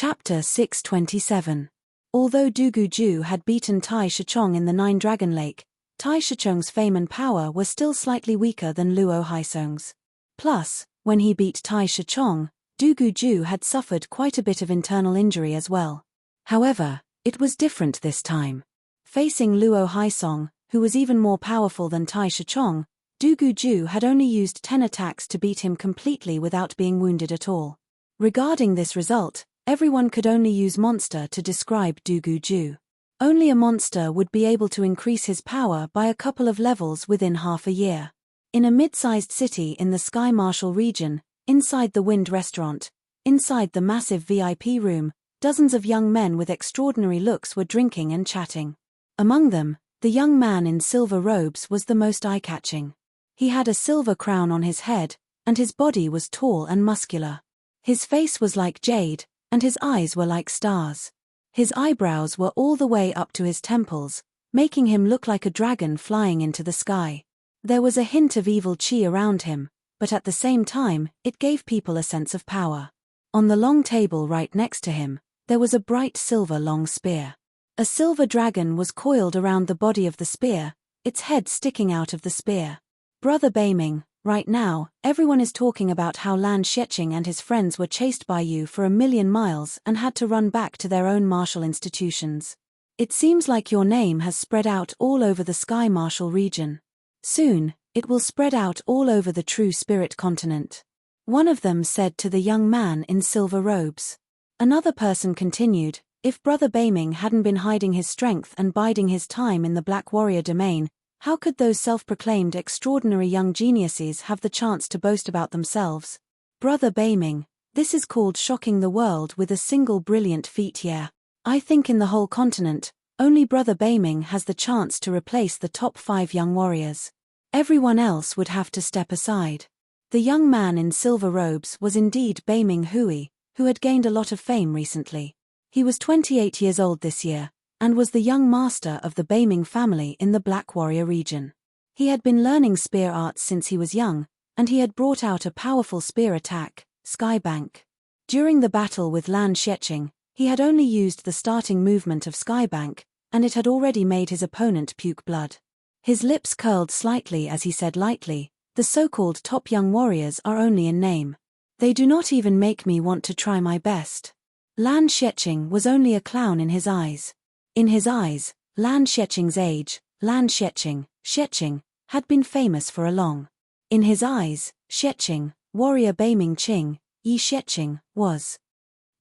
Chapter 627. Although Du Guju had beaten Tai Shichong in the Nine Dragon Lake, Tai Shichong's fame and power were still slightly weaker than Luo Haisong's. Plus, when he beat Tai Shichong, Du Guju had suffered quite a bit of internal injury as well. However, it was different this time. Facing Luo Haisong, who was even more powerful than Tai Shichong, Du Guju had only used 10 attacks to beat him completely without being wounded at all. Regarding this result, everyone could only use monster to describe Du Guju. Only a monster would be able to increase his power by a couple of levels within half a year. In a mid-sized city in the Sky Marshal region, inside the Wind restaurant, inside the massive VIP room, dozens of young men with extraordinary looks were drinking and chatting. Among them, the young man in silver robes was the most eye-catching. He had a silver crown on his head, and his body was tall and muscular. His face was like jade, and his eyes were like stars. His eyebrows were all the way up to his temples, making him look like a dragon flying into the sky. There was a hint of evil chi around him, but at the same time, it gave people a sense of power. On the long table right next to him, there was a bright silver long spear. A silver dragon was coiled around the body of the spear, its head sticking out of the spear. Brother Beiming, right now, everyone is talking about how Lan Xieching and his friends were chased by you for 1,000,000 miles and had to run back to their own martial institutions. It seems like your name has spread out all over the Sky Marshal region. Soon, it will spread out all over the true spirit continent. One of them said to the young man in silver robes. Another person continued, if Brother Beiming hadn't been hiding his strength and biding his time in the Black Warrior domain, how could those self-proclaimed extraordinary young geniuses have the chance to boast about themselves? Brother Beiming, this is called shocking the world with a single brilliant feat. Yeah. I think in the whole continent, only Brother Beiming has the chance to replace the top 5 young warriors. Everyone else would have to step aside. The young man in silver robes was indeed Beiming Hui, who had gained a lot of fame recently. He was 28 years old this year, and was the young master of the Beiming family in the Black Warrior region. He had been learning spear arts since he was young, and he had brought out a powerful spear attack, Skybank. During the battle with Lan Xieching, he had only used the starting movement of Skybank, and it had already made his opponent puke blood. His lips curled slightly as he said lightly, the so-called top young warriors are only in name. They do not even make me want to try my best. Lan Xieching was only a clown in his eyes. In his eyes, Lan Xieching's age, Lan Xieching, had been famous for a long. In his eyes, Xieching, warrior Beiming Qing, Yi Xieching, was.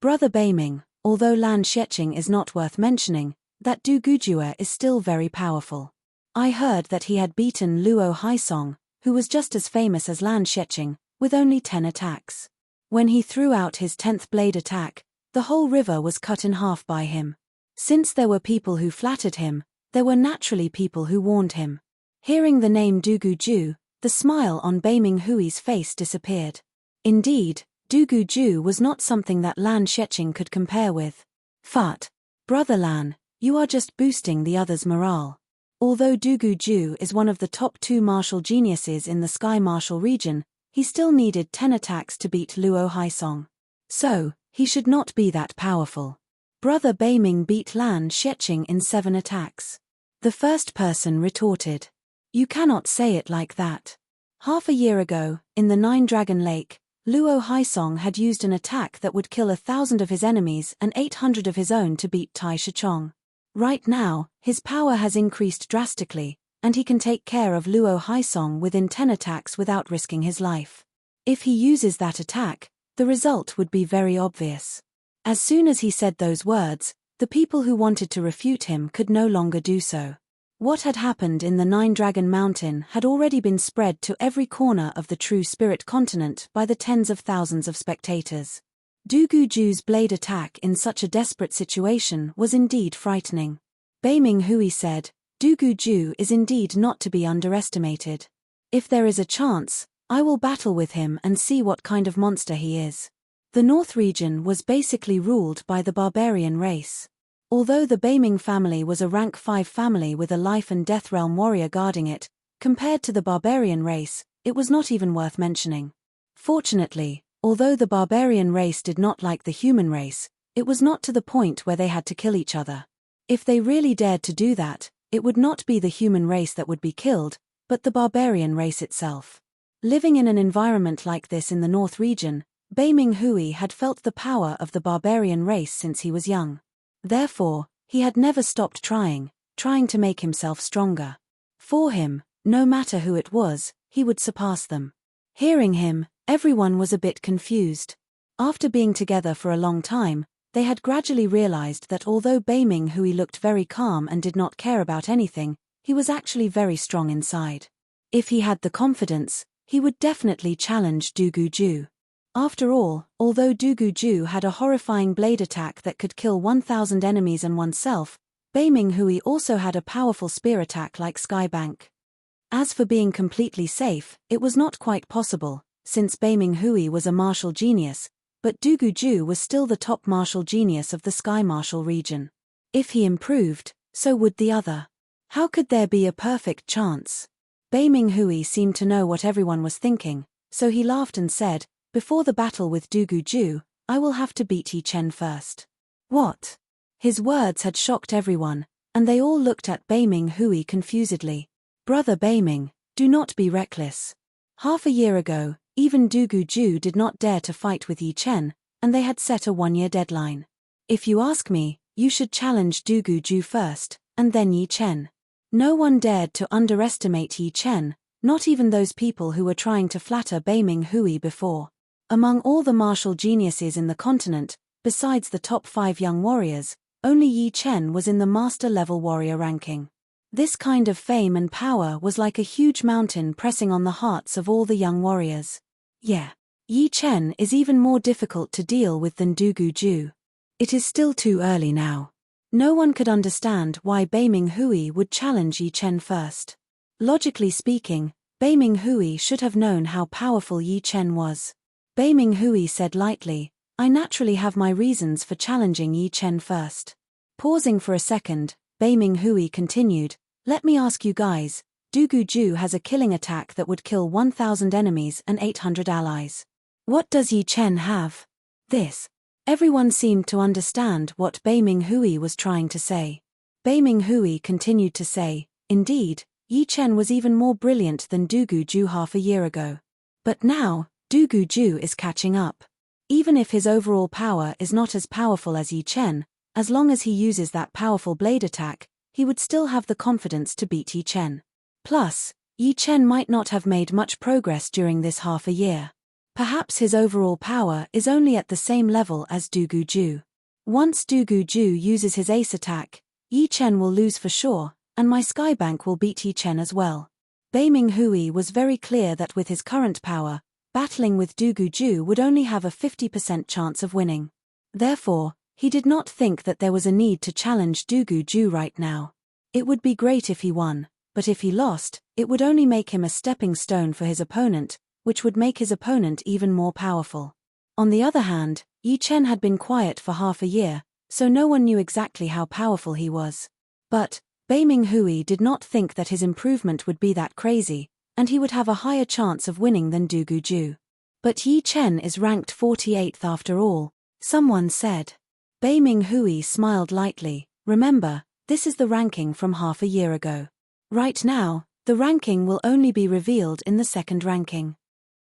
Brother Beiming, although Lan Xieching is not worth mentioning, that Du Guju is still very powerful. I heard that he had beaten Luo Haisong, who was just as famous as Lan Xieching, with only 10 attacks. When he threw out his 10th blade attack, the whole river was cut in half by him. Since there were people who flattered him, there were naturally people who warned him. Hearing the name Du Guju, the smile on Beiming Hui's face disappeared. Indeed, Du Guju was not something that Lan Xieching could compare with. Fut. Brother Lan, you are just boosting the others' morale. Although Du Guju is one of the top 2 martial geniuses in the Sky Marshal region, he still needed 10 attacks to beat Luo Haisong. So, he should not be that powerful. Brother Beiming beat Lan Xieching in 7 attacks. The first person retorted. You cannot say it like that. Half a year ago, in the Nine Dragon Lake, Luo Haisong had used an attack that would kill 1,000 of his enemies and 800 of his own to beat Tai Shichong. Right now, his power has increased drastically, and he can take care of Luo Haisong within 10 attacks without risking his life. If he uses that attack, the result would be very obvious. As soon as he said those words, the people who wanted to refute him could no longer do so. What had happened in the Nine Dragon Mountain had already been spread to every corner of the true spirit continent by the tens of thousands of spectators. Du Guju's blade attack in such a desperate situation was indeed frightening. Beiming Hui said, Du Guju is indeed not to be underestimated. If there is a chance, I will battle with him and see what kind of monster he is. The North region was basically ruled by the barbarian race. Although the Beiming family was a rank 5 family with a life and death realm warrior guarding it, compared to the barbarian race, it was not even worth mentioning. Fortunately, although the barbarian race did not like the human race, It was not to the point where they had to kill each other. If they really dared to do that, it would not be the human race that would be killed, but the barbarian race itself. Living in an environment like this in the North region, Beiming Hui had felt the power of the barbarian race since he was young. Therefore, he had never stopped trying to make himself stronger. For him, no matter who it was, he would surpass them. Hearing him, everyone was a bit confused. After being together for a long time, they had gradually realized that although Beiming Hui looked very calm and did not care about anything, he was actually very strong inside. If he had the confidence, he would definitely challenge Du Guju. After all, although Du Guju had a horrifying blade attack that could kill 1,000 enemies and oneself, Beiming Hui also had a powerful spear attack like Skybank. As for being completely safe, it was not quite possible, since Beiming Hui was a martial genius, but Du Guju was still the top martial genius of the Sky Martial region. If he improved, so would the other. How could there be a perfect chance? Beiming Hui seemed to know what everyone was thinking, so he laughed and said, "Before the battle with Du Guju, I will have to beat Yi Chen first." What? His words had shocked everyone, and they all looked at Beiming Hui confusedly. Brother Beiming, do not be reckless. Half a year ago, even Du Guju did not dare to fight with Yi Chen, and they had set a 1-year deadline. If you ask me, you should challenge Du Guju first, and then Yi Chen. No one dared to underestimate Yi Chen, not even those people who were trying to flatter Beiming Hui before. Among all the martial geniuses in the continent, besides the top 5 young warriors, only Yi Chen was in the master-level warrior ranking. This kind of fame and power was like a huge mountain pressing on the hearts of all the young warriors. Yeah. Yi Chen is even more difficult to deal with than Du Guju. It is still too early now. No one could understand why Beiming Hui would challenge Yi Chen first. Logically speaking, Beiming Hui should have known how powerful Yi Chen was. Beiming Hui said lightly, "I naturally have my reasons for challenging Yi Chen first." Pausing for a second, Beiming Hui continued, "Let me ask you guys, Du Guju has a killing attack that would kill 1,000 enemies and 800 allies. What does Yi Chen have?" This. Everyone seemed to understand what Beiming Hui was trying to say. Beiming Hui continued to say, "Indeed, Yi Chen was even more brilliant than Du Guju half a year ago. But now, Du Guju is catching up. Even if his overall power is not as powerful as Yi Chen, as long as he uses that powerful blade attack, he would still have the confidence to beat Yi Chen. Plus, Yi Chen might not have made much progress during this half a year. Perhaps his overall power is only at the same level as Du Guju. Once Du Guju uses his ace attack, Yi Chen will lose for sure, and my Skybank will beat Yi Chen as well." Beiming Hui was very clear that with his current power, battling with Du Guju would only have a 50% chance of winning. Therefore, he did not think that there was a need to challenge Du Guju right now. It would be great if he won, but if he lost, it would only make him a stepping stone for his opponent, which would make his opponent even more powerful. On the other hand, Yi Chen had been quiet for half a year, so no one knew exactly how powerful he was. But Beiming Hui did not think that his improvement would be that crazy, and he would have a higher chance of winning than Du Guju. "But Yi Chen is ranked 48th after all," someone said. Beiming Hui smiled lightly. "Remember, this is the ranking from half a year ago. Right now, the ranking will only be revealed in the second ranking."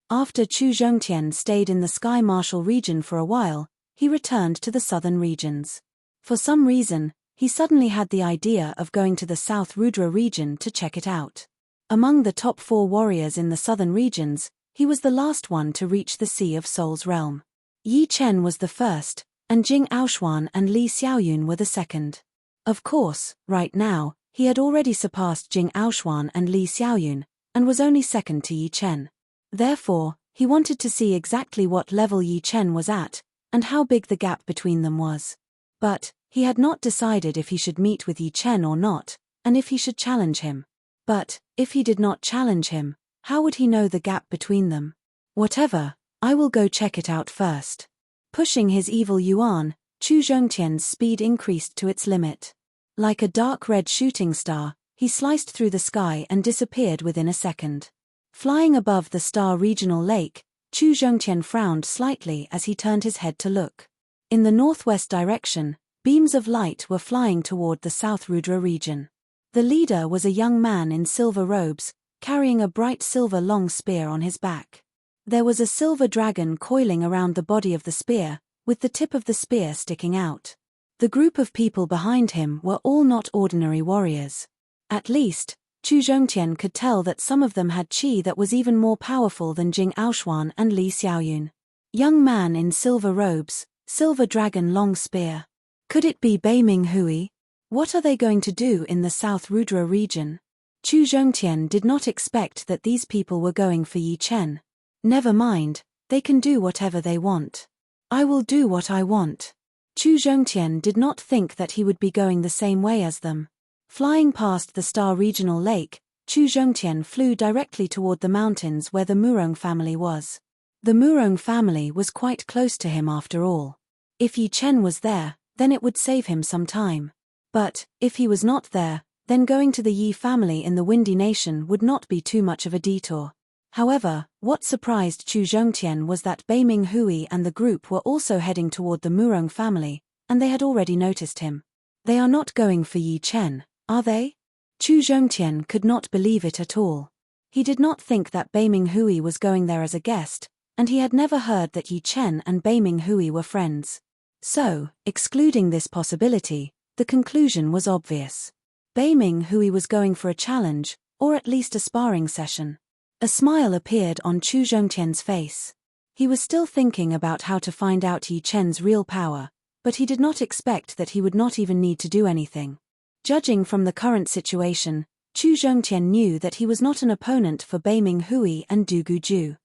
After Chu Zhongtian stayed in the Sky Martial region for a while, he returned to the southern regions. For some reason, he suddenly had the idea of going to the South Rudra region to check it out. Among the top 4 warriors in the southern regions, he was the last one to reach the Sea of Souls realm. Yi Chen was the first, and Jing Aoshuan and Li Xiaoyun were the second. Of course, right now, he had already surpassed Jing Aoshuan and Li Xiaoyun, and was only second to Yi Chen. Therefore, he wanted to see exactly what level Yi Chen was at, and how big the gap between them was. But he had not decided if he should meet with Yi Chen or not, and if he should challenge him. But if he did not challenge him, how would he know the gap between them? "Whatever, I will go check it out first." Pushing his evil yuan, Chu Zhongtian's speed increased to its limit. Like a dark red shooting star, he sliced through the sky and disappeared within a second. Flying above the Star Regional Lake, Chu Zhongtian frowned slightly as he turned his head to look. In the northwest direction, beams of light were flying toward the South Rudra region. The leader was a young man in silver robes, carrying a bright silver long spear on his back. There was a silver dragon coiling around the body of the spear, with the tip of the spear sticking out. The group of people behind him were all not ordinary warriors. At least, Chu Zhongtian could tell that some of them had qi that was even more powerful than Jing Aoshuan and Li Xiaoyun. Young man in silver robes, silver dragon long spear. Could it be Bei Ming Hui? What are they going to do in the South Rudra region? Chu Zhongtian did not expect that these people were going for Yi Chen. Never mind, they can do whatever they want. I will do what I want. Chu Zhongtian did not think that he would be going the same way as them. Flying past the Star Regional Lake, Chu Zhongtian flew directly toward the mountains where the Murong family was. The Murong family was quite close to him after all. If Yi Chen was there, then it would save him some time. But, if he was not there, then going to the Yi family in the Windy Nation would not be too much of a detour. However, what surprised Chu Zhongtian was that Bei Ming Hui and the group were also heading toward the Murong family, and they had already noticed him. They are not going for Yi Chen, are they? Chu Zhongtian could not believe it at all. He did not think that Bei Ming Hui was going there as a guest, and he had never heard that Yi Chen and Bei Ming Hui were friends. So, excluding this possibility, the conclusion was obvious. Bei Ming Hui was going for a challenge, or at least a sparring session. A smile appeared on Chu Zhongtian's face. He was still thinking about how to find out Yi Chen's real power, but he did not expect that he would not even need to do anything. Judging from the current situation, Chu Zhongtian knew that he was not an opponent for Bei Ming Hui and Du Guju.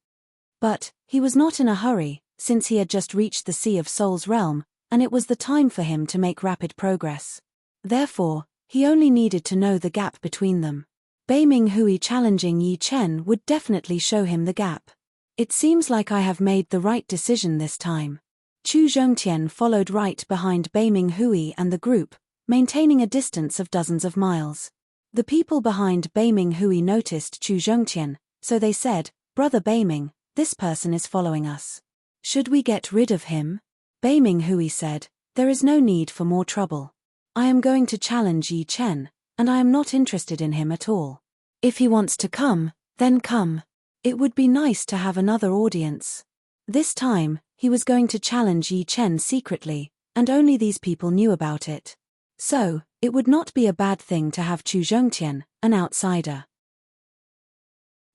But, he was not in a hurry, since he had just reached the Sea of Soul's realm, and it was the time for him to make rapid progress. Therefore, he only needed to know the gap between them. Bei Ming Hui challenging Yi Chen would definitely show him the gap. It seems like I have made the right decision this time. Chu Zhongtian followed right behind Bei Ming Hui and the group, maintaining a distance of dozens of miles. The people behind Bei Ming Hui noticed Chu Zhongtian, so they said, "Brother Bei Ming, this person is following us. Should we get rid of him?" Bei Ming Hui said, "There is no need for more trouble. I am going to challenge Yi Chen, and I am not interested in him at all. If he wants to come, then come. It would be nice to have another audience." This time, he was going to challenge Yi Chen secretly, and only these people knew about it. So, it would not be a bad thing to have Chu Zhongtian, an outsider.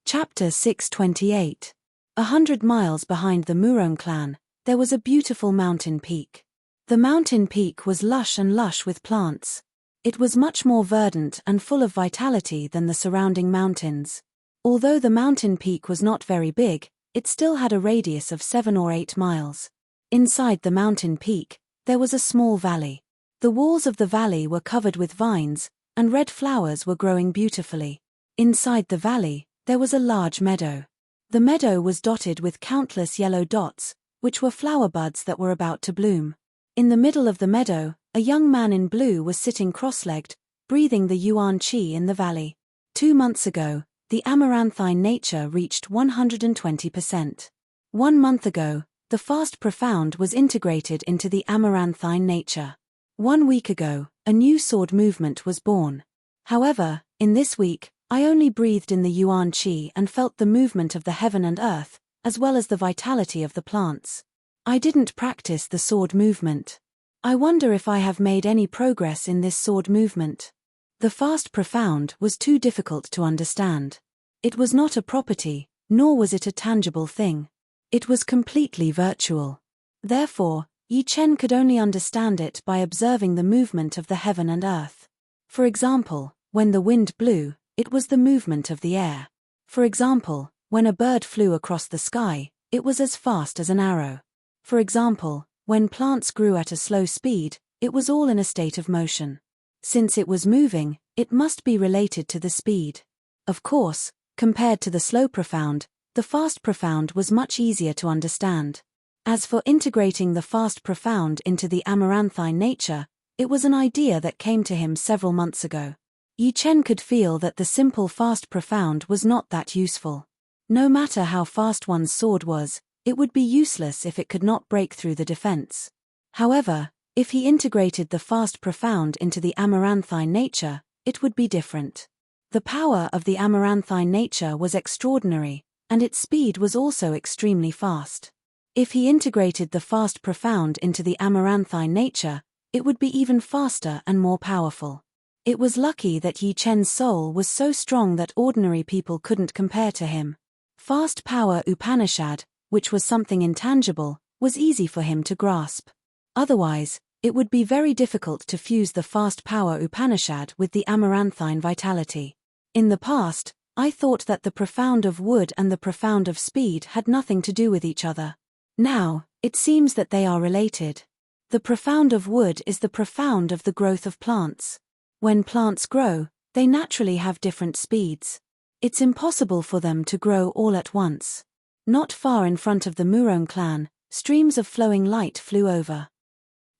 Chapter 628. 100 miles behind the Murong clan, there was a beautiful mountain peak. The mountain peak was lush with plants. It was much more verdant and full of vitality than the surrounding mountains. Although the mountain peak was not very big, it still had a radius of 7 or 8 miles. Inside the mountain peak, there was a small valley. The walls of the valley were covered with vines, and red flowers were growing beautifully. Inside the valley, there was a large meadow. The meadow was dotted with countless yellow dots, which were flower buds that were about to bloom. In the middle of the meadow, a young man in blue was sitting cross-legged, breathing the yuan qi in the valley. 2 months ago, the amaranthine nature reached 120%. 1 month ago, the fast profound was integrated into the amaranthine nature. 1 week ago, a new sword movement was born. However, in this week, I only breathed in the yuan qi and felt the movement of the heaven and earth, as well as the vitality of the plants. I didn't practice the sword movement. I wonder if I have made any progress in this sword movement. The fast profound was too difficult to understand. It was not a property, nor was it a tangible thing. It was completely virtual. Therefore, Yi Chen could only understand it by observing the movement of the heaven and earth. For example, when the wind blew, it was the movement of the air. For example, when a bird flew across the sky, it was as fast as an arrow. For example, when plants grew at a slow speed, it was all in a state of motion. Since it was moving, it must be related to the speed. Of course, compared to the slow profound, the fast profound was much easier to understand. As for integrating the fast profound into the amaranthine nature, it was an idea that came to him several months ago. Yi Chen could feel that the simple fast profound was not that useful. No matter how fast one's sword was, it would be useless if it could not break through the defense. However, if he integrated the fast profound into the amaranthine nature, it would be different. The power of the amaranthine nature was extraordinary, and its speed was also extremely fast. If he integrated the fast profound into the amaranthine nature, it would be even faster and more powerful. It was lucky that Yi Chen's soul was so strong that ordinary people couldn't compare to him. Fast power Upanishad, which was something intangible, was easy for him to grasp. Otherwise, it would be very difficult to fuse the fast power Upanishad with the amaranthine vitality. In the past, I thought that the profound of wood and the profound of speed had nothing to do with each other. Now, it seems that they are related. The profound of wood is the profound of the growth of plants. When plants grow, they naturally have different speeds. It's impossible for them to grow all at once. Not far in front of the Murong clan, streams of flowing light flew over.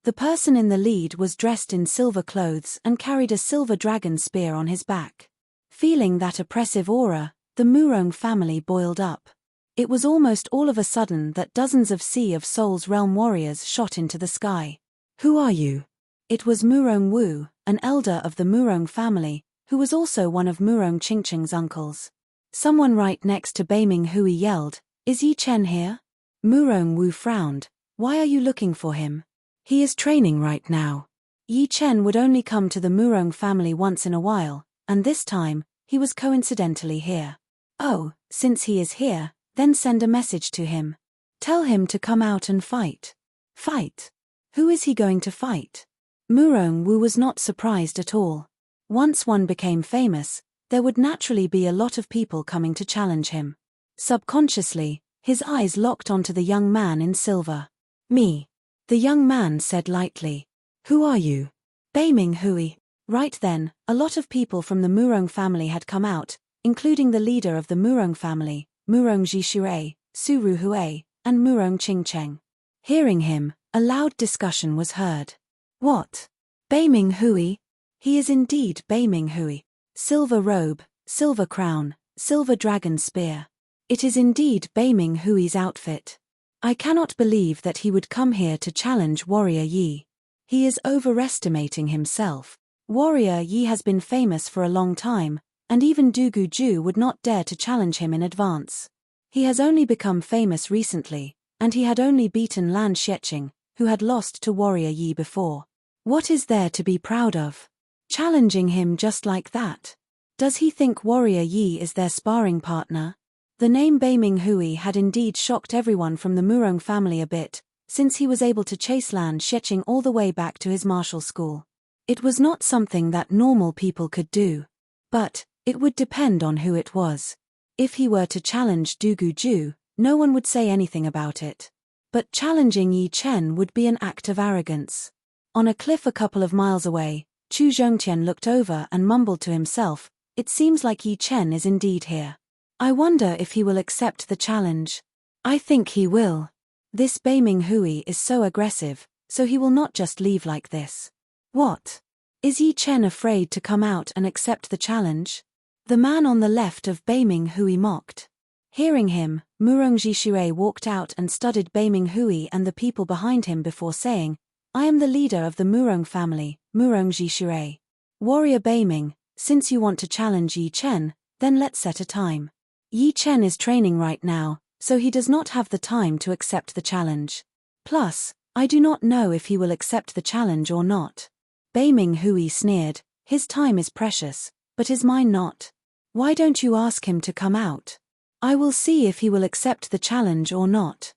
The person in the lead was dressed in silver clothes and carried a silver dragon spear on his back. Feeling that oppressive aura, the Murong family boiled up. It was almost all of a sudden that dozens of Sea of Souls realm warriors shot into the sky. Who are you? It was Murong Wu, an elder of the Murong family, who was also one of Murong Qingqing's uncles. Someone right next to Beiming Hui yelled, "Is Yi Chen here?" Murong Wu frowned. "Why are you looking for him?" "He is training right now." Yi Chen would only come to the Murong family once in a while, and this time, he was coincidentally here. "Oh, since he is here, then send a message to him. Tell him to come out and fight." Fight? Who is he going to fight? Murong Wu was not surprised at all. Once one became famous, there would naturally be a lot of people coming to challenge him. Subconsciously, his eyes locked onto the young man in silver. "Me," the young man said lightly. "Who are you?" "Beiming Hui." Right then, a lot of people from the Murong family had come out, including the leader of the Murong family, Murong Jishui, Suru Hui, and Murong Qingcheng. Hearing him, a loud discussion was heard. "What? Beiming Hui? He is indeed Beiming Hui. Silver robe, silver crown, silver dragon spear. It is indeed Beiming Hui's outfit. I cannot believe that he would come here to challenge Warrior Yi. He is overestimating himself. Warrior Yi has been famous for a long time, and even Dugu Ju would not dare to challenge him in advance. He has only become famous recently, and he had only beaten Lan Xieching, who had lost to Warrior Yi before. What is there to be proud of? Challenging him just like that? Does he think Warrior Yi is their sparring partner?" The name Beiming Hui had indeed shocked everyone from the Murong family a bit, since he was able to chase Lan Xieching all the way back to his martial school. It was not something that normal people could do. But, it would depend on who it was. If he were to challenge Dugu Ju, no one would say anything about it. But challenging Yi Chen would be an act of arrogance. On a cliff a couple of miles away, Chu Zhongtian looked over and mumbled to himself, "It seems like Yi Chen is indeed here. I wonder if he will accept the challenge. I think he will. This Beiming Hui is so aggressive, so he will not just leave like this." "What? Is Yi Chen afraid to come out and accept the challenge?" The man on the left of Beiming Hui mocked. Hearing him, Murong Jishui walked out and studied Beiming Hui and the people behind him before saying, "I am the leader of the Murong family, Murong Jishui. Warrior Beiming, since you want to challenge Yi Chen, then let's set a time. Yi Chen is training right now, so he does not have the time to accept the challenge. Plus, I do not know if he will accept the challenge or not." Beiming Hui sneered, "His time is precious, but is mine not? Why don't you ask him to come out? I will see if he will accept the challenge or not."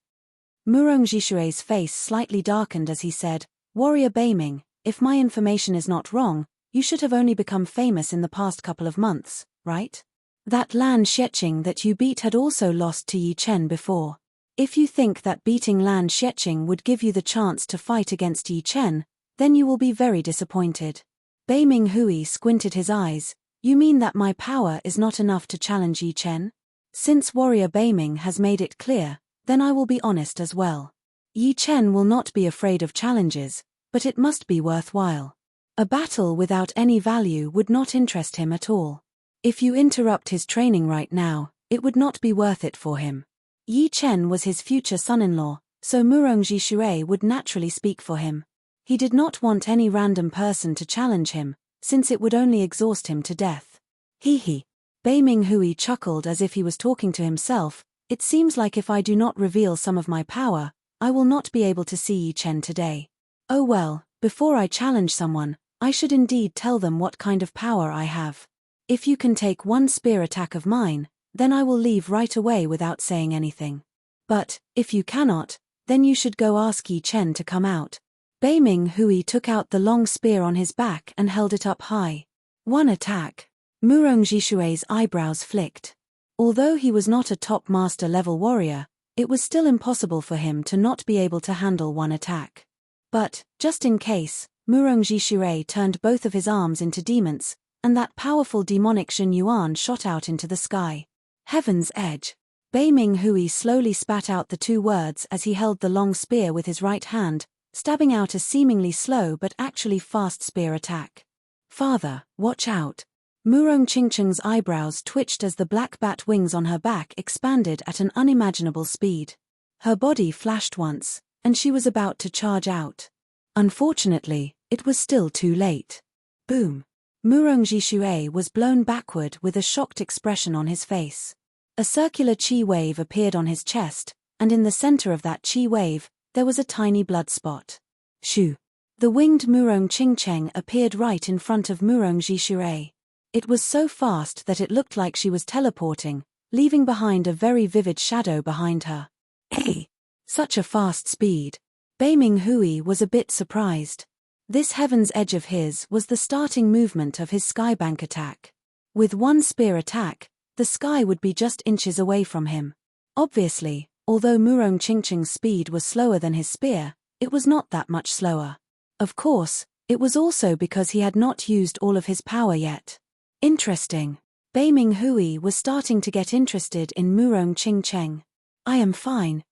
Murong Jishui's face slightly darkened as he said, "Warrior Beiming, if my information is not wrong, you should have only become famous in the past couple of months, right? That Lan Xieching that you beat had also lost to Yi Chen before. If you think that beating Lan Xieching would give you the chance to fight against Yi Chen, then you will be very disappointed." Beiming Hui squinted his eyes. "You mean that my power is not enough to challenge Yi Chen? Since Warrior Beiming has made it clear, then I will be honest as well. Yi Chen will not be afraid of challenges, but it must be worthwhile. A battle without any value would not interest him at all. If you interrupt his training right now, it would not be worth it for him. Yi Chen was his future son-in-law, so Murongji Shui would naturally speak for him. He did not want any random person to challenge him, since it would only exhaust him to death. Hee. Bei Ming Hui chuckled as if he was talking to himself. It seems like if I do not reveal some of my power, I will not be able to see Yi Chen today. Oh well, before I challenge someone, I should indeed tell them what kind of power I have. If you can take one spear attack of mine, then I will leave right away without saying anything. But, if you cannot, then you should go ask Yi Chen to come out. Bei Ming Hui took out the long spear on his back and held it up high. One attack. Murongji Shui's eyebrows flicked. Although he was not a top master level warrior, it was still impossible for him to not be able to handle one attack. But, just in case, Murongji Shui turned both of his arms into demons, and that powerful demonic Shen Yuan shot out into the sky. Heaven's Edge. Bei Ming Hui slowly spat out the two words as he held the long spear with his right hand, stabbing out a seemingly slow but actually fast spear attack. Father, watch out. Murong Qingcheng's eyebrows twitched as the black bat wings on her back expanded at an unimaginable speed. Her body flashed once, and she was about to charge out. Unfortunately, it was still too late. Boom. Murongji Shui was blown backward with a shocked expression on his face. A circular chi wave appeared on his chest, and in the center of that chi wave, there was a tiny blood spot. Shoo. The winged Murong Qingcheng appeared right in front of Murongji Shui. It was so fast that it looked like she was teleporting, leaving behind a very vivid shadow behind her. Hey! Such a fast speed. Bei Ming Hui was a bit surprised. This Heaven's Edge of his was the starting movement of his skybank attack. With one spear attack, the sky would be just inches away from him. Obviously, although Murong Qingcheng's speed was slower than his spear, it was not that much slower. Of course, it was also because he had not used all of his power yet. Interesting. Bei Ming Hui was starting to get interested in Murong Qingcheng. I am fine.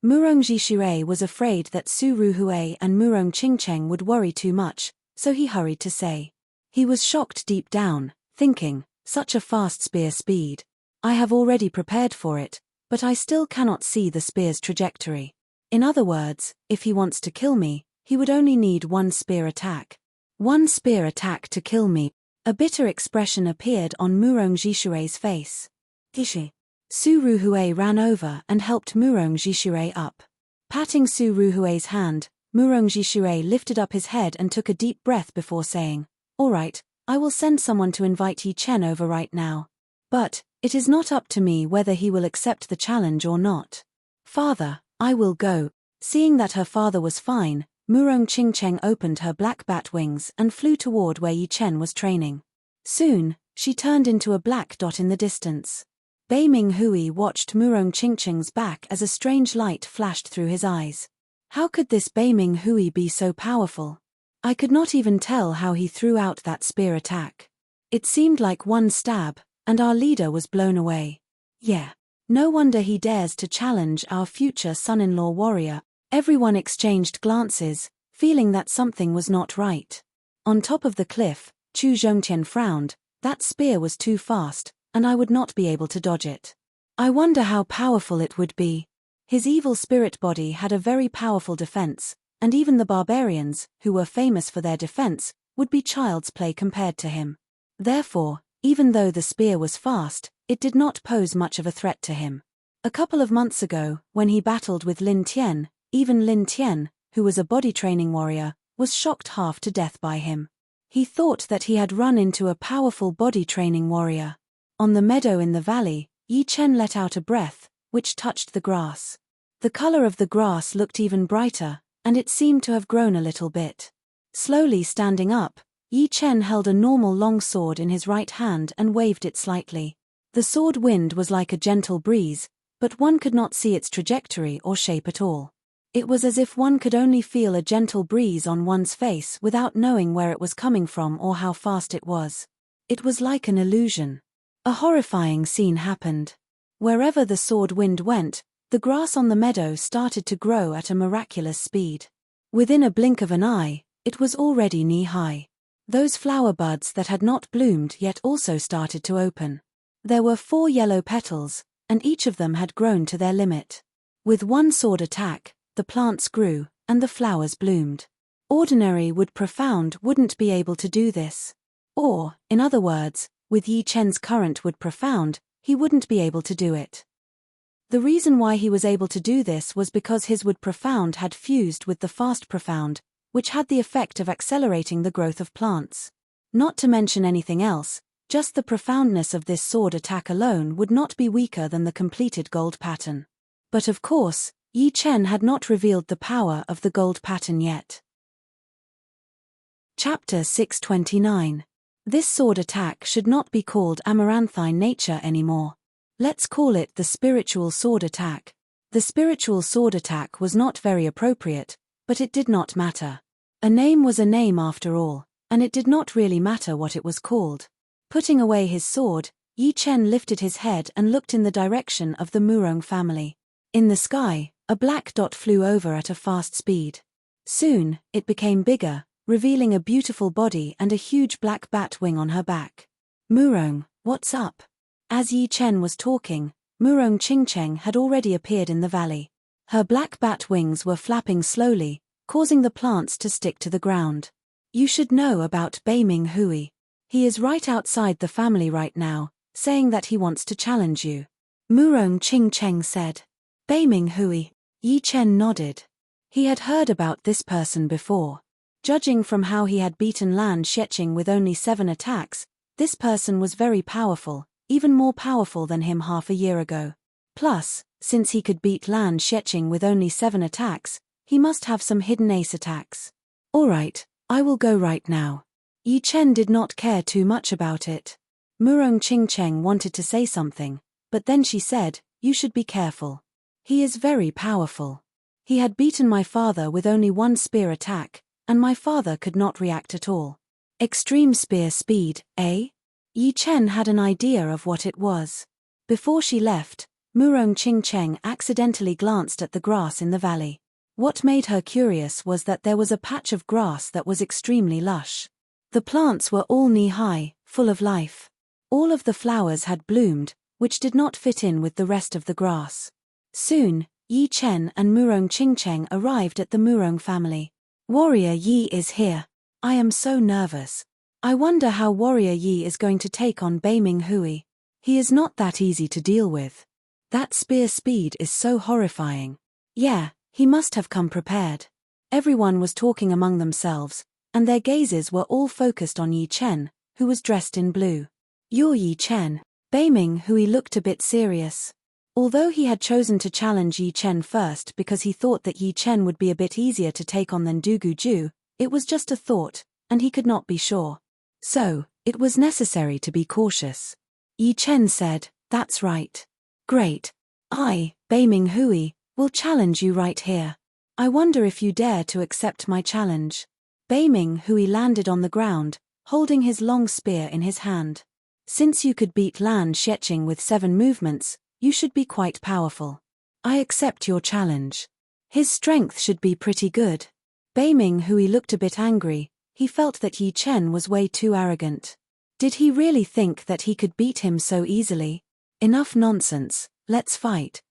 Murongji Shui was afraid that Su Ruhui and Murong Qingcheng would worry too much, so he hurried to say. He was shocked deep down, thinking, such a fast spear speed. I have already prepared for it, but I still cannot see the spear's trajectory. In other words, if he wants to kill me, he would only need one spear attack. One spear attack to kill me. A bitter expression appeared on Murongji Shui's face. Ishi. Su Ruhui ran over and helped Murongji Shui up. Patting Su Ruhui's hand, Murongji Shui lifted up his head and took a deep breath before saying, "All right, I will send someone to invite Yi Chen over right now. But, it is not up to me whether he will accept the challenge or not. Father, I will go." Seeing that her father was fine, Murong Qingcheng opened her black bat wings and flew toward where Yi Chen was training. Soon, she turned into a black dot in the distance. Bei Ming Hui watched Murong Qingcheng's back as a strange light flashed through his eyes. How could this Bei Ming Hui be so powerful? I could not even tell how he threw out that spear attack. It seemed like one stab, and our leader was blown away. Yeah. No wonder he dares to challenge our future son-in-law warrior. Everyone exchanged glances, feeling that something was not right. On top of the cliff, Chu Zhongtian frowned. That spear was too fast, and I would not be able to dodge it. I wonder how powerful it would be. His evil spirit body had a very powerful defense, and even the barbarians, who were famous for their defense, would be child's play compared to him. Therefore, even though the spear was fast, it did not pose much of a threat to him. A couple of months ago, when he battled with Lin Tian, even Lin Tian, who was a body training warrior, was shocked half to death by him. He thought that he had run into a powerful body training warrior. On the meadow in the valley, Yi Chen let out a breath, which touched the grass. The color of the grass looked even brighter, and it seemed to have grown a little bit. Slowly standing up, Yi Chen held a normal long sword in his right hand and waved it slightly. The sword wind was like a gentle breeze, but one could not see its trajectory or shape at all. It was as if one could only feel a gentle breeze on one's face without knowing where it was coming from or how fast it was. It was like an illusion. A horrifying scene happened. Wherever the sword wind went, the grass on the meadow started to grow at a miraculous speed. Within a blink of an eye, it was already knee-high. Those flower buds that had not bloomed yet also started to open. There were 4 yellow petals, and each of them had grown to their limit. With one sword attack, the plants grew, and the flowers bloomed. Ordinary wood profound wouldn't be able to do this. Or, in other words, with Yi Chen's current wood profound, he wouldn't be able to do it. The reason why he was able to do this was because his wood profound had fused with the fast profound, which had the effect of accelerating the growth of plants. Not to mention anything else, just the profoundness of this sword attack alone would not be weaker than the completed gold pattern. But of course, Yi Chen had not revealed the power of the gold pattern yet. Chapter 629. This sword attack should not be called amaranthine nature anymore. Let's call it the spiritual sword attack. The spiritual sword attack was not very appropriate, but it did not matter. A name was a name after all, and it did not really matter what it was called. Putting away his sword, Yi Chen lifted his head and looked in the direction of the Murong family. In the sky, a black dot flew over at a fast speed. Soon, it became bigger, revealing a beautiful body and a huge black bat wing on her back. Murong, what's up? As Yi Chen was talking, Murong Qingcheng had already appeared in the valley. Her black bat wings were flapping slowly, causing the plants to stick to the ground. You should know about Beiming Hui. He is right outside the family right now, saying that he wants to challenge you. Murong Qingcheng said. Beiming Hui. Yi Chen nodded. He had heard about this person before. Judging from how he had beaten Lan Xieching with only 7 attacks, this person was very powerful, even more powerful than him half a year ago. Plus, since he could beat Lan Xieching with only 7 attacks, he must have some hidden ace attacks. Alright, I will go right now. Yi Chen did not care too much about it. Murong Qingcheng wanted to say something, but then she said, you should be careful. He is very powerful. He had beaten my father with only 1 spear attack, and my father could not react at all. Extreme spear speed, eh? Yi Chen had an idea of what it was. Before she left, Murong Qingcheng accidentally glanced at the grass in the valley. What made her curious was that there was a patch of grass that was extremely lush. The plants were all knee-high, full of life. All of the flowers had bloomed, which did not fit in with the rest of the grass. Soon, Yi Chen and Murong Qingcheng arrived at the Murong family. Warrior Yi is here. I am so nervous. I wonder how Warrior Yi is going to take on Beiming Hui. He is not that easy to deal with. That spear speed is so horrifying. Yeah, he must have come prepared. Everyone was talking among themselves, and their gazes were all focused on Yi Chen, who was dressed in blue. You're Yi Chen. Beiming Hui looked a bit serious. Although he had chosen to challenge Yi Chen first because he thought that Yi Chen would be a bit easier to take on than Dugu Ju, it was just a thought, and he could not be sure. So, it was necessary to be cautious. Yi Chen said, that's right. Great. I, Beiming Hui, will challenge you right here. I wonder if you dare to accept my challenge. Beiming Hui landed on the ground, holding his long spear in his hand. Since you could beat Lan Xieching with 7 movements, you should be quite powerful. I accept your challenge. His strength should be pretty good. Beiming Hui looked a bit angry. He felt that Yi Chen was way too arrogant. Did he really think that he could beat him so easily? Enough nonsense, let's fight.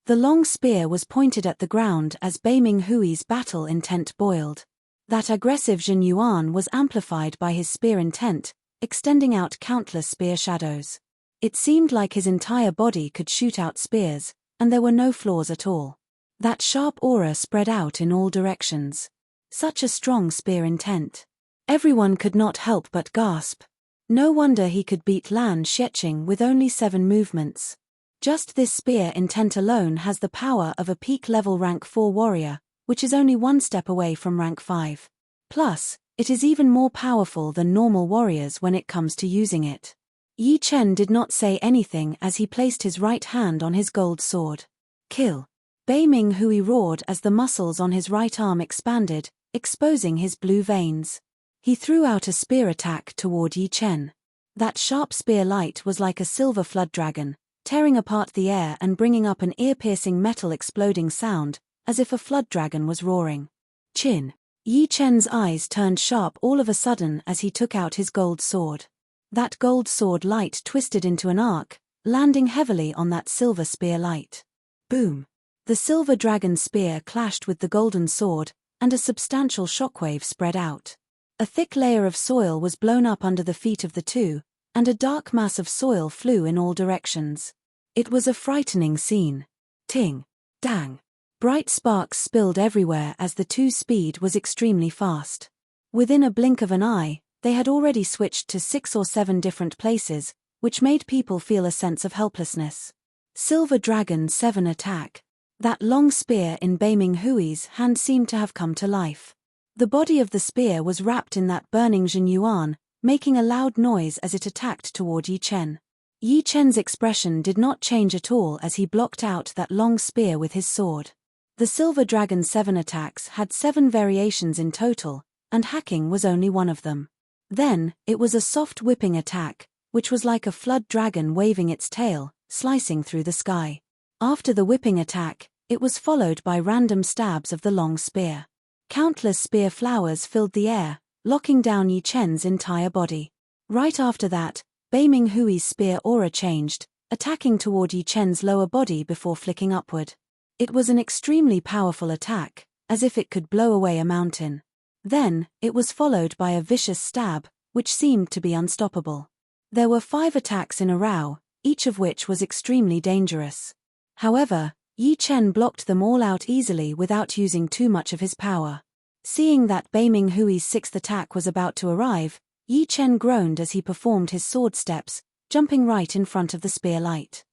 The long spear was pointed at the ground as Beiming Hui's battle intent boiled. That aggressive Zhen Yuan was amplified by his spear intent, extending out countless spear shadows. It seemed like his entire body could shoot out spears, and there were no flaws at all. That sharp aura spread out in all directions. Such a strong spear intent. Everyone could not help but gasp. No wonder he could beat Lan Xieching with only 7 movements. Just this spear intent alone has the power of a peak level rank 4 warrior, which is only 1 step away from rank 5. Plus, it is even more powerful than normal warriors when it comes to using it. Yi Chen did not say anything as he placed his right hand on his gold sword. Kill. Beiming Hui roared as the muscles on his right arm expanded, exposing his blue veins. He threw out a spear attack toward Yi Chen. That sharp spear light was like a silver flood dragon, tearing apart the air and bringing up an ear-piercing metal exploding sound, as if a flood dragon was roaring. Chin. Yi Chen's eyes turned sharp all of a sudden as he took out his gold sword. That gold sword light twisted into an arc, landing heavily on that silver spear light. Boom. The silver dragon spear clashed with the golden sword, and a substantial shockwave spread out. A thick layer of soil was blown up under the feet of the two, and a dark mass of soil flew in all directions. It was a frightening scene. Ting! Dang! Bright sparks spilled everywhere as the two's speed was extremely fast. Within a blink of an eye, they had already switched to 6 or 7 different places, which made people feel a sense of helplessness. Silver Dragon 7 attack. That long spear in Beiming Hui's hand seemed to have come to life. The body of the spear was wrapped in that burning Zhenyuan, making a loud noise as it attacked toward Yi Chen. Yi Chen's expression did not change at all as he blocked out that long spear with his sword. The Silver Dragon 7 attacks had 7 variations in total, and hacking was only one of them. Then, it was a soft whipping attack, which was like a flood dragon waving its tail, slicing through the sky. After the whipping attack, it was followed by random stabs of the long spear. Countless spear flowers filled the air, locking down Yi Chen's entire body. Right after that, Beiming Hui's spear aura changed, attacking toward Yi Chen's lower body before flicking upward. It was an extremely powerful attack, as if it could blow away a mountain. Then, it was followed by a vicious stab, which seemed to be unstoppable. There were 5 attacks in a row, each of which was extremely dangerous. However, Yi Chen blocked them all out easily without using too much of his power. Seeing that Beiming Hui's 6th attack was about to arrive, Yi Chen groaned as he performed his sword steps, jumping right in front of the spear light.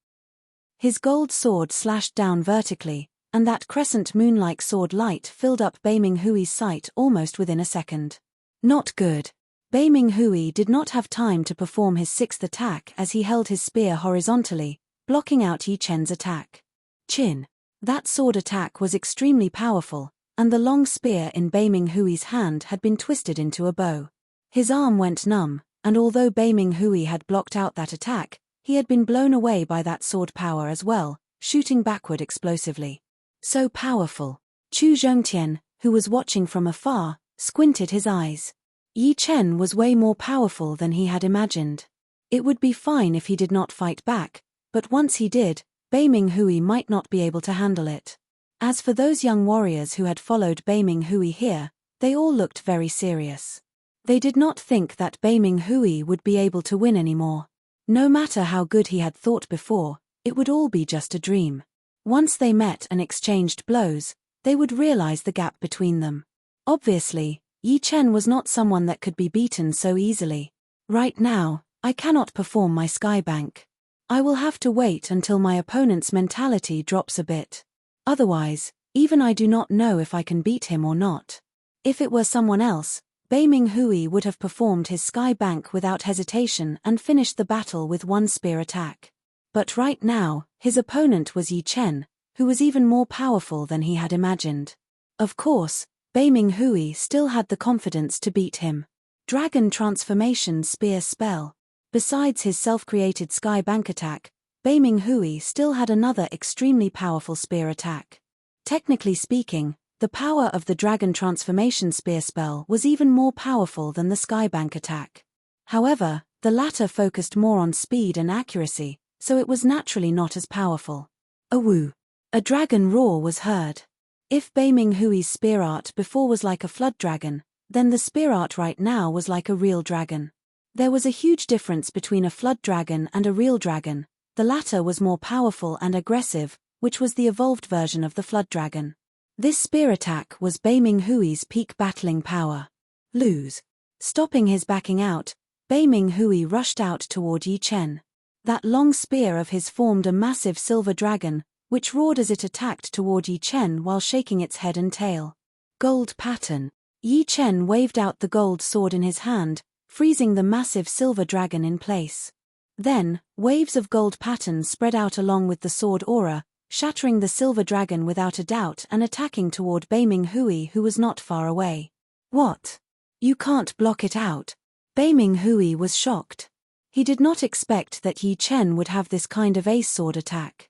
His gold sword slashed down vertically, and that crescent moon-like sword light filled up Beiming Hui's sight almost within a second. Not good. Beiming Hui did not have time to perform his 6th attack as he held his spear horizontally, blocking out Yi Chen's attack. Chin. That sword attack was extremely powerful, and the long spear in Beiming Hui's hand had been twisted into a bow. His arm went numb, and although Beiming Hui had blocked out that attack, he had been blown away by that sword power as well, shooting backward explosively. So powerful. Chu Zhongtian, who was watching from afar, squinted his eyes. Yi Chen was way more powerful than he had imagined. It would be fine if he did not fight back, but once he did, Beiming Hui might not be able to handle it. As for those young warriors who had followed Beiming Hui here, they all looked very serious. They did not think that Beiming Hui would be able to win anymore. No matter how good he had thought before, it would all be just a dream. Once they met and exchanged blows, they would realize the gap between them. Obviously, Yi Chen was not someone that could be beaten so easily. Right now, I cannot perform my skybank. I will have to wait until my opponent's mentality drops a bit. Otherwise, even I do not know if I can beat him or not. If it were someone else, Beiming Hui would have performed his skybank without hesitation and finished the battle with one spear attack. But right now, his opponent was Yi Chen, who was even more powerful than he had imagined. Of course, Beiming Hui still had the confidence to beat him. Dragon Transformation Spear Spell. Besides his self-created skybank attack, Beiming Hui still had another extremely powerful spear attack. Technically speaking, the power of the Dragon Transformation Spear spell was even more powerful than the skybank attack. However, the latter focused more on speed and accuracy, so it was naturally not as powerful. A woo! A dragon roar was heard. If Beiming Hui's spear art before was like a flood dragon, then the spear art right now was like a real dragon. There was a huge difference between a flood dragon and a real dragon. The latter was more powerful and aggressive, which was the evolved version of the flood dragon. This spear attack was Beiming Hui's peak battling power. Lose. Stopping his backing out, Beiming Hui rushed out toward Yi Chen. That long spear of his formed a massive silver dragon, which roared as it attacked toward Yi Chen while shaking its head and tail. Gold pattern. Yi Chen waved out the gold sword in his hand, freezing the massive silver dragon in place. Then, waves of gold pattern spread out along with the sword aura, shattering the silver dragon without a doubt and attacking toward Beiming Hui, who was not far away. What? You can't block it out. Beiming Hui was shocked. He did not expect that Yi Chen would have this kind of ace sword attack.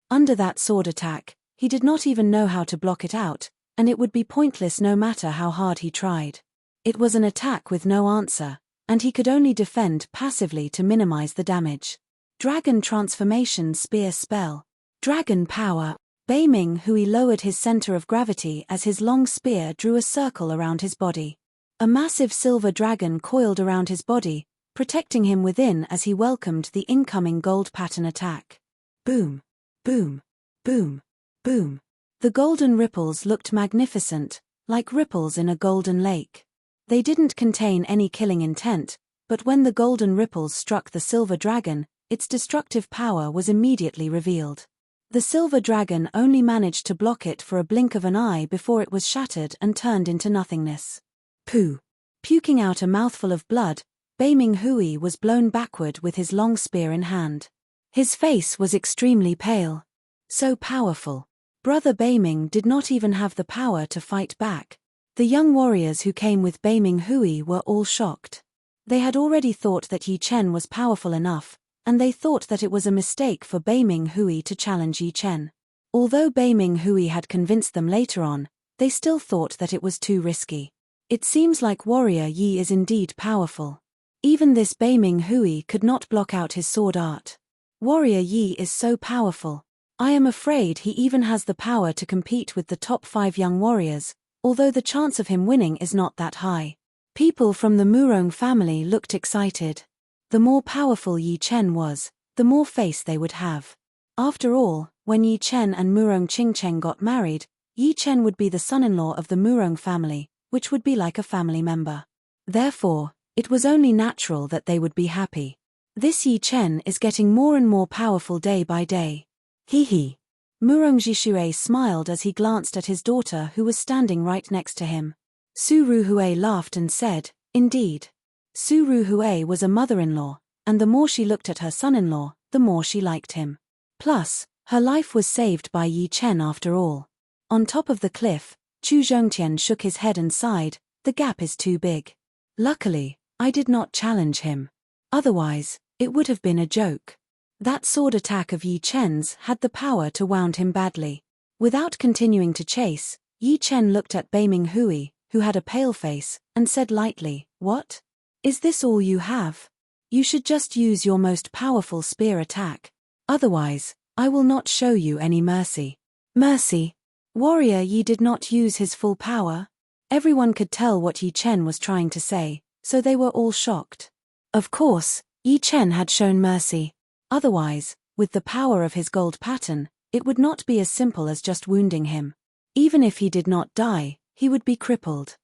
Under that sword attack, he did not even know how to block it out, and it would be pointless no matter how hard he tried. It was an attack with no answer, and he could only defend passively to minimize the damage. Dragon Transformation Spear Spell. Dragon Power. Beiming Hui lowered his center of gravity as his long spear drew a circle around his body. A massive silver dragon coiled around his body, protecting him within as he welcomed the incoming gold pattern attack. Boom! Boom! Boom! Boom! The golden ripples looked magnificent, like ripples in a golden lake. They didn't contain any killing intent, but when the golden ripples struck the silver dragon, its destructive power was immediately revealed. The silver dragon only managed to block it for a blink of an eye before it was shattered and turned into nothingness. Pooh! Puking out a mouthful of blood, Beiming Hui was blown backward with his long spear in hand. His face was extremely pale. So powerful. Brother Beiming did not even have the power to fight back. The young warriors who came with Beiming Hui were all shocked. They had already thought that Yi Chen was powerful enough, and they thought that it was a mistake for Beiming Hui to challenge Yi Chen. Although Beiming Hui had convinced them later on, they still thought that it was too risky. It seems like warrior Yi is indeed powerful. Even this Beiming Hui could not block out his sword art. Warrior Yi is so powerful. I am afraid he even has the power to compete with the top 5 young warriors, although the chance of him winning is not that high. People from the Murong family looked excited. The more powerful Yi Chen was, the more face they would have. After all, when Yi Chen and Murong Qingcheng got married, Yi Chen would be the son-in-law of the Murong family, which would be like a family member. Therefore, it was only natural that they would be happy. This Yi Chen is getting more and more powerful day by day. Hee hee. Murong Jishue smiled as he glanced at his daughter who was standing right next to him. Su Ruhui laughed and said, "Indeed." Su Ruhui was a mother-in-law, and the more she looked at her son-in-law, the more she liked him. Plus, her life was saved by Yi Chen after all. On top of the cliff, Chu Zhongtian shook his head and sighed, "The gap is too big. Luckily, I did not challenge him. Otherwise, it would have been a joke." That sword attack of Yi Chen's had the power to wound him badly. Without continuing to chase, Yi Chen looked at Beiming Hui, who had a pale face, and said lightly, "What? Is this all you have? You should just use your most powerful spear attack. Otherwise, I will not show you any mercy." Mercy? Warrior Yi did not use his full power? Everyone could tell what Yi Chen was trying to say, so they were all shocked. Of course, Yi Chen had shown mercy. Otherwise, with the power of his gold pattern, it would not be as simple as just wounding him. Even if he did not die, he would be crippled.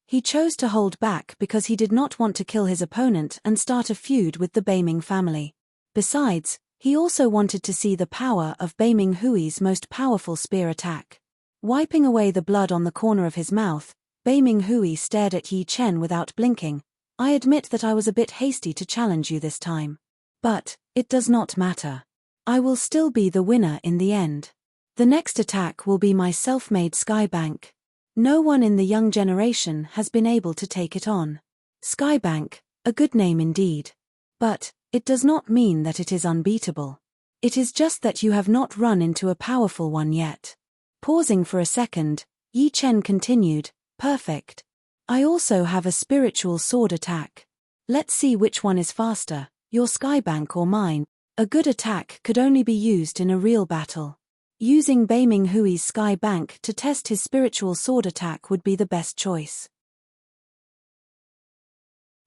He chose to hold back because he did not want to kill his opponent and start a feud with the Beiming family. Besides, he also wanted to see the power of Beiming Hui's most powerful spear attack. Wiping away the blood on the corner of his mouth, Beiming Hui stared at Yi Chen without blinking. "I admit that I was a bit hasty to challenge you this time. But, it does not matter. I will still be the winner in the end. The next attack will be my self-made Skybank. No one in the young generation has been able to take it on. Skybank, a good name indeed. But, it does not mean that it is unbeatable. It is just that you have not run into a powerful one yet." Pausing for a second, Yi Chen continued, "Perfect. I also have a spiritual sword attack. Let's see which one is faster, your Skybank or mine." A good attack could only be used in a real battle. Using Beiming Hui's Skybank to test his spiritual sword attack would be the best choice.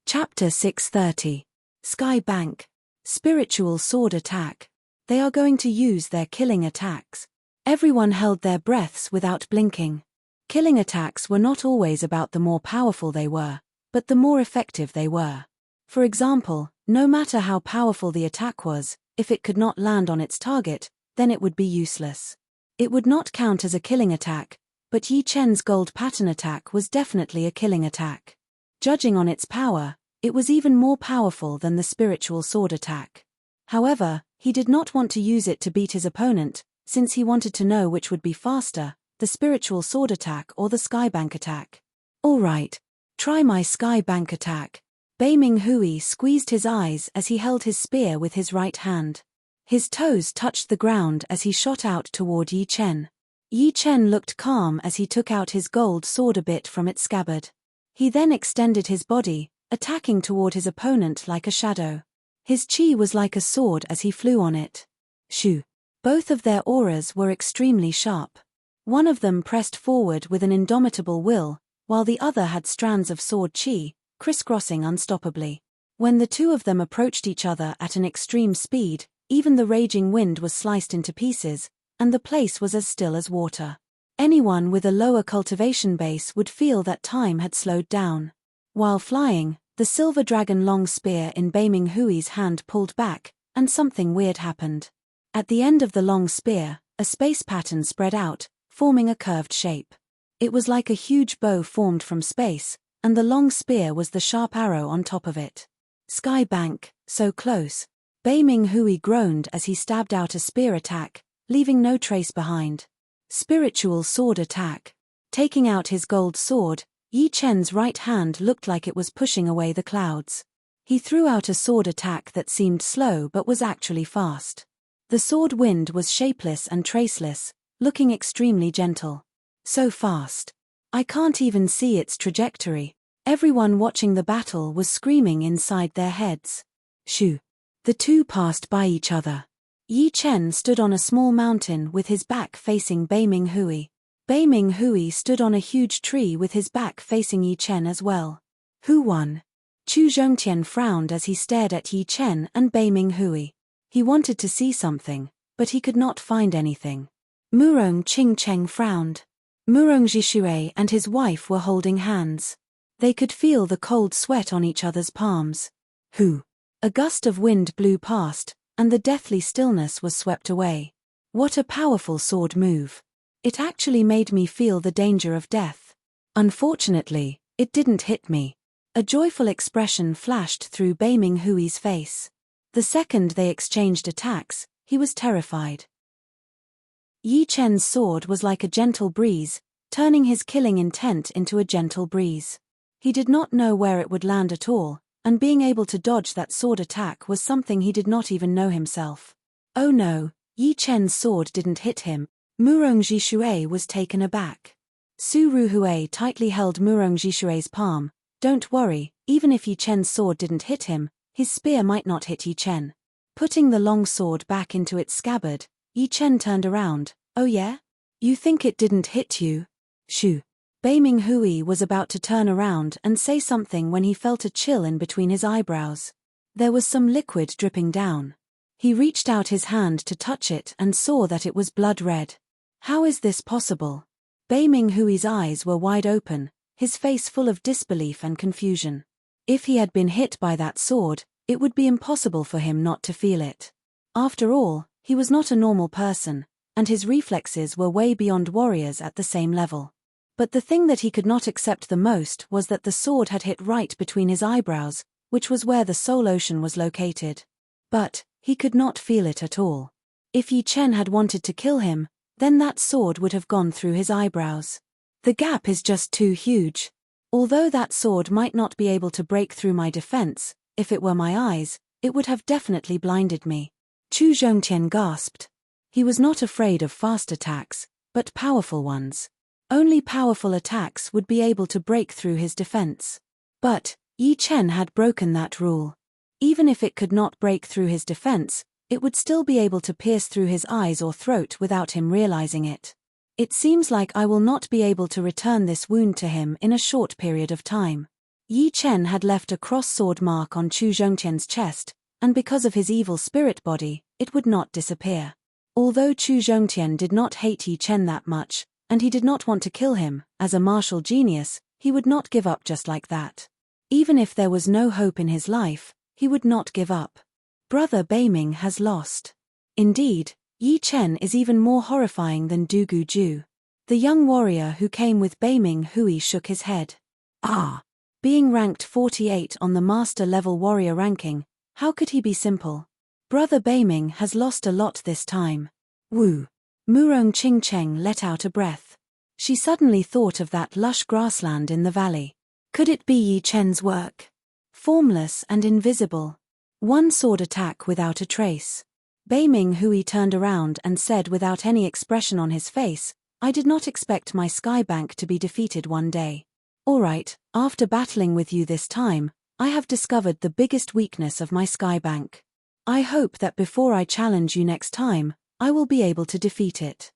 Chapter 630. Skybank. Spiritual sword attack. They are going to use their killing attacks. Everyone held their breaths without blinking. Killing attacks were not always about the more powerful they were, but the more effective they were. For example, no matter how powerful the attack was, if it could not land on its target, then it would be useless. It would not count as a killing attack, but Yi Chen's gold pattern attack was definitely a killing attack. Judging on its power, it was even more powerful than the spiritual sword attack. However, he did not want to use it to beat his opponent, since he wanted to know which would be faster, the spiritual sword attack or the Skybank attack. "All right, try my Skybank attack." Beiming Hui squeezed his eyes as he held his spear with his right hand. His toes touched the ground as he shot out toward Yi Chen. Yi Chen looked calm as he took out his gold sword a bit from its scabbard. He then extended his body, attacking toward his opponent like a shadow. His chi was like a sword as he flew on it. Shoo! Both of their auras were extremely sharp. One of them pressed forward with an indomitable will, while the other had strands of sword chi, crisscrossing unstoppably. When the two of them approached each other at an extreme speed, even the raging wind was sliced into pieces, and the place was as still as water. Anyone with a lower cultivation base would feel that time had slowed down. While flying, the silver dragon long spear in Beiming Hui's hand pulled back, and something weird happened. At the end of the long spear, a space pattern spread out, forming a curved shape. It was like a huge bow formed from space, and the long spear was the sharp arrow on top of it. Sky bank, so close. Beiming Hui groaned as he stabbed out a spear attack, leaving no trace behind. Spiritual sword attack. Taking out his gold sword, Yi Chen's right hand looked like it was pushing away the clouds. He threw out a sword attack that seemed slow but was actually fast. The sword wind was shapeless and traceless, looking extremely gentle. So fast. I can't even see its trajectory. Everyone watching the battle was screaming inside their heads. Shoo. The two passed by each other. Yi Chen stood on a small mountain with his back facing Beiming Hui. Beiming Hui stood on a huge tree with his back facing Yi Chen as well. Who won? Chu Zhongtian frowned as he stared at Yi Chen and Beiming Hui. He wanted to see something, but he could not find anything. Murong Qingcheng frowned. Murong Jishui and his wife were holding hands. They could feel the cold sweat on each other's palms. Who? A gust of wind blew past, and the deathly stillness was swept away. What a powerful sword move. It actually made me feel the danger of death. Unfortunately, it didn't hit me. A joyful expression flashed through Beiming Hui's face. The second they exchanged attacks, he was terrified. Yi Chen's sword was like a gentle breeze, turning his killing intent into a gentle breeze. He did not know where it would land at all, and being able to dodge that sword attack was something he did not even know himself. Oh no, Yi Chen's sword didn't hit him. Murong Jishui was taken aback. Su Ruhui tightly held Murong Jishui's palm. Don't worry, even if Yi Chen's sword didn't hit him, his spear might not hit Yi Chen. Putting the long sword back into its scabbard, Yi Chen turned around. Oh yeah? You think it didn't hit you? Shoo. Beiming Hui was about to turn around and say something when he felt a chill in between his eyebrows. There was some liquid dripping down. He reached out his hand to touch it and saw that it was blood red. How is this possible? Beiming Hui's eyes were wide open, his face full of disbelief and confusion. If he had been hit by that sword, it would be impossible for him not to feel it. After all, he was not a normal person, and his reflexes were way beyond warriors at the same level. But the thing that he could not accept the most was that the sword had hit right between his eyebrows, which was where the soul ocean was located. But he could not feel it at all. If Yi Chen had wanted to kill him, then that sword would have gone through his eyebrows. The gap is just too huge. Although that sword might not be able to break through my defense, if it were my eyes, it would have definitely blinded me. Chu Zhongtian gasped. He was not afraid of fast attacks, but powerful ones. Only powerful attacks would be able to break through his defense. But Yi Chen had broken that rule. Even if it could not break through his defense, it would still be able to pierce through his eyes or throat without him realizing it. It seems like I will not be able to return this wound to him in a short period of time. Yi Chen had left a cross-sword mark on Chu Zhongtian's chest, and because of his evil spirit body, it would not disappear. Although Chu Zhongtian did not hate Yi Chen that much, and he did not want to kill him, as a martial genius, he would not give up just like that. Even if there was no hope in his life, he would not give up. Brother Beiming has lost. Indeed, Yi Chen is even more horrifying than Dugu Ju. The young warrior who came with Beiming Hui shook his head. Being ranked 48 on the master level warrior ranking, how could he be simple? Brother Beiming has lost a lot this time. Woo. Murong Qingcheng let out a breath. She suddenly thought of that lush grassland in the valley. Could it be Yi Chen's work? Formless and invisible. One sword attack without a trace. Beiming Hui turned around and said without any expression on his face, I did not expect my skybank to be defeated one day. Alright, after battling with you this time, I have discovered the biggest weakness of my skybank. I hope that before I challenge you next time, I will be able to defeat it.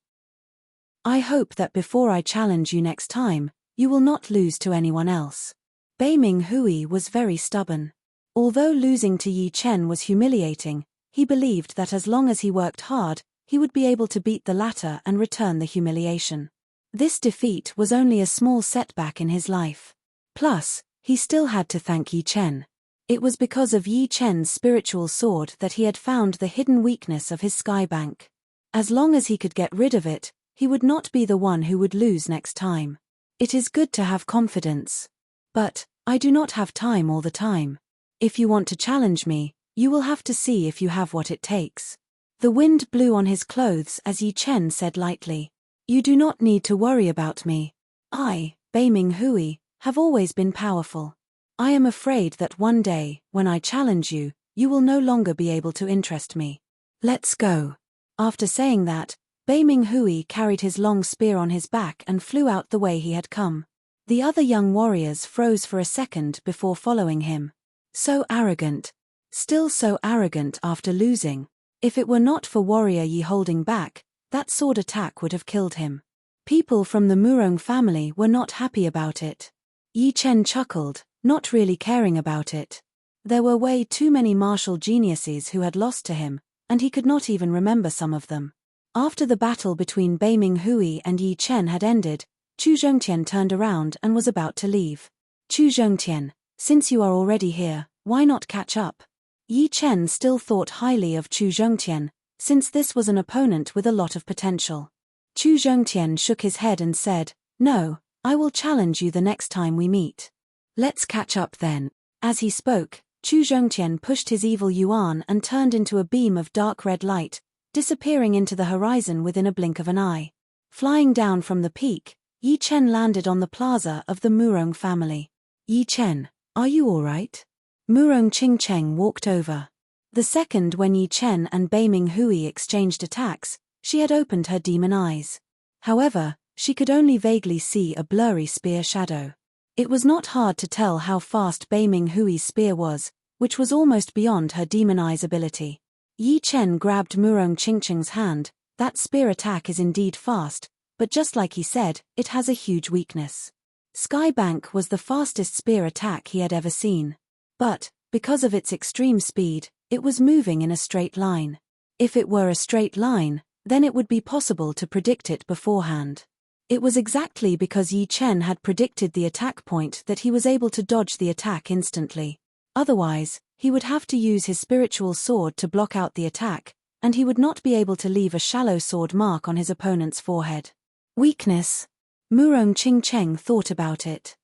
I hope that before I challenge you next time, you will not lose to anyone else. Beiming Hui was very stubborn. Although losing to Yi Chen was humiliating, he believed that as long as he worked hard, he would be able to beat the latter and return the humiliation. This defeat was only a small setback in his life. Plus, he still had to thank Yi Chen. It was because of Yi Chen's spiritual sword that he had found the hidden weakness of his skybank. As long as he could get rid of it, he would not be the one who would lose next time. It is good to have confidence. But, I do not have time all the time. If you want to challenge me, you will have to see if you have what it takes. The wind blew on his clothes as Yi Chen said lightly. You do not need to worry about me. I, Beiming Hui, have always been powerful. I am afraid that one day, when I challenge you, you will no longer be able to interest me. Let's go. After saying that, Beiming Hui carried his long spear on his back and flew out the way he had come. The other young warriors froze for a second before following him. So arrogant. Still so arrogant after losing. If it were not for warrior Yi holding back, that sword attack would have killed him. People from the Murong family were not happy about it. Yi Chen chuckled, not really caring about it. There were way too many martial geniuses who had lost to him, and he could not even remember some of them. After the battle between Beiming Hui and Yi Chen had ended, Chu Zhongtian turned around and was about to leave. Chu Zhongtian, since you are already here, why not catch up? Yi Chen still thought highly of Chu Zhongtian, since this was an opponent with a lot of potential. Chu Zhongtian shook his head and said, No, I will challenge you the next time we meet. Let's catch up then. As he spoke, Chu Zhongtian pushed his evil yuan and turned into a beam of dark red light, disappearing into the horizon within a blink of an eye. Flying down from the peak, Yi Chen landed on the plaza of the Murong family. Yi Chen, are you all right? Murong Qingcheng walked over. The second when Yi Chen and Beiming Hui exchanged attacks, she had opened her demon eyes. However, she could only vaguely see a blurry spear shadow. It was not hard to tell how fast Beiming Hui's spear was, which was almost beyond her demon eyes ability. Yi Chen grabbed Murong Qingcheng's hand. That spear attack is indeed fast, but just like he said, it has a huge weakness. Skybank was the fastest spear attack he had ever seen. But, because of its extreme speed, it was moving in a straight line. If it were a straight line, then it would be possible to predict it beforehand. It was exactly because Yi Chen had predicted the attack point that he was able to dodge the attack instantly. Otherwise, he would have to use his spiritual sword to block out the attack, and he would not be able to leave a shallow sword mark on his opponent's forehead. Weakness. Murong Qingcheng thought about it.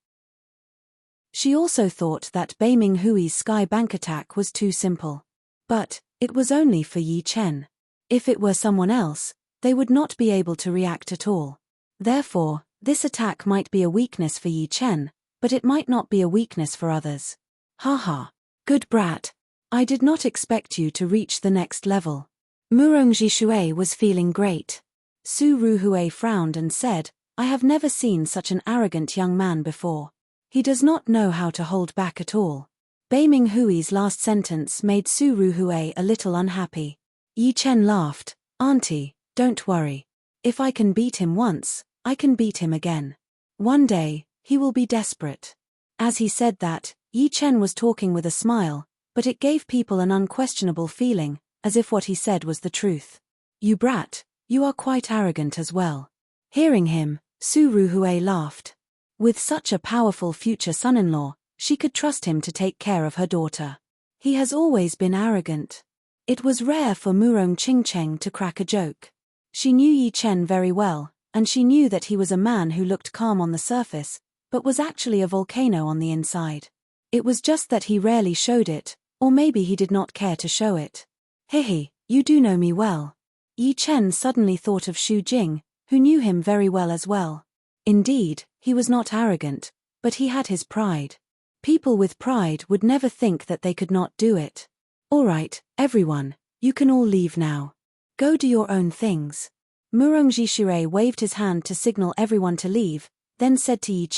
She also thought that Beiming Hui's sky bank attack was too simple. But, it was only for Yi Chen. If it were someone else, they would not be able to react at all. Therefore, this attack might be a weakness for Yi Chen, but it might not be a weakness for others. Haha. Good brat. I did not expect you to reach the next level. Murong Jishui was feeling great. Su Ruhui frowned and said, I have never seen such an arrogant young man before. He does not know how to hold back at all. Beiming Hui's last sentence made Su Ruhui a little unhappy. Yi Chen laughed, Auntie, don't worry. If I can beat him once, I can beat him again. One day, he will be desperate. As he said that, Yi Chen was talking with a smile, but it gave people an unquestionable feeling, as if what he said was the truth. You brat, you are quite arrogant as well. Hearing him, Su Ruhui laughed. With such a powerful future son-in-law, she could trust him to take care of her daughter. He has always been arrogant. It was rare for Murong Qingcheng to crack a joke. She knew Yi Chen very well, and she knew that he was a man who looked calm on the surface, but was actually a volcano on the inside. It was just that he rarely showed it, or maybe he did not care to show it. Hehe, you do know me well. Yi Chen suddenly thought of Xu Jing, who knew him very well as well. Indeed, he was not arrogant, but he had his pride. People with pride would never think that they could not do it. All right, everyone, you can all leave now. Go do your own things. Murong Jishui waved his hand to signal everyone to leave, then said to Yi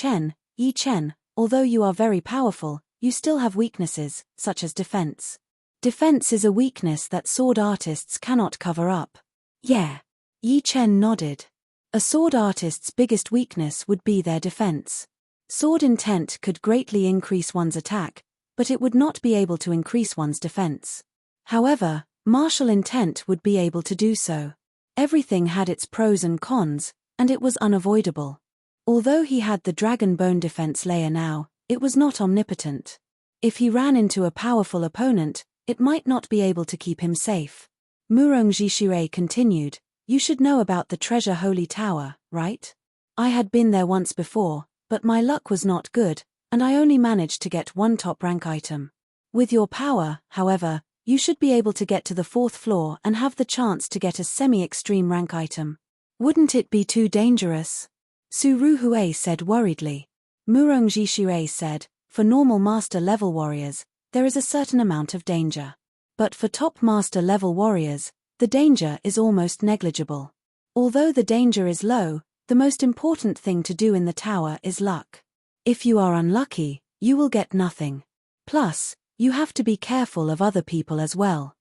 Chen, although you are very powerful, you still have weaknesses, such as defense. Defense is a weakness that sword artists cannot cover up. Yeah. Yi Chen nodded. A sword artist's biggest weakness would be their defense. Sword intent could greatly increase one's attack, but it would not be able to increase one's defense. However, martial intent would be able to do so. Everything had its pros and cons, and it was unavoidable. Although he had the dragon bone defense layer now, it was not omnipotent. If he ran into a powerful opponent, it might not be able to keep him safe. Murong Jishirei continued, "You should know about the Treasure Holy Tower, right? I had been there once before, but my luck was not good, and I only managed to get one top rank item. With your power, however, you should be able to get to the 4th floor and have the chance to get a semi-extreme rank item. Wouldn't it be too dangerous?" Su Ruhui said worriedly. Murong Jishirei said, "For normal master level warriors, there is a certain amount of danger. But for top master level warriors, the danger is almost negligible. Although the danger is low, the most important thing to do in the tower is luck. If you are unlucky, you will get nothing. Plus, you have to be careful of other people as well.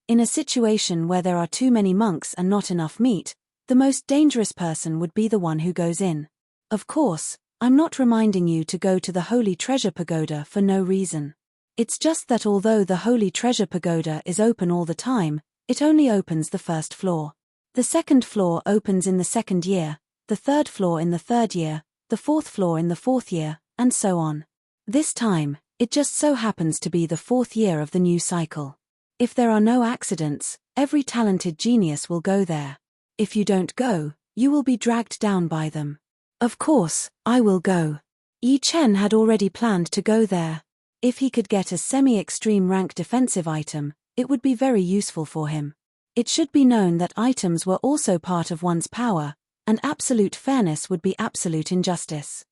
In a situation where there are too many monks and not enough meat, the most dangerous person would be the one who goes in. Of course, I'm not reminding you to go to the Holy Treasure Pagoda for no reason. It's just that although the Holy Treasure Pagoda is open all the time, it only opens the 1st floor. The 2nd floor opens in the 2nd year, the 3rd floor in the 3rd year, the 4th floor in the 4th year, and so on. This time, it just so happens to be the 4th year of the new cycle. If there are no accidents, every talented genius will go there. If you don't go, you will be dragged down by them. Of course, I will go. Yi Chen had already planned to go there. If he could get a semi-extreme rank defensive item, it would be very useful for him. It should be known that items were also part of one's power, and absolute fairness would be absolute injustice.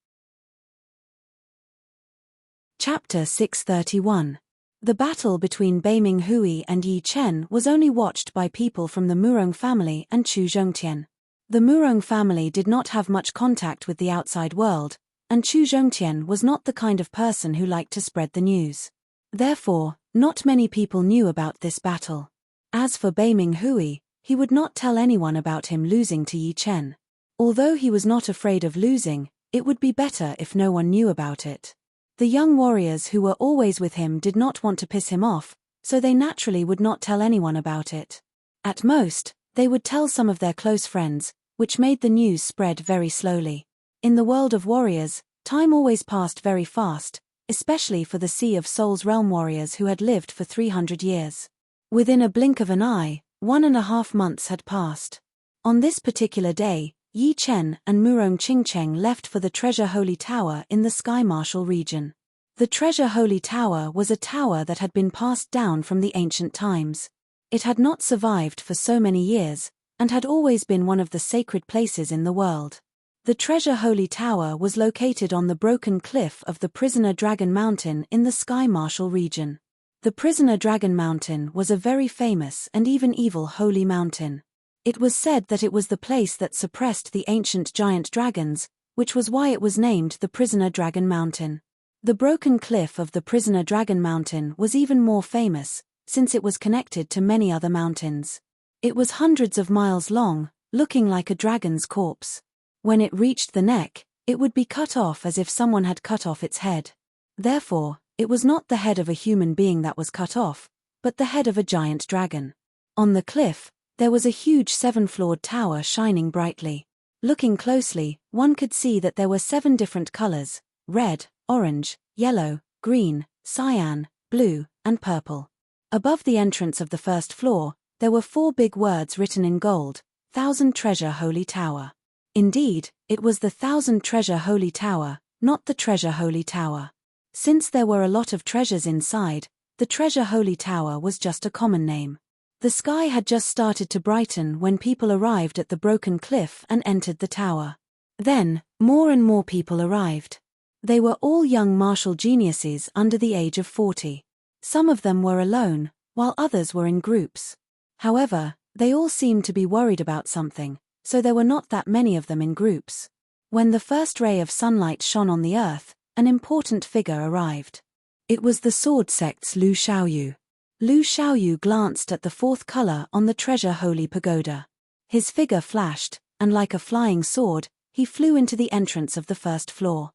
Chapter 631. The battle between Beiming Hui and Yi Chen was only watched by people from the Murong family and Chu Zhongtian. The Murong family did not have much contact with the outside world, and Chu Zhongtian was not the kind of person who liked to spread the news. Therefore, not many people knew about this battle. As for Beiming Hui, he would not tell anyone about him losing to Yi Chen. Although he was not afraid of losing, it would be better if no one knew about it. The young warriors who were always with him did not want to piss him off, so they naturally would not tell anyone about it. At most, they would tell some of their close friends, which made the news spread very slowly. In the world of warriors, time always passed very fast, especially for the Sea of Souls realm warriors who had lived for 300 years. Within a blink of an eye, 1.5 months had passed. On this particular day, Yi Chen and Murong Qingcheng left for the Treasure Holy Tower in the Sky Martial region. The Treasure Holy Tower was a tower that had been passed down from the ancient times. It had not survived for so many years, and had always been one of the sacred places in the world. The Treasure Holy Tower was located on the broken cliff of the Prisoner Dragon Mountain in the Sky Martial region. The Prisoner Dragon Mountain was a very famous and even evil holy mountain. It was said that it was the place that suppressed the ancient giant dragons, which was why it was named the Prisoner Dragon Mountain. The broken cliff of the Prisoner Dragon Mountain was even more famous, since it was connected to many other mountains. It was hundreds of miles long, looking like a dragon's corpse. When it reached the neck, it would be cut off as if someone had cut off its head. Therefore, it was not the head of a human being that was cut off, but the head of a giant dragon. On the cliff, there was a huge 7-floored tower shining brightly. Looking closely, one could see that there were 7 different colors: red, orange, yellow, green, cyan, blue, and purple. Above the entrance of the 1st floor, there were 4 big words written in gold: 1000 Treasure Holy Tower. Indeed, it was the 1000 Treasure Holy Tower, not the Treasure Holy Tower. Since there were a lot of treasures inside, the Treasure Holy Tower was just a common name. The sky had just started to brighten when people arrived at the broken cliff and entered the tower. Then, more and more people arrived. They were all young martial geniuses under the age of 40. Some of them were alone, while others were in groups. However, they all seemed to be worried about something, so there were not that many of them in groups. When the first ray of sunlight shone on the earth, an important figure arrived. It was the sword sect's Lu Xiaoyu. Lu Xiaoyu glanced at the fourth color on the treasure holy pagoda. His figure flashed, and like a flying sword, he flew into the entrance of the first floor.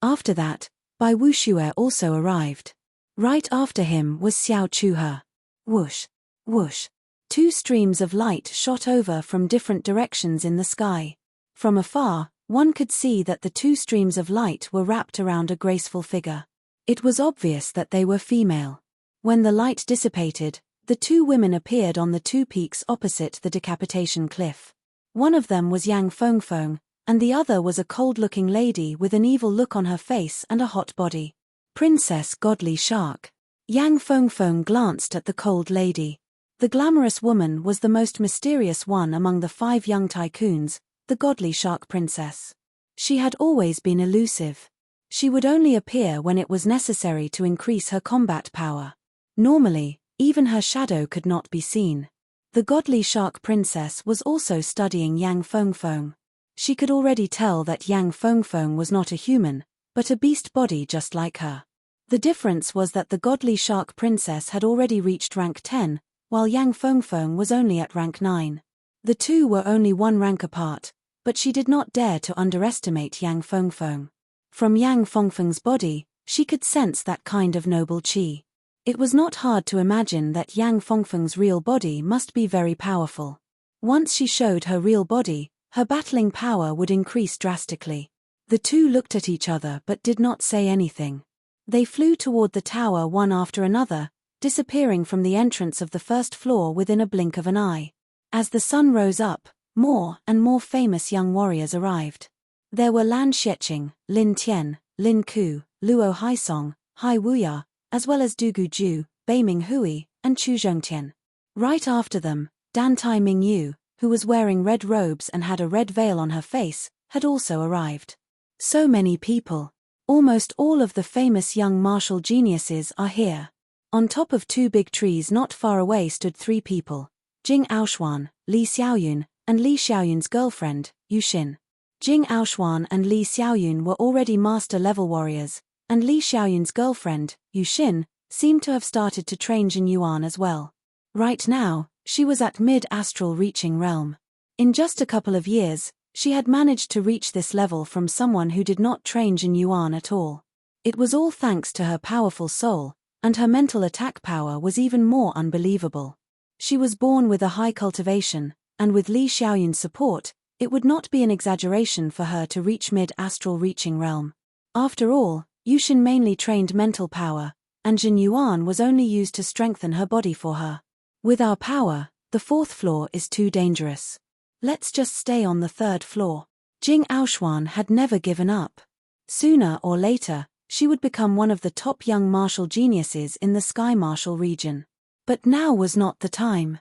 After that, Bai Wuxue also arrived. Right after him was Xiao Chuhe. Whoosh, whoosh. Two streams of light shot over from different directions in the sky. From afar, one could see that the two streams of light were wrapped around a graceful figure. It was obvious that they were female. When the light dissipated, the two women appeared on the two peaks opposite the decapitation cliff. One of them was Yang Fengfeng, and the other was a cold-looking lady with an evil look on her face and a hot body. Princess Godly Shark. Yang Fengfeng glanced at the cold lady. The glamorous woman was the most mysterious one among the 5 young tycoons, the Godly Shark Princess. She had always been elusive. She would only appear when it was necessary to increase her combat power. Normally, even her shadow could not be seen. The Godly Shark Princess was also studying Yang Fengfeng. She could already tell that Yang Fengfeng was not a human, but a beast body just like her. The difference was that the Godly Shark Princess had already reached rank 10, while Yang Fengfeng was only at rank 9. The two were only 1 rank apart, but she did not dare to underestimate Yang Fengfeng. From Yang Fengfeng's body, she could sense that kind of noble qi. It was not hard to imagine that Yang Fengfeng's real body must be very powerful. Once she showed her real body, her battling power would increase drastically. The two looked at each other but did not say anything. They flew toward the tower one after another, disappearing from the entrance of the first floor within a blink of an eye. As the sun rose up, more and more famous young warriors arrived. There were Lan Xiecheng, Lin Tian, Lin Ku, Luo Haisong, Hai Wuya, as well as Dugu Ju, Beiming Hui, and Chu Zhongtian. Right after them, Dan Tai Mingyu, who was wearing red robes and had a red veil on her face, had also arrived. So many people. Almost all of the famous young martial geniuses are here. On top of 2 big trees not far away stood 3 people: Jing Aoshuan, Li Xiaoyun, and Li Xiaoyun's girlfriend, Yu Xin. Jing Aoshuan and Li Xiaoyun were already master-level warriors, and Li Xiaoyun's girlfriend, Yu Xin, seemed to have started to train Jin Yuan as well. Right now, she was at mid-astral reaching realm. In just a couple of years, she had managed to reach this level from someone who did not train Jin Yuan at all. It was all thanks to her powerful soul, and her mental attack power was even more unbelievable. She was born with a high cultivation, and with Li Xiaoyun's support, it would not be an exaggeration for her to reach mid-astral reaching realm. After all, Yu Xin mainly trained mental power, and Jin Yuan was only used to strengthen her body for her. With our power, the 4th floor is too dangerous. Let's just stay on the 3rd floor. Jing Aoshuan had never given up. Sooner or later, she would become one of the top young martial geniuses in the Sky Martial region. But now was not the time.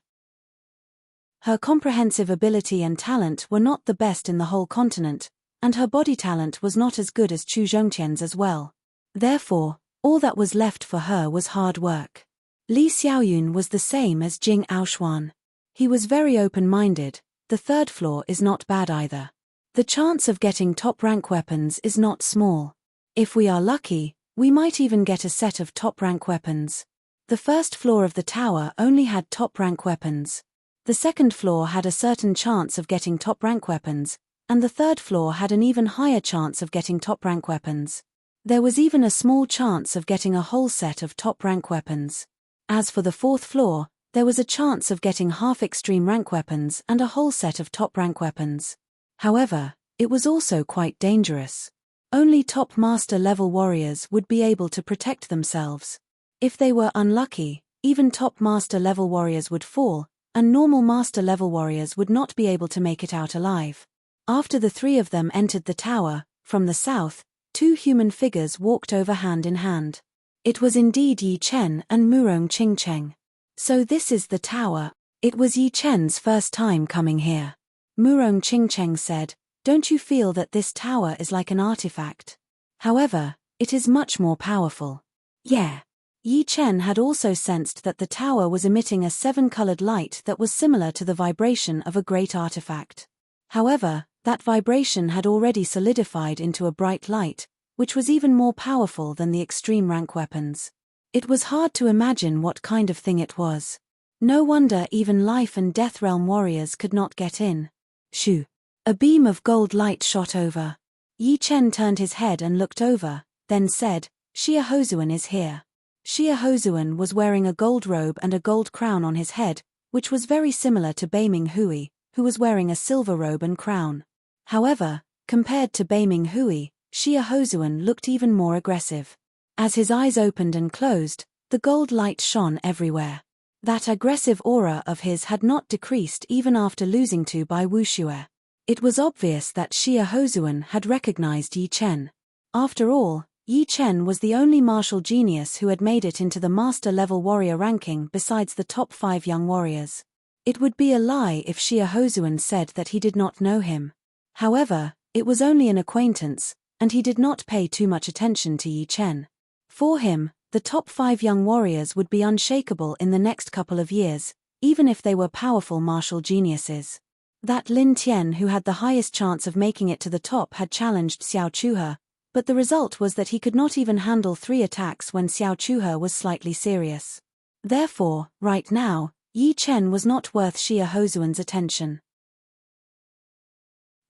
Her comprehensive ability and talent were not the best in the whole continent, and her body talent was not as good as Chu Zhongtian's as well. Therefore, all that was left for her was hard work. Li Xiaoyun was the same as Jing Aoshuan. He was very open-minded. The 3rd floor is not bad either. The chance of getting top-rank weapons is not small. If we are lucky, we might even get a set of top-rank weapons. The 1st floor of the tower only had top-rank weapons. The 2nd floor had a certain chance of getting top-rank weapons, and the 3rd floor had an even higher chance of getting top-rank weapons. There was even a small chance of getting a whole set of top-rank weapons. As for the 4th floor, there was a chance of getting half-extreme rank weapons and a whole set of top-rank weapons. However, it was also quite dangerous. Only top master-level warriors would be able to protect themselves. If they were unlucky, even top master-level warriors would fall, and normal master-level warriors would not be able to make it out alive. After the 3 of them entered the tower, from the south, 2 human figures walked over hand in hand. It was indeed Yi Chen and Murong Qingcheng. So this is the tower. It was Yi Chen's first time coming here. Murong Qingcheng said, "Don't you feel that this tower is like an artifact? However, it is much more powerful." Yeah. Yi Chen had also sensed that the tower was emitting a 7-colored light that was similar to the vibration of a great artifact. However, that vibration had already solidified into a bright light, which was even more powerful than the extreme rank weapons. It was hard to imagine what kind of thing it was. No wonder even life and death realm warriors could not get in. Shoo! A beam of gold light shot over. Yi Chen turned his head and looked over, then said, Xia Hozuan is here. Xia Hozuan was wearing a gold robe and a gold crown on his head, which was very similar to Beiming Hui, who was wearing a silver robe and crown. However, compared to Beiming Hui, Xia Hozuan looked even more aggressive. As his eyes opened and closed, the gold light shone everywhere. That aggressive aura of his had not decreased even after losing to Bai Wuxue. It was obvious that Xia Hozuan had recognized Yi Chen. After all, Yi Chen was the only martial genius who had made it into the master-level warrior ranking besides the top 5 young warriors. It would be a lie if Xia Hozuan said that he did not know him. However, it was only an acquaintance, and he did not pay too much attention to Yi Chen. For him, the top 5 young warriors would be unshakable in the next couple of years, even if they were powerful martial geniuses. That Lin Tian who had the highest chance of making it to the top had challenged Xiao Chuhe, but the result was that he could not even handle 3 attacks when Xiao Chuhe was slightly serious. Therefore, right now, Yi Chen was not worth Xia Hozuan's attention.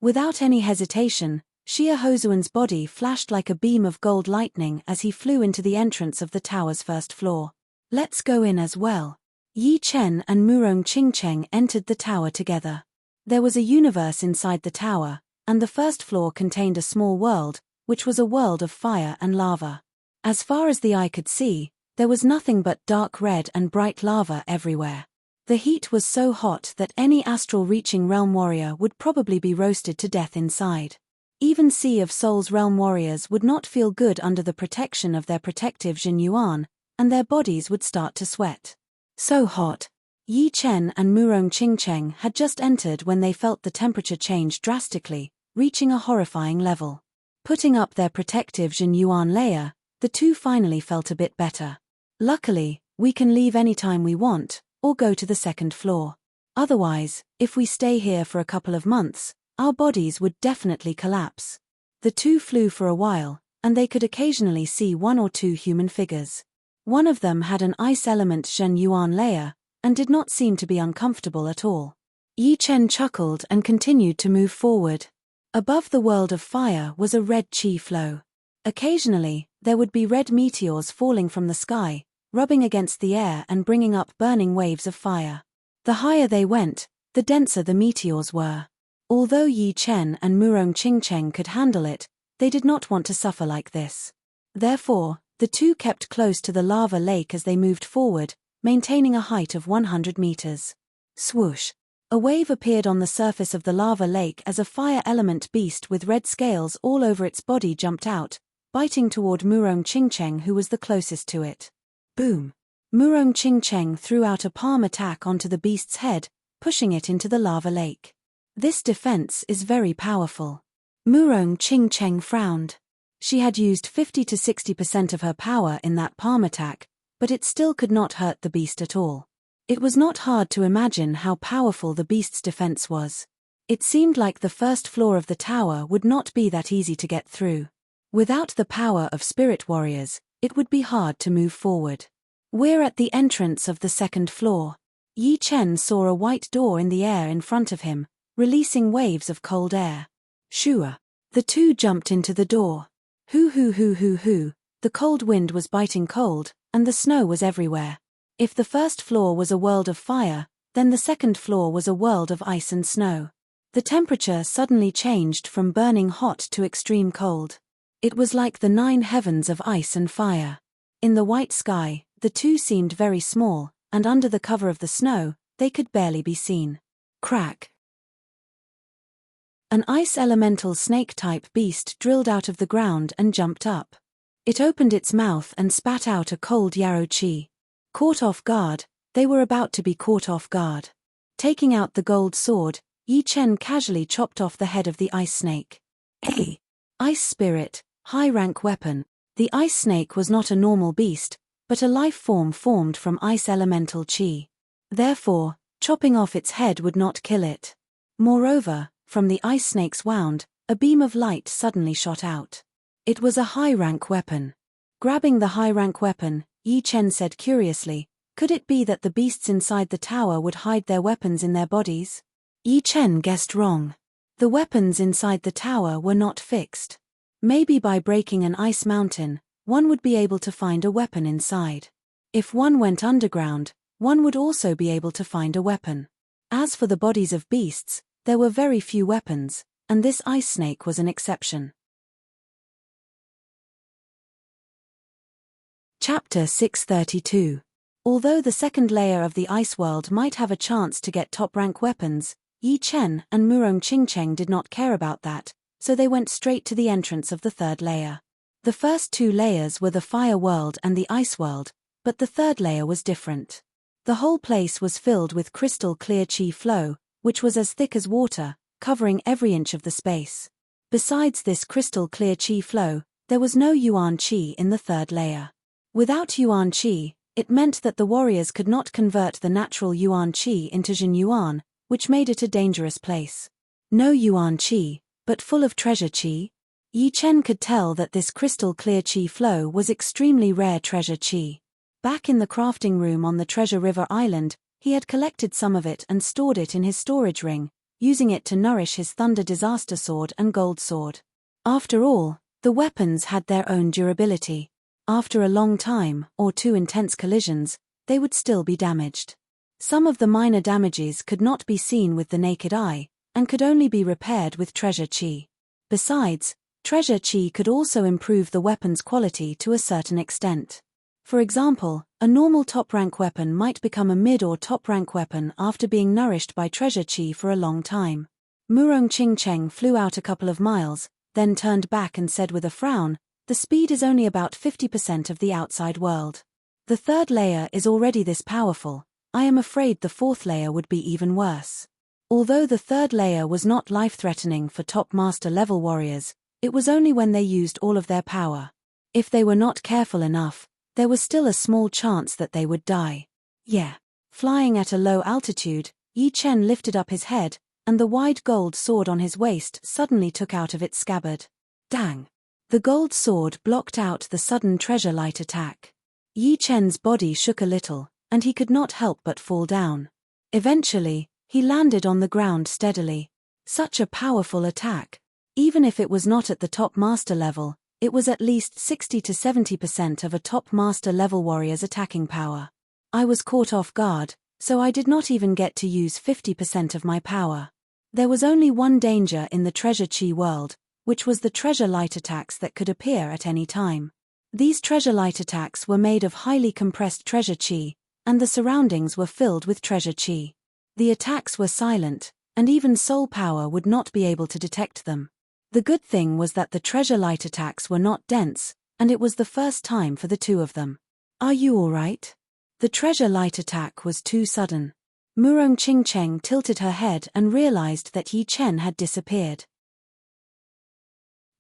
Without any hesitation, Xia Hozuan's body flashed like a beam of gold lightning as he flew into the entrance of the tower's first floor. Let's go in as well. Yi Chen and Murong Qingcheng entered the tower together. There was a universe inside the tower, and the first floor contained a small world, which was a world of fire and lava. As far as the eye could see, there was nothing but dark red and bright lava everywhere. The heat was so hot that any astral-reaching realm warrior would probably be roasted to death inside. Even Sea of Souls realm warriors would not feel good under the protection of their protective Jin Yuan, and their bodies would start to sweat. So hot. Yi Chen and Murong Qingcheng had just entered when they felt the temperature change drastically, reaching a horrifying level. Putting up their protective Jin Yuan layer, the two finally felt a bit better. Luckily, we can leave anytime we want, or go to the second floor. Otherwise, if we stay here for a couple of months, our bodies would definitely collapse. The two flew for a while, and they could occasionally see 1 or 2 human figures. One of them had an ice element Zhen Yuan layer, and did not seem to be uncomfortable at all. Yi Chen chuckled and continued to move forward. Above the world of fire was a red qi flow. Occasionally, there would be red meteors falling from the sky, rubbing against the air and bringing up burning waves of fire. The higher they went, the denser the meteors were. Although Yi Chen and Murong Qingcheng could handle it, they did not want to suffer like this. Therefore, the two kept close to the lava lake as they moved forward, maintaining a height of 100 meters. Swoosh! A wave appeared on the surface of the lava lake as a fire element beast with red scales all over its body jumped out, biting toward Murong Qingcheng who was the closest to it. Boom! Murong Qingcheng threw out a palm attack onto the beast's head, pushing it into the lava lake. This defense is very powerful. Murong Qingcheng frowned. She had used 50 to 60% of her power in that palm attack, but it still could not hurt the beast at all. It was not hard to imagine how powerful the beast's defense was. It seemed like the first floor of the tower would not be that easy to get through. Without the power of spirit warriors, it would be hard to move forward. We're at the entrance of the second floor. Yi Chen saw a white door in the air in front of him, releasing waves of cold air. Shua! The two jumped into the door. Hoo hoo hoo hoo hoo, the cold wind was biting cold, and the snow was everywhere. If the first floor was a world of fire, then the second floor was a world of ice and snow. The temperature suddenly changed from burning hot to extreme cold. It was like the 9 heavens of ice and fire. In the white sky, the two seemed very small, and under the cover of the snow, they could barely be seen. Crack! An ice elemental snake-type beast drilled out of the ground and jumped up. It opened its mouth and spat out a cold yarrow chi. Caught off guard, they were about to be caught off guard. Taking out the gold sword, Yi Chen casually chopped off the head of the ice snake. Hey! Ice spirit, high-rank weapon. The ice snake was not a normal beast, but a life form formed from ice elemental chi. Therefore, chopping off its head would not kill it. Moreover, from the ice snake's wound, a beam of light suddenly shot out. It was a high-rank weapon. Grabbing the high-rank weapon, Yi Chen said curiously. Could it be that the beasts inside the tower would hide their weapons in their bodies? Yi Chen guessed wrong. The weapons inside the tower were not fixed. Maybe by breaking an ice mountain, one would be able to find a weapon inside. If one went underground, one would also be able to find a weapon. As for the bodies of beasts, there were very few weapons, and this ice snake was an exception. Chapter 632. Although the second layer of the ice world might have a chance to get top-rank weapons, Yi Chen and Murong Qingcheng did not care about that, so they went straight to the entrance of the third layer. The first two layers were the fire world and the ice world, but the third layer was different. The whole place was filled with crystal clear qi flow, which was as thick as water, covering every inch of the space. Besides this crystal clear qi flow, there was no yuan qi in the third layer. Without yuan qi, it meant that the warriors could not convert the natural yuan qi into Jin yuan, which made it a dangerous place. No yuan qi, but full of treasure qi? Yi Chen could tell that this crystal clear qi flow was extremely rare treasure qi. Back in the crafting room on the Treasure River Island, he had collected some of it and stored it in his storage ring, using it to nourish his Thunder Disaster Sword and Gold Sword. After all, the weapons had their own durability. After a long time, or two intense collisions, they would still be damaged. Some of the minor damages could not be seen with the naked eye, and could only be repaired with treasure qi. Besides, treasure qi could also improve the weapon's quality to a certain extent. For example, a normal top-rank weapon might become a mid- or top-rank weapon after being nourished by treasure qi for a long time. Murong Qingcheng flew out a couple of miles, then turned back and said with a frown, "The speed is only about 50% of the outside world. The third layer is already this powerful. I am afraid the fourth layer would be even worse." Although the third layer was not life-threatening for top master level warriors, it was only when they used all of their power. If they were not careful enough, there was still a small chance that they would die. Yeah. Flying at a low altitude, Yi Chen lifted up his head, and the wide gold sword on his waist suddenly took out of its scabbard. Dang! The gold sword blocked out the sudden treasure light attack. Yi Chen's body shook a little, and he could not help but fall down. Eventually, he landed on the ground steadily. Such a powerful attack. Even if it was not at the top master level, it was at least 60 to 70% of a top master level warrior's attacking power. I was caught off guard, so I did not even get to use 50% of my power. There was only one danger in the treasure qi world, which was the treasure light attacks that could appear at any time. These treasure light attacks were made of highly compressed treasure qi, and the surroundings were filled with treasure qi. The attacks were silent, and even soul power would not be able to detect them. The good thing was that the treasure light attacks were not dense, and it was the first time for the two of them. "Are you all right?" The treasure light attack was too sudden. Murong Qingcheng tilted her head and realized that Yi Chen had disappeared.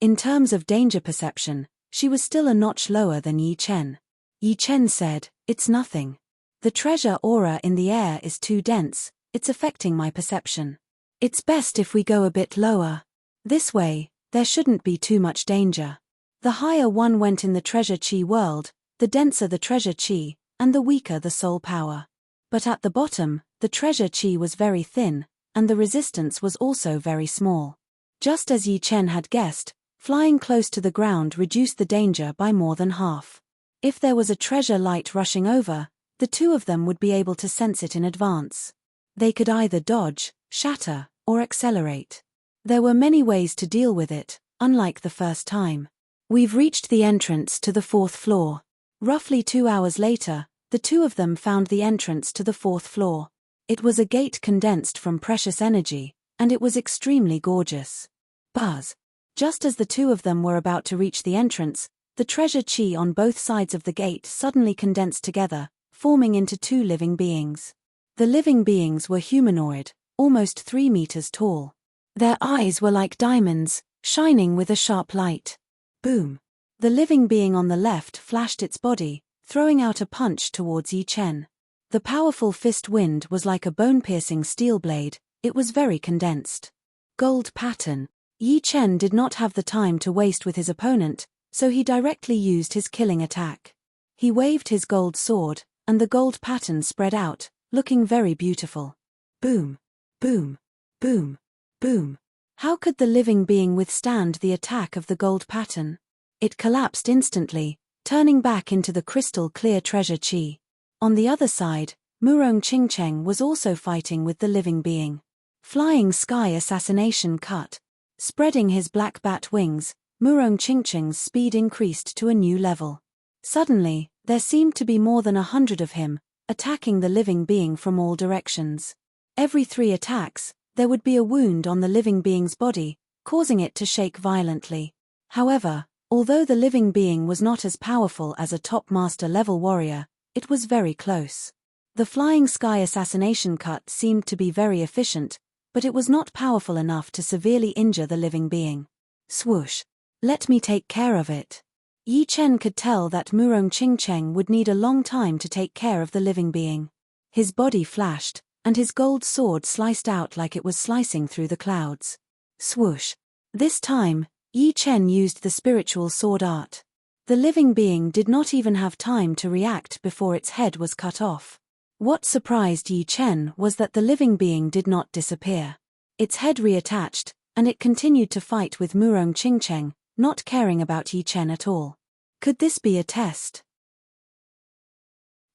In terms of danger perception, she was still a notch lower than Yi Chen. Yi Chen said, "It's nothing. The treasure aura in the air is too dense, it's affecting my perception. It's best if we go a bit lower. This way, there shouldn't be too much danger." The higher one went in the treasure qi world, the denser the treasure qi, and the weaker the soul power. But at the bottom, the treasure qi was very thin, and the resistance was also very small. Just as Yi Chen had guessed, flying close to the ground reduced the danger by more than half. If there was a treasure light rushing over, the two of them would be able to sense it in advance. They could either dodge, shatter, or accelerate. There were many ways to deal with it, unlike the first time. "We've reached the entrance to the fourth floor." Roughly 2 hours later, the two of them found the entrance to the fourth floor. It was a gate condensed from precious energy, and it was extremely gorgeous. Buzz! Just as the two of them were about to reach the entrance, the treasure qi on both sides of the gate suddenly condensed together, forming into two living beings. The living beings were humanoid, almost 3 meters tall. Their eyes were like diamonds, shining with a sharp light. Boom! The living being on the left flashed its body, throwing out a punch towards Yi Chen. The powerful fist wind was like a bone-piercing steel blade, it was very condensed. Gold pattern. Yi Chen did not have the time to waste with his opponent, so he directly used his killing attack. He waved his gold sword, and the gold pattern spread out, looking very beautiful. Boom, boom, boom, boom. How could the living being withstand the attack of the gold pattern? It collapsed instantly, turning back into the crystal-clear treasure chi. On the other side, Murong Qingcheng was also fighting with the living being. Flying sky assassination cut. Spreading his black bat wings, Murong Qingcheng's speed increased to a new level. Suddenly, there seemed to be more than 100 of him, attacking the living being from all directions. Every 3 attacks, there would be a wound on the living being's body, causing it to shake violently. However, although the living being was not as powerful as a top master level warrior, it was very close. The flying sky assassination cut seemed to be very efficient, but it was not powerful enough to severely injure the living being. Swoosh. Let me take care of it. Yi Chen could tell that Murong Qingcheng would need a long time to take care of the living being. His body flashed, and his gold sword sliced out like it was slicing through the clouds. Swoosh. This time, Yi Chen used the spiritual sword art. The living being did not even have time to react before its head was cut off. What surprised Yi Chen was that the living being did not disappear. Its head reattached, and it continued to fight with Murong Qingcheng, not caring about Yi Chen at all. Could this be a test?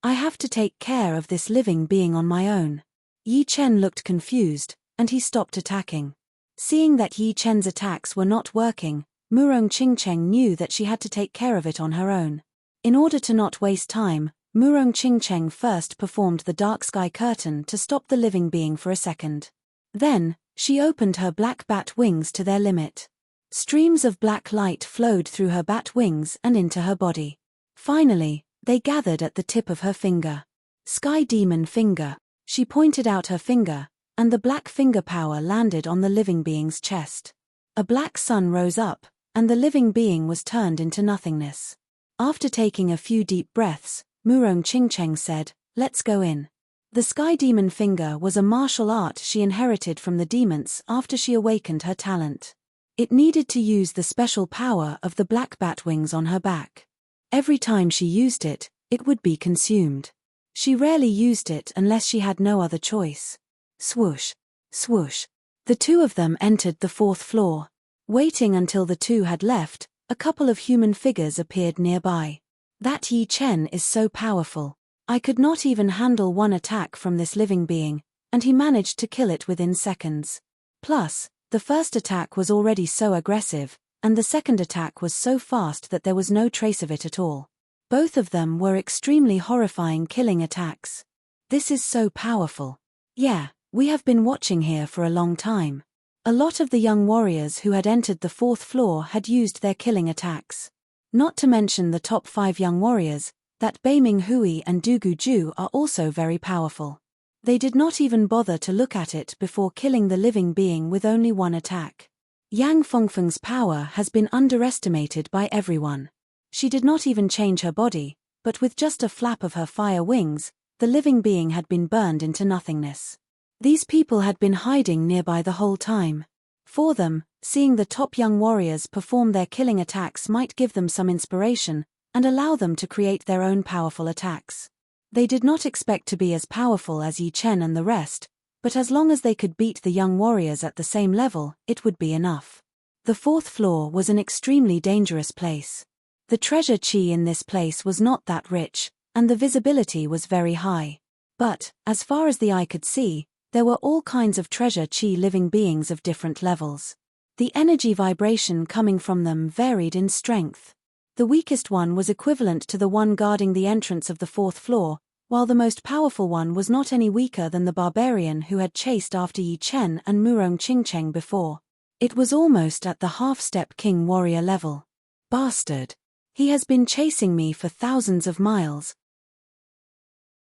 I have to take care of this living being on my own. Yi Chen looked confused, and he stopped attacking. Seeing that Yi Chen's attacks were not working, Murong Qingcheng knew that she had to take care of it on her own. In order to not waste time, Murong Qingcheng first performed the dark sky curtain to stop the living being for a second. Then, she opened her black bat wings to their limit. Streams of black light flowed through her bat wings and into her body. Finally, they gathered at the tip of her finger. Sky Demon Finger. She pointed out her finger, and the black finger power landed on the living being's chest. A black sun rose up, and the living being was turned into nothingness. After taking a few deep breaths, Murong Qingcheng said, "Let's go in." The Sky Demon Finger was a martial art she inherited from the demons after she awakened her talent. It needed to use the special power of the black bat wings on her back. Every time she used it, it would be consumed. She rarely used it unless she had no other choice. Swoosh, swoosh. The 2 of them entered the 4th floor. Waiting until the 2 had left, a couple of human figures appeared nearby. That Yi Chen is so powerful. I could not even handle one attack from this living being, and he managed to kill it within seconds. Plus, the first attack was already so aggressive, and the second attack was so fast that there was no trace of it at all. Both of them were extremely horrifying killing attacks. This is so powerful. Yeah, we have been watching here for a long time. A lot of the young warriors who had entered the 4th floor had used their killing attacks. Not to mention the top 5 young warriors, that Beiming Hui and Dugu Ju are also very powerful. They did not even bother to look at it before killing the living being with only one attack. Yang Fengfeng's power has been underestimated by everyone. She did not even change her body, but with just a flap of her fire wings, the living being had been burned into nothingness. These people had been hiding nearby the whole time. For them, seeing the top young warriors perform their killing attacks might give them some inspiration, and allow them to create their own powerful attacks. They did not expect to be as powerful as Yi Chen and the rest, but as long as they could beat the young warriors at the same level, it would be enough. The 4th floor was an extremely dangerous place. The treasure chi in this place was not that rich, and the visibility was very high. But, as far as the eye could see, there were all kinds of treasure chi living beings of different levels. The energy vibration coming from them varied in strength. The weakest one was equivalent to the one guarding the entrance of the 4th floor, while the most powerful one was not any weaker than the barbarian who had chased after Yi Chen and Murong Qingcheng before. It was almost at the half-step king warrior level. Bastard! He has been chasing me for thousands of miles.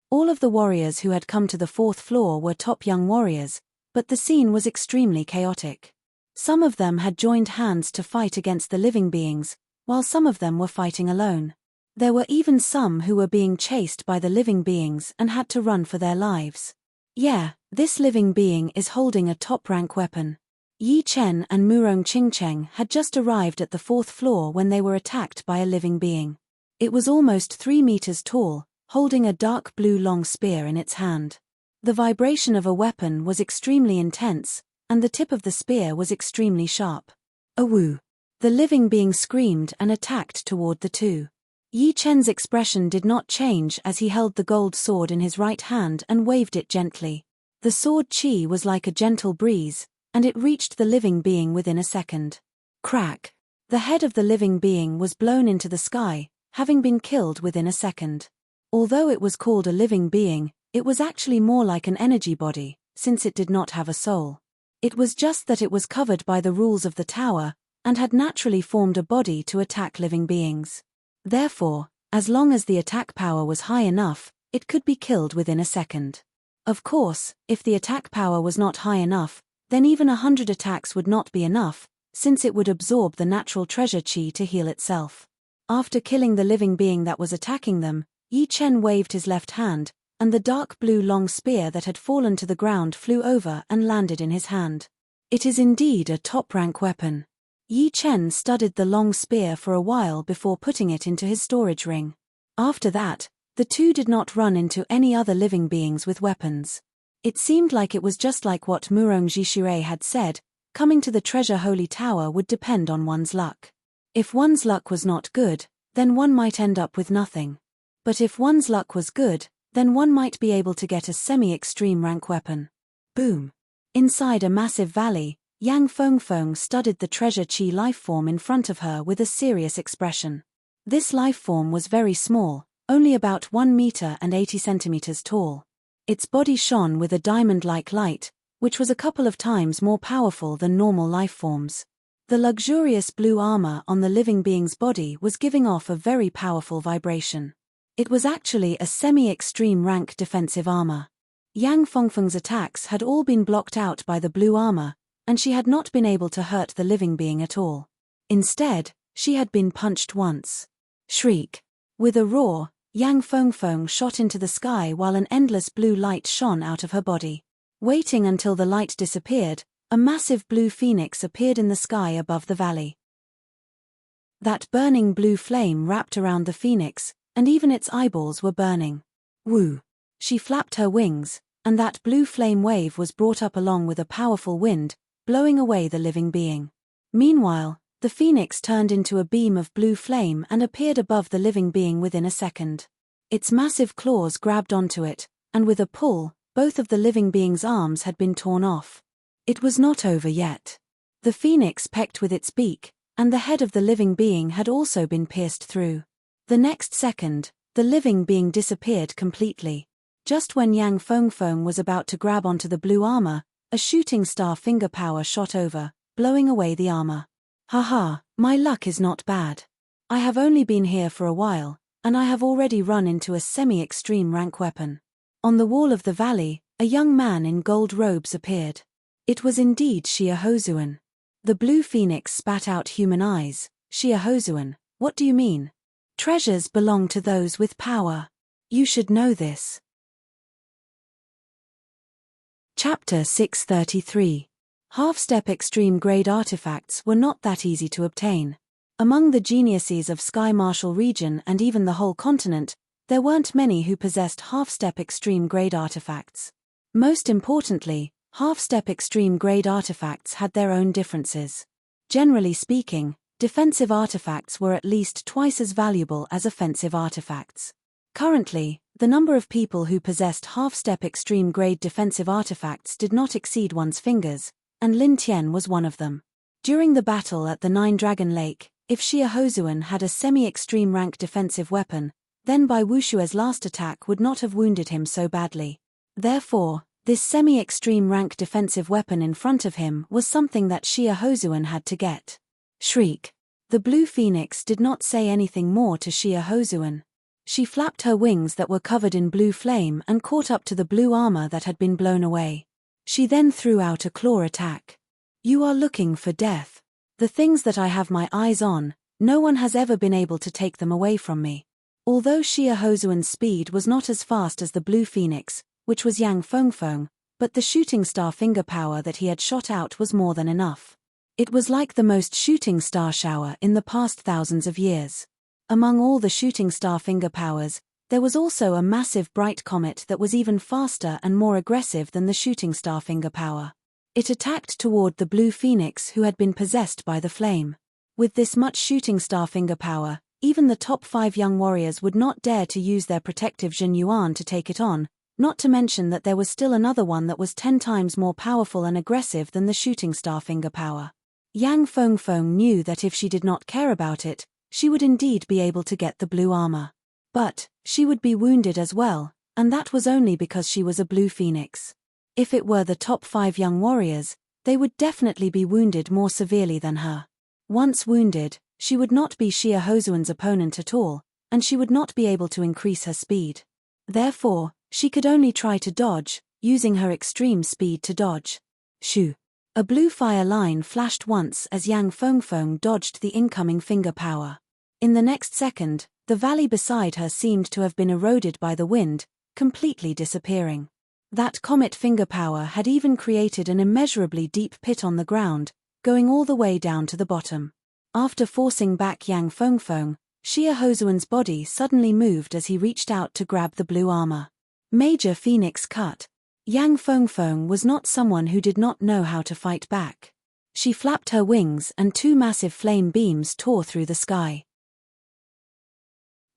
All of the warriors who had come to the 4th floor were top young warriors, but the scene was extremely chaotic. Some of them had joined hands to fight against the living beings, while some of them were fighting alone. There were even some who were being chased by the living beings and had to run for their lives. Yeah, this living being is holding a top-rank weapon. Yi Chen and Murong Qingcheng had just arrived at the 4th floor when they were attacked by a living being. It was almost 3 meters tall, holding a dark blue long spear in its hand. The vibration of a weapon was extremely intense, and the tip of the spear was extremely sharp. Awoo! The living being screamed and attacked toward the two. Yi Chen's expression did not change as he held the gold sword in his right hand and waved it gently. The sword chi was like a gentle breeze, and it reached the living being within a second. Crack! The head of the living being was blown into the sky, having been killed within a second. Although it was called a living being, it was actually more like an energy body, since it did not have a soul. It was just that it was covered by the rules of the tower, and had naturally formed a body to attack living beings. Therefore, as long as the attack power was high enough, it could be killed within a second. Of course, if the attack power was not high enough, then even 100 attacks would not be enough, since it would absorb the natural treasure chi to heal itself. After killing the living being that was attacking them, Yi Chen waved his left hand, and the dark blue long spear that had fallen to the ground flew over and landed in his hand. It is indeed a top-rank weapon. Yi Chen studied the long spear for a while before putting it into his storage ring. After that, the two did not run into any other living beings with weapons. It seemed like it was just like what Murong Jishure had said, coming to the treasure holy tower would depend on one's luck. If one's luck was not good, then one might end up with nothing. But if one's luck was good, then one might be able to get a semi-extreme rank weapon. Boom! Inside a massive valley, Yang Fengfeng studied the treasure chi lifeform in front of her with a serious expression. This lifeform was very small, only about 1 meter and 80 centimeters tall. Its body shone with a diamond-like light, which was a couple of times more powerful than normal lifeforms. The luxurious blue armor on the living being's body was giving off a very powerful vibration. It was actually a semi-extreme rank defensive armor. Yang Fengfeng's attacks had all been blocked out by the blue armor, and she had not been able to hurt the living being at all. Instead, she had been punched once. Shriek! With a roar, Yang Fengfeng shot into the sky while an endless blue light shone out of her body. Waiting until the light disappeared, a massive blue phoenix appeared in the sky above the valley. That burning blue flame wrapped around the phoenix, and even its eyeballs were burning. Woo! She flapped her wings, and that blue flame wave was brought up along with a powerful wind, blowing away the living being. Meanwhile, the phoenix turned into a beam of blue flame and appeared above the living being within a second. Its massive claws grabbed onto it, and with a pull, both of the living being's arms had been torn off. It was not over yet. The phoenix pecked with its beak, and the head of the living being had also been pierced through. The next second, the living being disappeared completely. Just when Yang Fengfeng was about to grab onto the blue armor, a shooting star finger power shot over, blowing away the armor. Haha, my luck is not bad. I have only been here for a while, and I have already run into a semi-extreme rank weapon. On the wall of the valley, a young man in gold robes appeared. It was indeed Xia Hozuan. The blue phoenix spat out human eyes. Xia Hozuan, what do you mean? Treasures belong to those with power. You should know this. Chapter 633. Half-step extreme grade artifacts were not that easy to obtain. Among the geniuses of Sky Marshal region and even the whole continent, there weren't many who possessed half-step extreme grade artifacts. Most importantly, half-step extreme grade artifacts had their own differences. Generally speaking, defensive artifacts were at least twice as valuable as offensive artifacts. Currently, the number of people who possessed half-step extreme grade defensive artifacts did not exceed one's fingers, and Lin Tian was one of them. During the battle at the Nine Dragon Lake, if Xia Hozuan had a semi-extreme rank defensive weapon, then Bai Wushue's last attack would not have wounded him so badly. Therefore, this semi-extreme rank defensive weapon in front of him was something that Xia Hozuan had to get. Shriek! The blue phoenix did not say anything more to Xia Hozuan. She flapped her wings that were covered in blue flame and caught up to the blue armor that had been blown away. She then threw out a claw attack. You are looking for death. The things that I have my eyes on, no one has ever been able to take them away from me. Although Xia Hozuan's speed was not as fast as the blue phoenix, which was Yang Fengfeng, but the shooting star finger power that he had shot out was more than enough. It was like the most shooting star shower in the past thousands of years. Among all the shooting star finger powers, there was also a massive bright comet that was even faster and more aggressive than the shooting star finger power. It attacked toward the blue phoenix who had been possessed by the flame. With this much shooting star finger power, even the top 5 young warriors would not dare to use their protective Jin Yuan to take it on, not to mention that there was still another one that was 10 times more powerful and aggressive than the shooting star finger power. Yang Fengfeng knew that if she did not care about it, she would indeed be able to get the blue armor. But she would be wounded as well, and that was only because she was a blue phoenix. If it were the top 5 young warriors, they would definitely be wounded more severely than her. Once wounded, she would not be Xia Hozuan's opponent at all, and she would not be able to increase her speed. Therefore, she could only try to dodge, using her extreme speed to dodge. Shoo! A blue fire line flashed once as Yang Fengfeng dodged the incoming finger power. In the next second, the valley beside her seemed to have been eroded by the wind, completely disappearing. That comet finger power had even created an immeasurably deep pit on the ground, going all the way down to the bottom. After forcing back Yang Fengfeng, Xia Hozuan's body suddenly moved as he reached out to grab the blue armor. Major Phoenix cut. Yang Fengfeng was not someone who did not know how to fight back. She flapped her wings and 2 massive flame beams tore through the sky.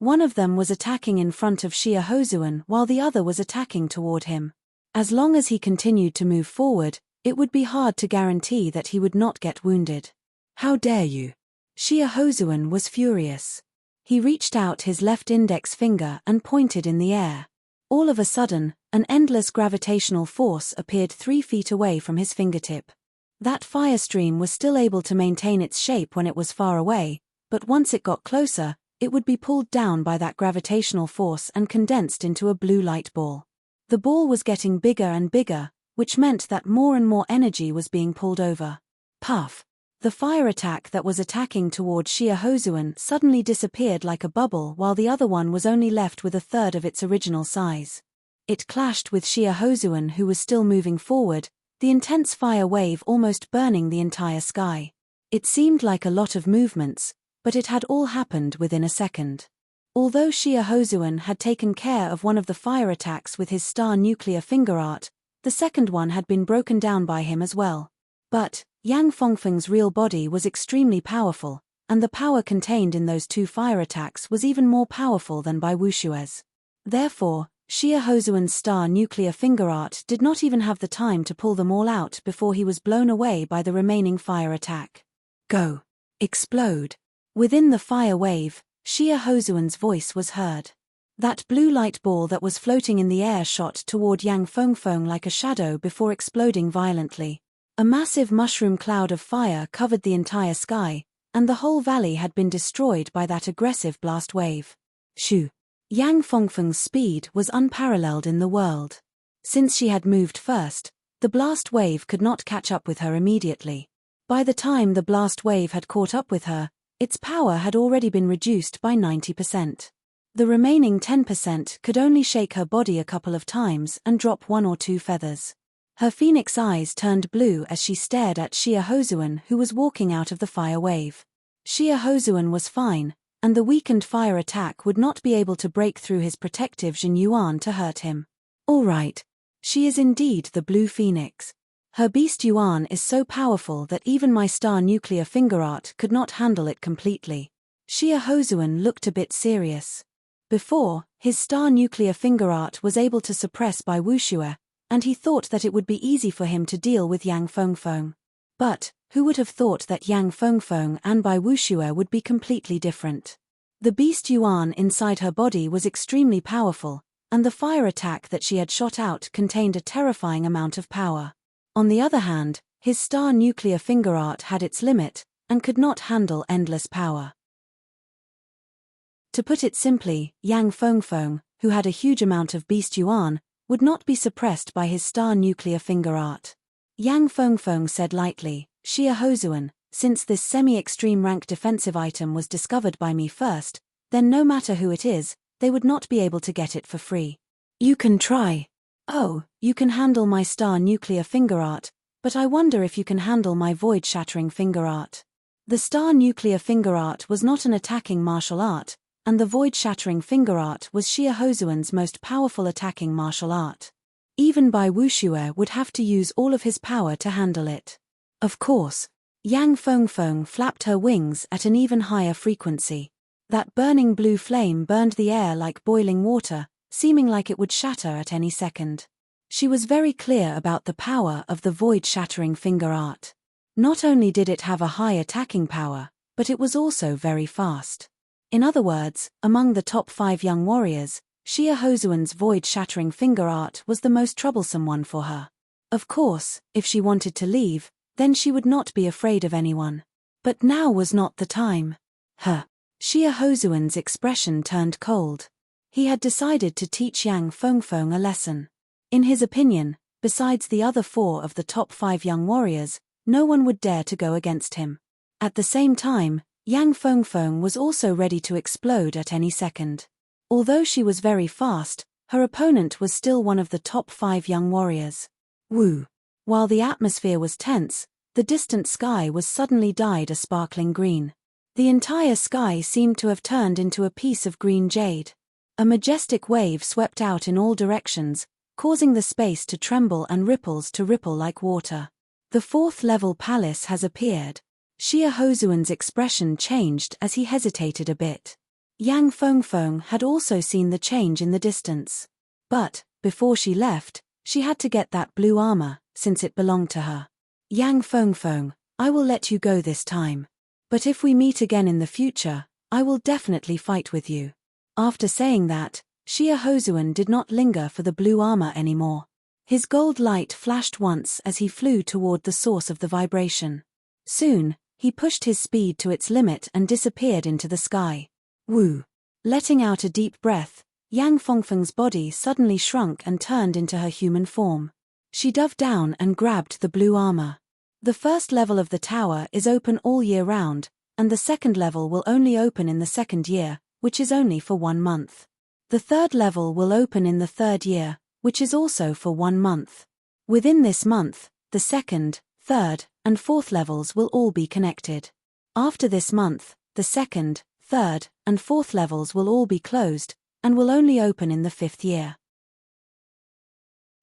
One of them was attacking in front of Xia Hozuan while the other was attacking toward him. As long as he continued to move forward, it would be hard to guarantee that he would not get wounded. How dare you? Xia Hozuan was furious. He reached out his left index finger and pointed in the air. All of a sudden, an endless gravitational force appeared 3 feet away from his fingertip. That fire stream was still able to maintain its shape when it was far away, but once it got closer, it would be pulled down by that gravitational force and condensed into a blue light ball. The ball was getting bigger and bigger, which meant that more and more energy was being pulled over. Puff! The fire attack that was attacking toward Xia Hozuan suddenly disappeared like a bubble while the other one was only left with a third of its original size. It clashed with Xia Hozuan who was still moving forward, the intense fire wave almost burning the entire sky. It seemed like a lot of movements, but it had all happened within a second. Although Xia Hozuan had taken care of one of the fire attacks with his star nuclear finger art, the second one had been broken down by him as well. But Yang Fengfeng's real body was extremely powerful, and the power contained in those 2 fire attacks was even more powerful than by Wushue's. Therefore, Xia Hozuan's star nuclear finger art did not even have the time to pull them all out before he was blown away by the remaining fire attack. Go! Explode! Within the fire wave, Xia Hozuan's voice was heard. That blue light ball that was floating in the air shot toward Yang Fengfeng like a shadow before exploding violently. A massive mushroom cloud of fire covered the entire sky, and the whole valley had been destroyed by that aggressive blast wave. Shoo! Yang Fengfeng's speed was unparalleled in the world. Since she had moved first, the blast wave could not catch up with her immediately. By the time the blast wave had caught up with her, its power had already been reduced by 90%. The remaining 10% could only shake her body a couple of times and drop 1 or 2 feathers. Her phoenix eyes turned blue as she stared at Xia Hozuan who was walking out of the fire wave. Xia Hozuan was fine, and the weakened fire attack would not be able to break through his protective Jin Yuan to hurt him. All right. She is indeed the blue phoenix. Her beast Yuan is so powerful that even my star nuclear finger art could not handle it completely. Xia Hozuan looked a bit serious. Before, his star nuclear finger art was able to suppress Bai Wuxue, and he thought that it would be easy for him to deal with Yang Fengfeng. But, who would have thought that Yang Fengfeng and Bai Wuxue would be completely different? The beast Yuan inside her body was extremely powerful, and the fire attack that she had shot out contained a terrifying amount of power. On the other hand, his star nuclear finger art had its limit, and could not handle endless power. To put it simply, Yang Fengfeng, who had a huge amount of beast Yuan, would not be suppressed by his star nuclear finger art. Yang Fengfeng said lightly, Xia Hozuan, since this semi-extreme rank defensive item was discovered by me first, then no matter who it is, they would not be able to get it for free. You can try. Oh, you can handle my star nuclear finger art, but I wonder if you can handle my void-shattering finger art. The star nuclear finger art was not an attacking martial art, and the void-shattering finger art was Xia Hozuan's most powerful attacking martial art. Even Bai Wuxue would have to use all of his power to handle it. Of course, Yang Fengfeng flapped her wings at an even higher frequency. That burning blue flame burned the air like boiling water, seeming like it would shatter at any second. She was very clear about the power of the void-shattering finger art. Not only did it have a high attacking power, but it was also very fast. In other words, among the top 5 young warriors, Xia Hozuan's void-shattering finger art was the most troublesome one for her. Of course, if she wanted to leave, then she would not be afraid of anyone. But now was not the time. Xia Hozuan's expression turned cold. He had decided to teach Yang Fengfeng a lesson. In his opinion, besides the other 4 of the top 5 young warriors, no one would dare to go against him. At the same time, Yang Fengfeng was also ready to explode at any second. Although she was very fast, her opponent was still one of the top 5 young warriors. Woo! While the atmosphere was tense, the distant sky was suddenly dyed a sparkling green. The entire sky seemed to have turned into a piece of green jade. A majestic wave swept out in all directions, causing the space to tremble and ripples to ripple like water. The 4th level palace has appeared. Xia Hozuan's expression changed as he hesitated a bit. Yang Fengfeng had also seen the change in the distance. But, before she left, she had to get that blue armor, since it belonged to her. Yang Fengfeng, I will let you go this time. But if we meet again in the future, I will definitely fight with you. After saying that, Xia Hozuan did not linger for the blue armor anymore. His gold light flashed once as he flew toward the source of the vibration. Soon, he pushed his speed to its limit and disappeared into the sky. Woo! Letting out a deep breath, Yang Fengfeng's body suddenly shrunk and turned into her human form. She dove down and grabbed the blue armor. The 1st level of the tower is open all year round, and the 2nd level will only open in the 2nd year, which is only for 1 month. The 3rd level will open in the 3rd year, which is also for 1 month. Within this month, the 2nd, 3rd, and 4th levels will all be connected. After this month, the 2nd, 3rd, and 4th levels will all be closed, and will only open in the 5th year.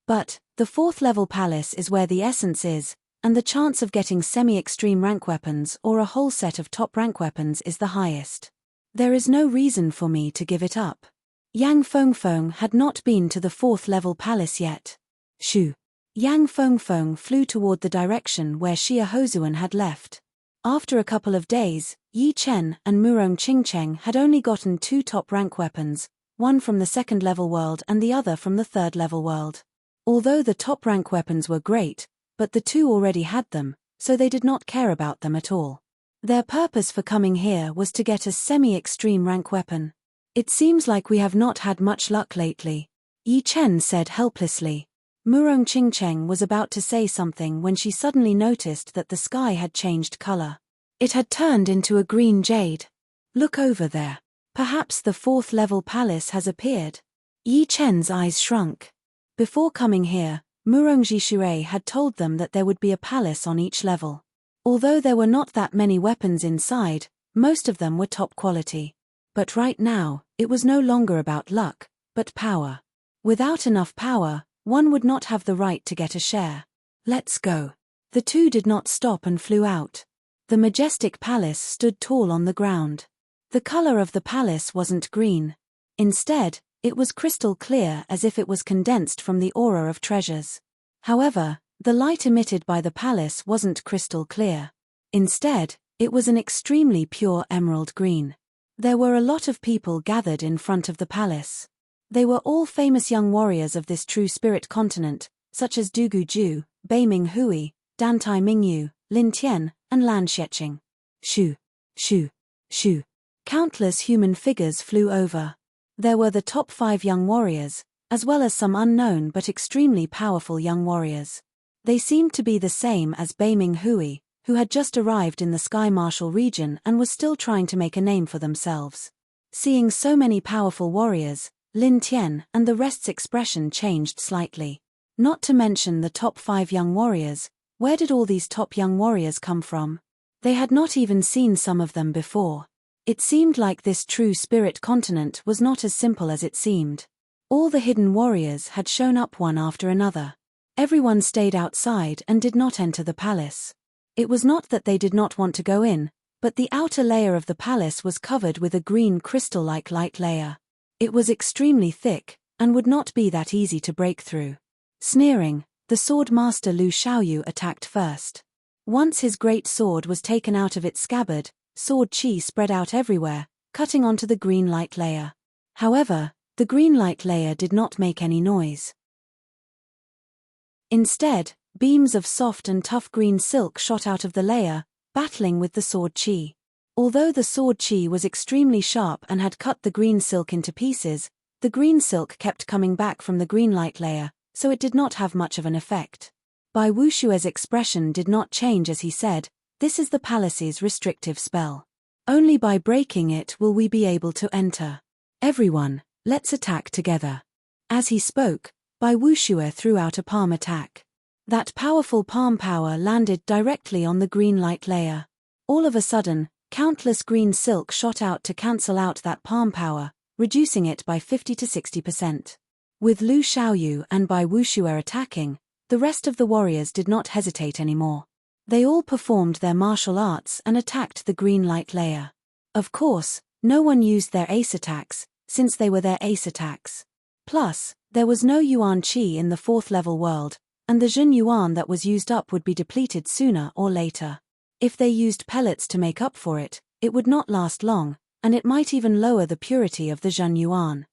But, the 4th level palace is where the essence is, and the chance of getting semi-extreme rank weapons or a whole set of top rank weapons is the highest. There is no reason for me to give it up. Yang Fengfeng had not been to the 4th level palace yet. Shoo! Yang Fengfeng flew toward the direction where Xia Hozuan had left. After a couple of days, Yi Chen and Murong Qingcheng had only gotten 2 top rank weapons, one from the 2nd level world and the other from the 3rd level world. Although the top rank weapons were great, but the 2 already had them, so they did not care about them at all. Their purpose for coming here was to get a semi-extreme rank weapon. It seems like we have not had much luck lately, Yi Chen said helplessly. Murong Qingcheng was about to say something when she suddenly noticed that the sky had changed color. It had turned into a green jade. Look over there. Perhaps the 4th level palace has appeared. Yi Chen's eyes shrunk. Before coming here, Murong Jishui had told them that there would be a palace on each level. Although there were not that many weapons inside, most of them were top quality. But right now, it was no longer about luck, but power. Without enough power, one would not have the right to get a share. Let's go. The 2 did not stop and flew out. The majestic palace stood tall on the ground. The color of the palace wasn't green. Instead, it was crystal clear as if it was condensed from the aura of treasures. However, the light emitted by the palace wasn't crystal clear. Instead, it was an extremely pure emerald green. There were a lot of people gathered in front of the palace. They were all famous young warriors of this true spirit continent, such as Dugu Ju, Bei Ming Hui, Dan Tai Mingyu, Lin Tian, and Lan Xieching. Shoo, shoo, shoo. Countless human figures flew over. There were the top 5 young warriors, as well as some unknown but extremely powerful young warriors. They seemed to be the same as Bei Ming Hui, who had just arrived in the Sky Martial region and was still trying to make a name for themselves. Seeing so many powerful warriors, Lin Tian and the rest's expression changed slightly. Not to mention the top 5 young warriors. Where did all these top young warriors come from? They had not even seen some of them before. It seemed like this true spirit continent was not as simple as it seemed. All the hidden warriors had shown up one after another. Everyone stayed outside and did not enter the palace. It was not that they did not want to go in, but the outer layer of the palace was covered with a green crystal-like light layer. It was extremely thick, and would not be that easy to break through. Sneering, the sword master Lu Xiaoyu attacked first. Once his great sword was taken out of its scabbard, sword qi spread out everywhere, cutting onto the green light layer. However, the green light layer did not make any noise. Instead, beams of soft and tough green silk shot out of the layer, battling with the sword qi. Although the sword qi was extremely sharp and had cut the green silk into pieces, the green silk kept coming back from the green light layer, so it did not have much of an effect. Bai Wushue's expression did not change as he said, "This is the palace's restrictive spell. Only by breaking it will we be able to enter. Everyone, let's attack together." As he spoke, Bai Wushue threw out a palm attack. That powerful palm power landed directly on the green light layer. All of a sudden, countless green silk shot out to cancel out that palm power, reducing it by 50 to 60%. With Lu Xiaoyu and Bai Wushue attacking, the rest of the warriors did not hesitate anymore. They all performed their martial arts and attacked the green light layer. Of course, no one used their ace attacks, since they were their ace attacks. Plus, there was no yuan qi in the 4th level world, and the Jin yuan that was used up would be depleted sooner or later. If they used pellets to make up for it, it would not last long, and it might even lower the purity of the Jin yuan.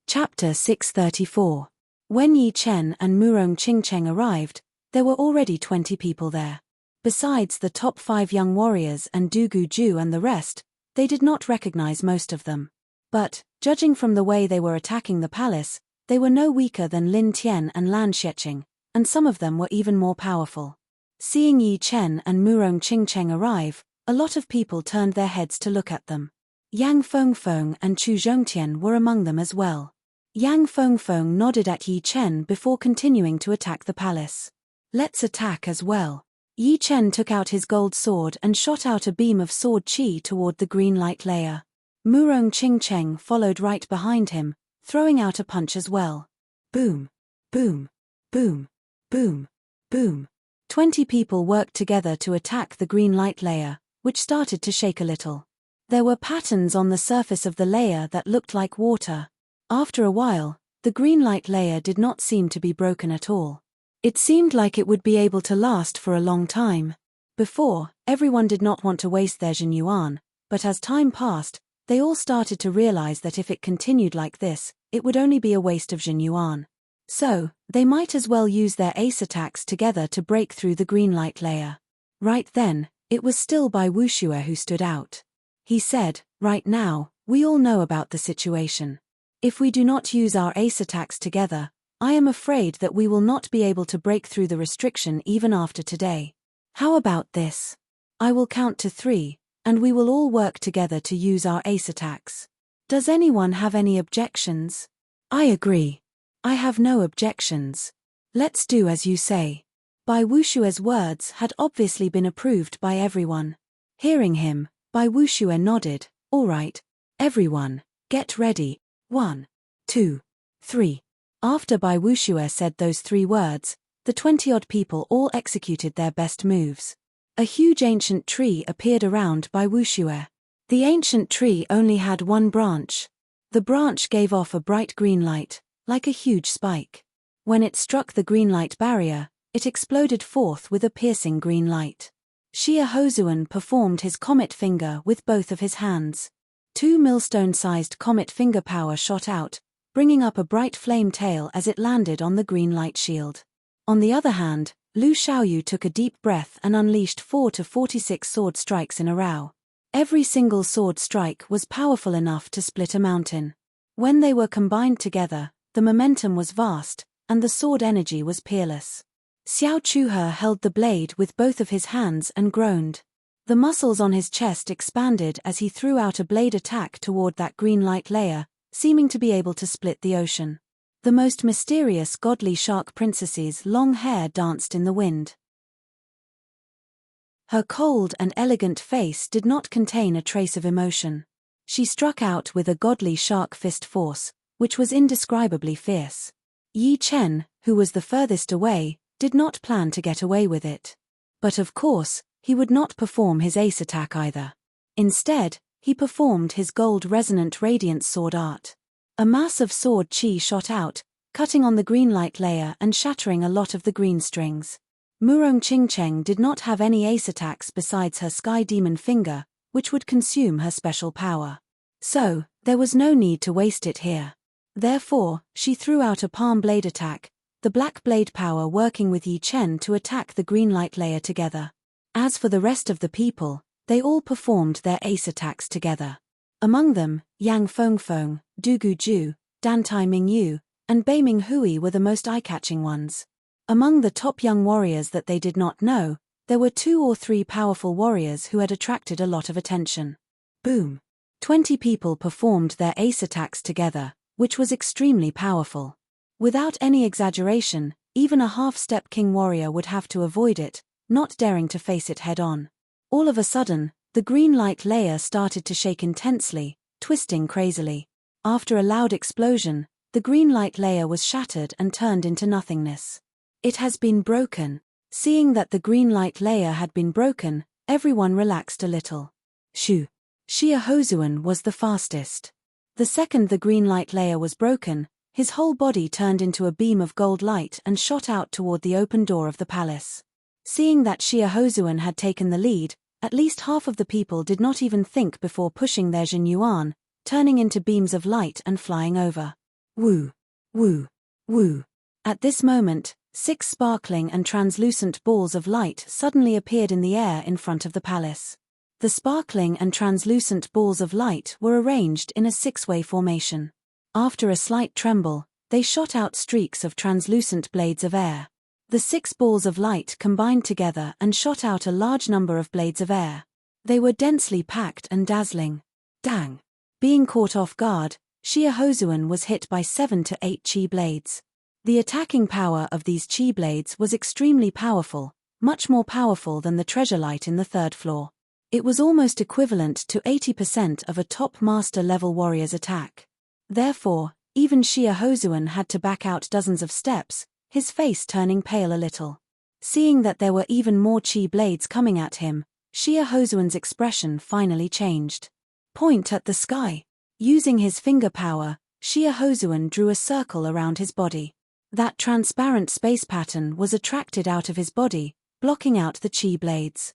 Chapter 634. When Yi Chen and Murong Qingcheng arrived, there were already 20 people there. Besides the top 5 young warriors and Du Guju and the rest, they did not recognize most of them. But, judging from the way they were attacking the palace, they were no weaker than Lin Tian and Lan Xiecheng, and some of them were even more powerful. Seeing Yi Chen and Murong Qingcheng arrive, a lot of people turned their heads to look at them. Yang Fengfeng and Chu Zhongtian were among them as well. Yang Fengfeng nodded at Yi Chen before continuing to attack the palace. "Let's attack as well." Yi Chen took out his gold sword and shot out a beam of sword qi toward the green light layer. Murong Qingcheng followed right behind him, throwing out a punch as well. Boom! Boom! Boom! Boom! Boom! 20 people worked together to attack the green light layer, which started to shake a little. There were patterns on the surface of the layer that looked like water. After a while, the green light layer did not seem to be broken at all. It seemed like it would be able to last for a long time. Before, everyone did not want to waste their Jin yuan, but as time passed, they all started to realize that if it continued like this, it would only be a waste of Jin yuan. So, they might as well use their ace attacks together to break through the green light layer. Right then, it was still Bai Wushue who stood out. He said, "Right now, we all know about the situation. If we do not use our ace attacks together, I am afraid that we will not be able to break through the restriction even after today. How about this? I will count to 3, and we will all work together to use our ace attacks. Does anyone have any objections?" "I agree. I have no objections. Let's do as you say." Bai Wushue's words had obviously been approved by everyone. Hearing him, Bai Wushue nodded. "All right. Everyone, get ready. 1, 2, 3. After Bai Wushue said those 3 words, the 20-odd people all executed their best moves. A huge ancient tree appeared around Bai Wushue. The ancient tree only had 1 branch. The branch gave off a bright green light, like a huge spike. When it struck the green light barrier, it exploded forth with a piercing green light. Xie Hozuan performed his comet finger with both of his hands. 2 millstone-sized comet finger power shot out, bringing up a bright flame tail as it landed on the green light shield. On the other hand, Lu Xiaoyu took a deep breath and unleashed 4 to 46 sword strikes in a row. Every single sword strike was powerful enough to split a mountain. When they were combined together, the momentum was vast, and the sword energy was peerless. Xiao Chuhe held the blade with both of his hands and groaned. The muscles on his chest expanded as he threw out a blade attack toward that green light layer, seeming to be able to split the ocean. The most mysterious godly shark princess's long hair danced in the wind. Her cold and elegant face did not contain a trace of emotion. She struck out with a godly shark fist force, which was indescribably fierce. Yi Chen, who was the furthest away, did not plan to get away with it. But of course, he would not perform his ace attack either. Instead, he performed his gold resonant radiance sword art. A mass of sword chi shot out, cutting on the green light layer and shattering a lot of the green strings. Murong Qingcheng did not have any ace attacks besides her sky demon finger, which would consume her special power. So, there was no need to waste it here. Therefore, she threw out a palm blade attack, the black blade power working with Yi Chen to attack the green light layer together. As for the rest of the people, they all performed their ace attacks together. Among them, Yang Fengfeng, Du Guju, Dan Tai Mingyu, and Bei Minghui were the most eye-catching ones. Among the top young warriors that they did not know, there were 2 or 3 powerful warriors who had attracted a lot of attention. Boom! 20 people performed their ace attacks together, which was extremely powerful. Without any exaggeration, even a half-step king warrior would have to avoid it, not daring to face it head-on. All of a sudden, the green light layer started to shake intensely, twisting crazily. After a loud explosion, the green light layer was shattered and turned into nothingness. It has been broken. Seeing that the green light layer had been broken, everyone relaxed a little. Shoo! Xia Hozuan was the fastest. The second the green light layer was broken, his whole body turned into a beam of gold light and shot out toward the open door of the palace. Seeing that Xia Hozuan had taken the lead, at least half of the people did not even think before pushing their Jin Yuan, turning into beams of light and flying over. Woo! Woo! Woo! At this moment, 6 sparkling and translucent balls of light suddenly appeared in the air in front of the palace. The sparkling and translucent balls of light were arranged in a 6-way formation. After a slight tremble, they shot out streaks of translucent blades of air. The 6 balls of light combined together and shot out a large number of blades of air. They were densely packed and dazzling. Dang! Being caught off guard, Xia Hozuan was hit by 7 to 8 chi blades. The attacking power of these chi blades was extremely powerful, much more powerful than the treasure light in the 3rd floor. It was almost equivalent to 80% of a top master level warrior's attack. Therefore, even Xia Hozuan had to back out dozens of steps, his face turning pale a little. Seeing that there were even more chi blades coming at him, Xia Hozuan's expression finally changed. Point at the sky. Using his finger power, Xia Hozuan drew a circle around his body. That transparent space pattern was attracted out of his body, blocking out the chi blades.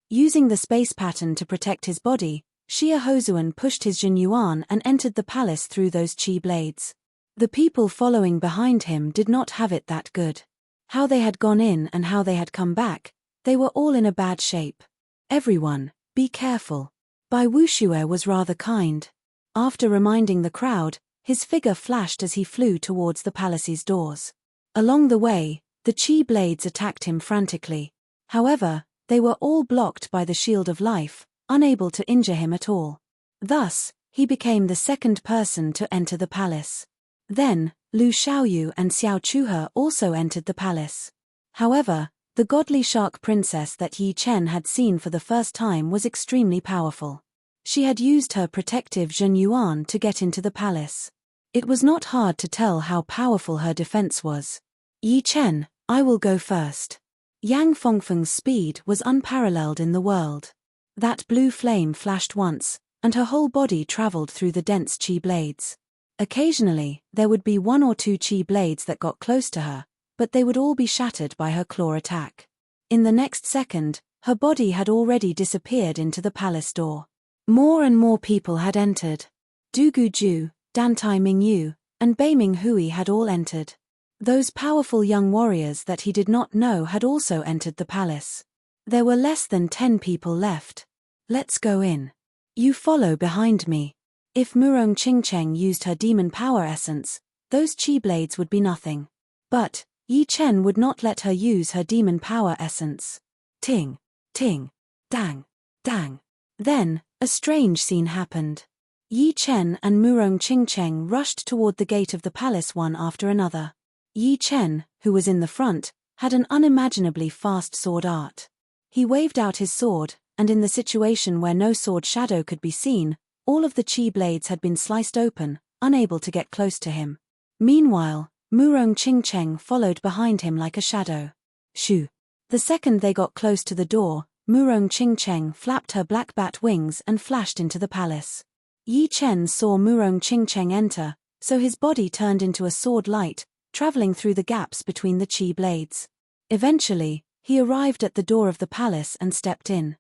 Using the space pattern to protect his body, Xia Hozuan pushed his Jin Yuan and entered the palace through those chi blades. The people following behind him did not have it that good. How they had gone in and how they had come back, they were all in a bad shape. Everyone, be careful. Bai Wuxue was rather kind. After reminding the crowd, his figure flashed as he flew towards the palace's doors. Along the way, the chi blades attacked him frantically. However, they were all blocked by the shield of life, unable to injure him at all. Thus, he became the 2nd person to enter the palace. Then, Lu Xiaoyu and Xiao Chuhe also entered the palace. However, the godly shark princess that Yi Chen had seen for the first time was extremely powerful. She had used her protective Jin Yuan to get into the palace. It was not hard to tell how powerful her defense was. Yi Chen, I will go first. Yang Fengfeng's speed was unparalleled in the world. That blue flame flashed once, and her whole body traveled through the dense chi blades. Occasionally, there would be 1 or 2 chi blades that got close to her, but they would all be shattered by her claw attack. In the next second, her body had already disappeared into the palace door. More and more people had entered. Du Guju, Dan Tai Mingyu, and Bei Minghui had all entered. Those powerful young warriors that he did not know had also entered the palace. There were less than 10 people left. Let's go in. You follow behind me. If Murong Qingcheng used her demon power essence, those chi blades would be nothing. But, Yi Chen would not let her use her demon power essence. Ting, ting, dang, dang. Then, a strange scene happened. Yi Chen and Murong Qingcheng rushed toward the gate of the palace one after another. Yi Chen, who was in the front, had an unimaginably fast sword art. He waved out his sword, and in the situation where no sword shadow could be seen, all of the chi blades had been sliced open, unable to get close to him. Meanwhile, Murong Qingcheng followed behind him like a shadow. Shoo! The second they got close to the door, Murong Qingcheng flapped her black bat wings and flashed into the palace. Yi Chen saw Murong Qingcheng enter, so his body turned into a sword light, traveling through the gaps between the chi blades. Eventually, he arrived at the door of the palace and stepped in.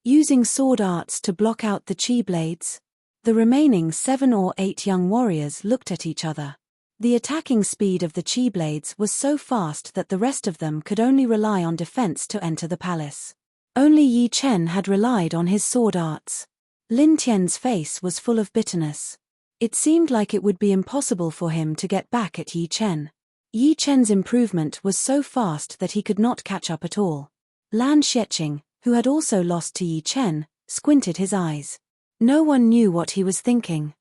Using sword arts to block out the chi blades. The remaining 7 or 8 young warriors looked at each other. The attacking speed of the chi blades was so fast that the rest of them could only rely on defense to enter the palace. Only Yi Chen had relied on his sword arts. Lin Tian's face was full of bitterness. It seemed like it would be impossible for him to get back at Yi Chen. Yi Chen's improvement was so fast that he could not catch up at all. Lan Xieching, who had also lost to Yi Chen, squinted his eyes. No one knew what he was thinking.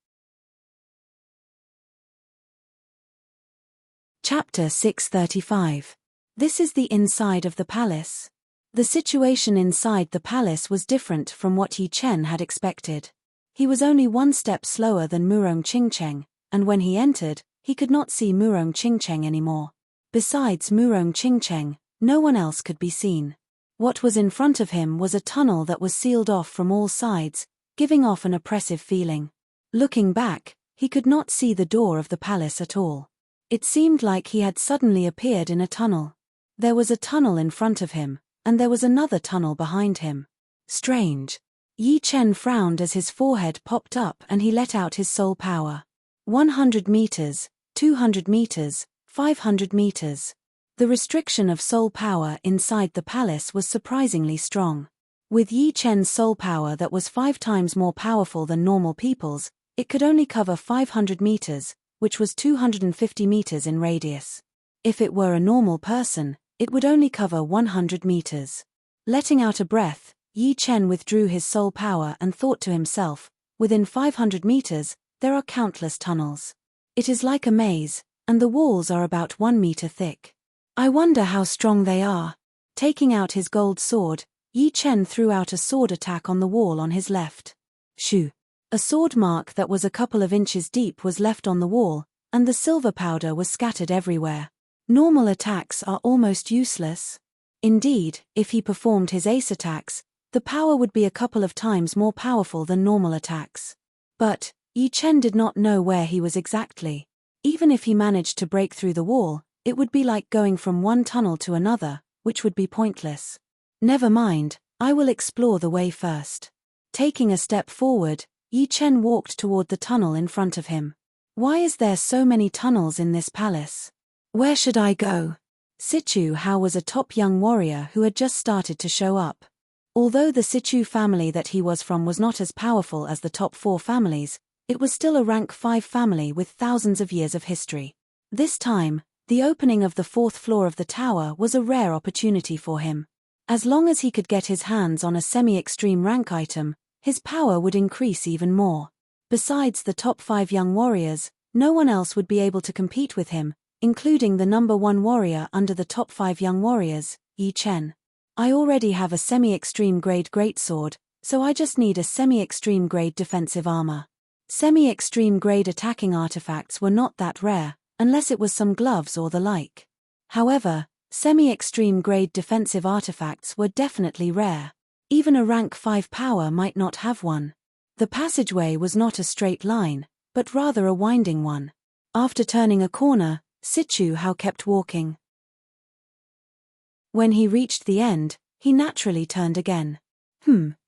Chapter 635. This is the inside of the palace. The situation inside the palace was different from what Yi Chen had expected. He was only one step slower than Murong Qingcheng, and when he entered, he could not see Murong Qingcheng anymore. Besides Murong Qingcheng, no one else could be seen. What was in front of him was a tunnel that was sealed off from all sides, giving off an oppressive feeling. Looking back, he could not see the door of the palace at all. It seemed like he had suddenly appeared in a tunnel. There was a tunnel in front of him, and there was another tunnel behind him. Strange. Yi Chen frowned as his forehead popped up and he let out his soul power. 100 meters, 200 meters, 500 meters. The restriction of soul power inside the palace was surprisingly strong. With Yi Chen's soul power that was 5 times more powerful than normal people's, it could only cover 500 meters, which was 250 meters in radius. If it were a normal person, it would only cover 100 meters. Letting out a breath, Yi Chen withdrew his soul power and thought to himself, within 500 meters, there are countless tunnels. It is like a maze, and the walls are about 1 meter thick. I wonder how strong they are. Taking out his gold sword, Yi Chen threw out a sword attack on the wall on his left. Shoo! A sword mark that was a couple of inches deep was left on the wall, and the silver powder was scattered everywhere. Normal attacks are almost useless. Indeed, if he performed his ace attacks, the power would be a couple of times more powerful than normal attacks. But Yi Chen did not know where he was exactly. Even if he managed to break through the wall, it would be like going from one tunnel to another, which would be pointless. Never mind, I will explore the way first. Taking a step forward, Yi Chen walked toward the tunnel in front of him. Why is there so many tunnels in this palace? Where should I go? Sichu Hao was a top young warrior who had just started to show up. Although the Sichu family that he was from was not as powerful as the top 4 families, it was still a rank 5 family with thousands of years of history. This time, the opening of the 4th floor of the tower was a rare opportunity for him. As long as he could get his hands on a semi-extreme rank item, his power would increase even more. Besides the top 5 young warriors, no one else would be able to compete with him, including the number 1 warrior under the top 5 young warriors, Yi Chen. I already have a semi-extreme grade greatsword, so I just need a semi-extreme grade defensive armor. Semi-extreme grade attacking artifacts were not that rare, unless it was some gloves or the like. However, semi-extreme grade defensive artifacts were definitely rare. Even a rank 5 power might not have one. The passageway was not a straight line, but rather a winding one. After turning a corner, Sichu Hao kept walking. When he reached the end, he naturally turned again.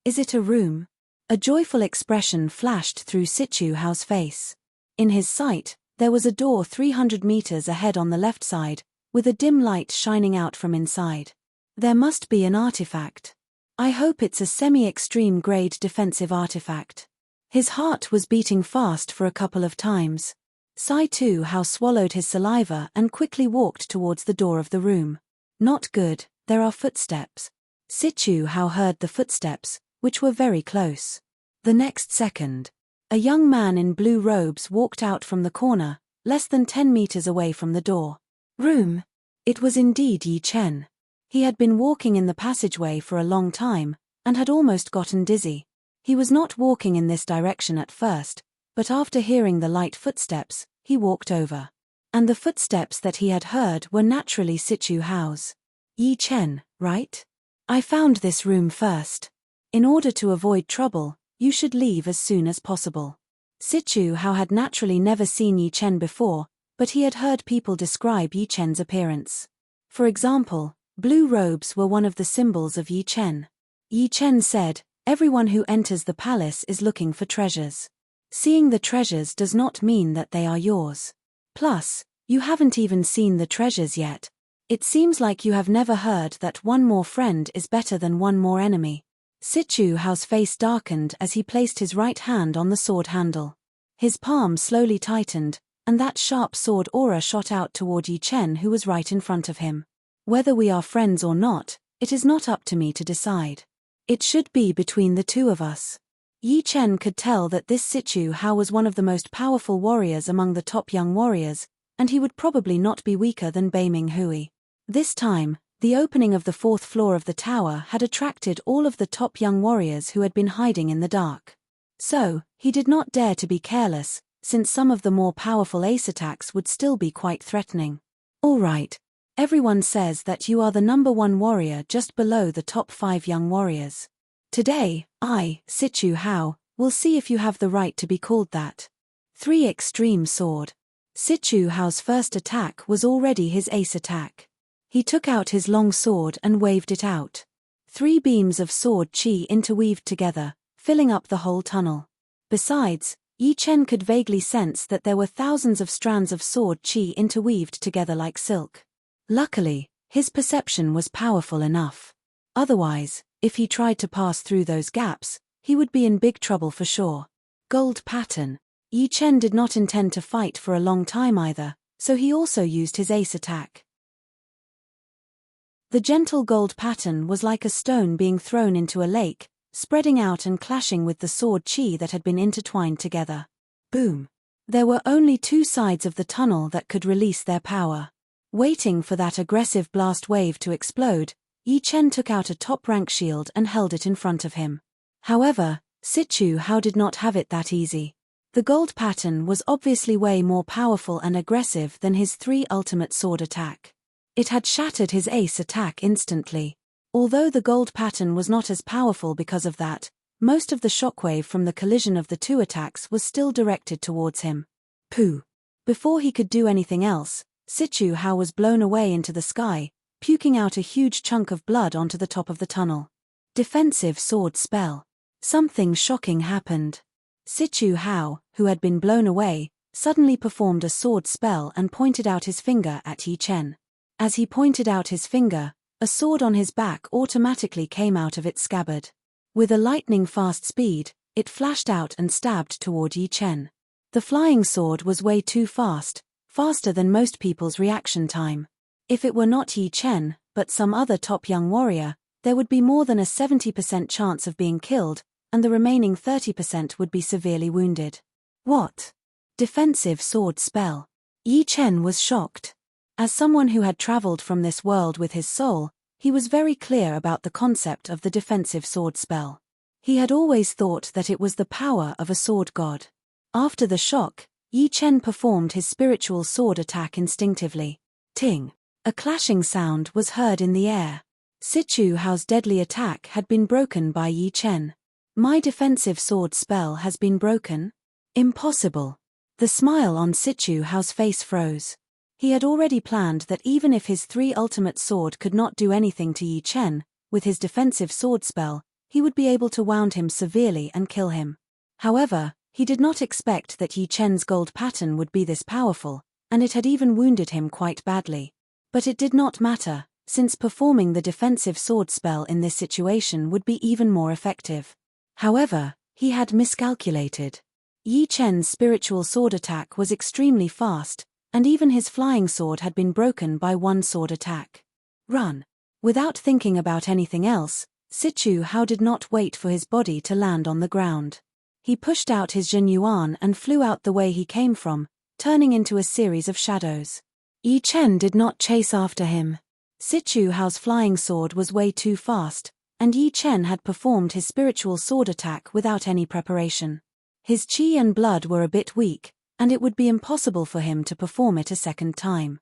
Is it a room? A joyful expression flashed through Sichu Hao's face. In his sight, there was a door 300 meters ahead on the left side, with a dim light shining out from inside. There must be an artifact. I hope it's a semi-extreme grade defensive artifact. His heart was beating fast for a couple of times. Sichu Hao swallowed his saliva and quickly walked towards the door of the room. Not good, there are footsteps. Sichu Hao heard the footsteps, which were very close. The next second, a young man in blue robes walked out from the corner, less than 10 meters away from the door. Room. It was indeed Yi Chen. He had been walking in the passageway for a long time, and had almost gotten dizzy. He was not walking in this direction at first, but after hearing the light footsteps, he walked over. And the footsteps that he had heard were naturally Sichu Hao's. Yi Chen, right? I found this room first. In order to avoid trouble, you should leave as soon as possible. Sichu Hao had naturally never seen Yi Chen before, but he had heard people describe Yi Chen's appearance. For example, blue robes were one of the symbols of Yi Chen. Yi Chen said, "Everyone who enters the palace is looking for treasures. Seeing the treasures does not mean that they are yours. Plus, you haven't even seen the treasures yet. It seems like you have never heard that one more friend is better than one more enemy." Sichu Hao's face darkened as he placed his right hand on the sword handle. His palm slowly tightened, and that sharp sword aura shot out toward Yi Chen, who was right in front of him. Whether we are friends or not, it is not up to me to decide. It should be between the two of us. Yi Chen could tell that this Sichu Hao was one of the most powerful warriors among the top young warriors, and he would probably not be weaker than Beiming Hui. This time, the opening of the fourth floor of the tower had attracted all of the top young warriors who had been hiding in the dark. So, he did not dare to be careless, since some of the more powerful ace attacks would still be quite threatening. All right. Everyone says that you are the number one warrior just below the top 5 young warriors. Today, I, Sichu Hao, will see if you have the right to be called that. 3 Extreme Sword. Sichu Hao's first attack was already his ace attack. He took out his long sword and waved it out. 3 beams of sword chi interweaved together, filling up the whole tunnel. Besides, Yi Chen could vaguely sense that there were thousands of strands of sword chi interweaved together like silk. Luckily, his perception was powerful enough. Otherwise, if he tried to pass through those gaps, he would be in big trouble for sure. Gold pattern. Yi Chen did not intend to fight for a long time either, so he also used his ace attack. The gentle gold pattern was like a stone being thrown into a lake, spreading out and clashing with the sword chi that had been intertwined together. Boom! There were only 2 sides of the tunnel that could release their power. Waiting for that aggressive blast wave to explode, Yi Chen took out a top-rank shield and held it in front of him. However, Sichu Hao did not have it that easy. The gold pattern was obviously way more powerful and aggressive than his 3 ultimate sword attack. It had shattered his ace attack instantly. Although the gold pattern was not as powerful because of that, most of the shockwave from the collision of the 2 attacks was still directed towards him. Pooh! Before he could do anything else, Sichu Hao was blown away into the sky, puking out a huge chunk of blood onto the top of the tunnel. Defensive sword spell. Something shocking happened. Sichu Hao, who had been blown away, suddenly performed a sword spell and pointed out his finger at Yi Chen. As he pointed out his finger, a sword on his back automatically came out of its scabbard. With a lightning-fast speed, it flashed out and stabbed toward Yi Chen. The flying sword was way too fast, faster than most people's reaction time. If it were not Yi Chen, but some other top young warrior, there would be more than a 70% chance of being killed, and the remaining 30% would be severely wounded. What? Defensive sword spell. Yi Chen was shocked. As someone who had traveled from this world with his soul, he was very clear about the concept of the defensive sword spell. He had always thought that it was the power of a sword god. After the shock, Yi Chen performed his spiritual sword attack instinctively. Ting! A clashing sound was heard in the air. Sichu Hao's deadly attack had been broken by Yi Chen. My defensive sword spell has been broken? Impossible. The smile on Sichu Hao's face froze. He had already planned that even if his 3 ultimate sword could not do anything to Yi Chen, with his defensive sword spell, he would be able to wound him severely and kill him. However, he did not expect that Yi Chen's gold pattern would be this powerful, and it had even wounded him quite badly. But it did not matter, since performing the defensive sword spell in this situation would be even more effective. However, he had miscalculated. Yi Chen's spiritual sword attack was extremely fast, and even his flying sword had been broken by 1 sword attack. Run! Without thinking about anything else, Sichu Hao did not wait for his body to land on the ground. He pushed out his Zhen Yuan and flew out the way he came from, turning into a series of shadows. Yi Chen did not chase after him. Sichu Hao's flying sword was way too fast, and Yi Chen had performed his spiritual sword attack without any preparation. His qi and blood were a bit weak, and it would be impossible for him to perform it a second time.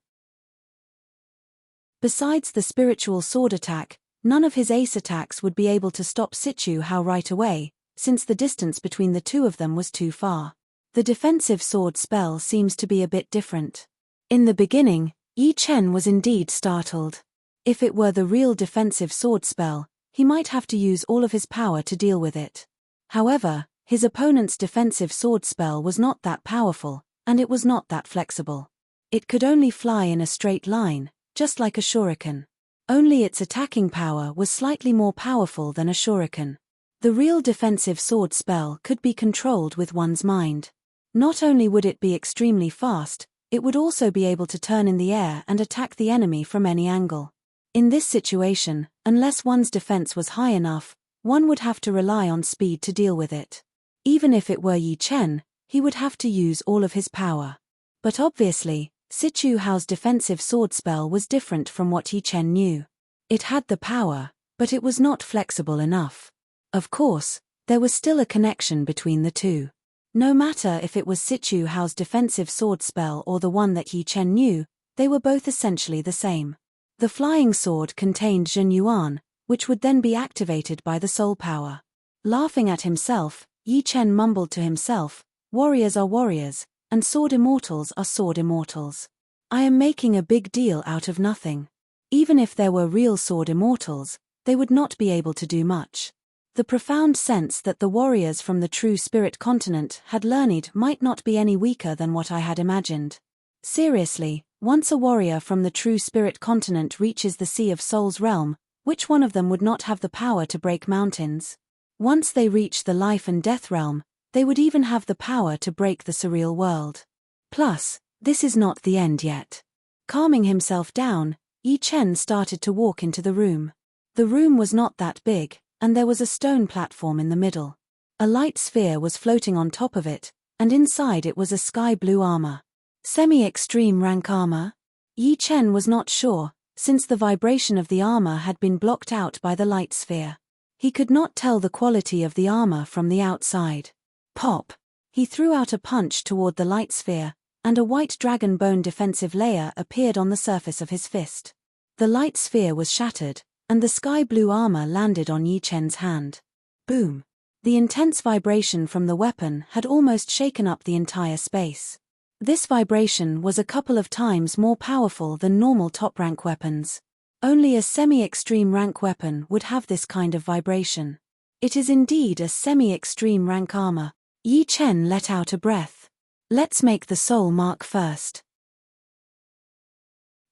Besides the spiritual sword attack, none of his ace attacks would be able to stop Sichu Hao right away, since the distance between the two of them was too far. The defensive sword spell seems to be a bit different. In the beginning, Yi Chen was indeed startled. If it were the real defensive sword spell, he might have to use all of his power to deal with it. However, his opponent's defensive sword spell was not that powerful, and it was not that flexible. It could only fly in a straight line, just like a shuriken. Only its attacking power was slightly more powerful than a shuriken. The real defensive sword spell could be controlled with one's mind. Not only would it be extremely fast, it would also be able to turn in the air and attack the enemy from any angle. In this situation, unless one's defense was high enough, one would have to rely on speed to deal with it. Even if it were Yi Chen, he would have to use all of his power. But obviously, Sichu Hao's defensive sword spell was different from what Yi Chen knew. It had the power, but it was not flexible enough. Of course, there was still a connection between the two. No matter if it was Sichu Hao's defensive sword spell or the one that Yi Chen knew, they were both essentially the same. The flying sword contained Zhen Yuan, which would then be activated by the soul power. Laughing at himself, Yi Chen mumbled to himself, "Warriors are warriors, and sword immortals are sword immortals. I am making a big deal out of nothing. Even if there were real sword immortals, they would not be able to do much." The profound sense that the warriors from the true spirit continent had learned might not be any weaker than what I had imagined. Seriously, once a warrior from the true spirit continent reaches the Sea of Souls realm, which one of them would not have the power to break mountains? Once they reach the life and death realm, they would even have the power to break the surreal world. Plus, this is not the end yet. Calming himself down, Yi Chen started to walk into the room. The room was not that big, and there was a stone platform in the middle. A light sphere was floating on top of it, and inside it was a sky blue armor. Semi-extreme rank armor? Yi Chen was not sure, since the vibration of the armor had been blocked out by the light sphere. He could not tell the quality of the armor from the outside. Pop! He threw out a punch toward the light sphere, and a white dragon bone defensive layer appeared on the surface of his fist. The light sphere was shattered, and the sky blue armor landed on Yi Chen's hand. Boom! The intense vibration from the weapon had almost shaken up the entire space. This vibration was a couple of times more powerful than normal top-rank weapons. Only a semi-extreme rank weapon would have this kind of vibration. It is indeed a semi-extreme rank armor. Yi Chen let out a breath. Let's make the soul mark first.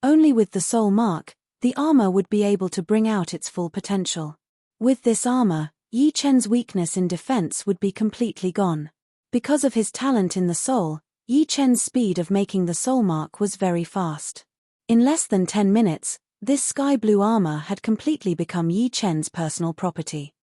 Only with the soul mark, the armor would be able to bring out its full potential. With this armor, Yi Chen's weakness in defense would be completely gone. Because of his talent in the soul, Yi Chen's speed of making the soul mark was very fast. In less than 10 minutes, this sky blue armor had completely become Yi Chen's personal property.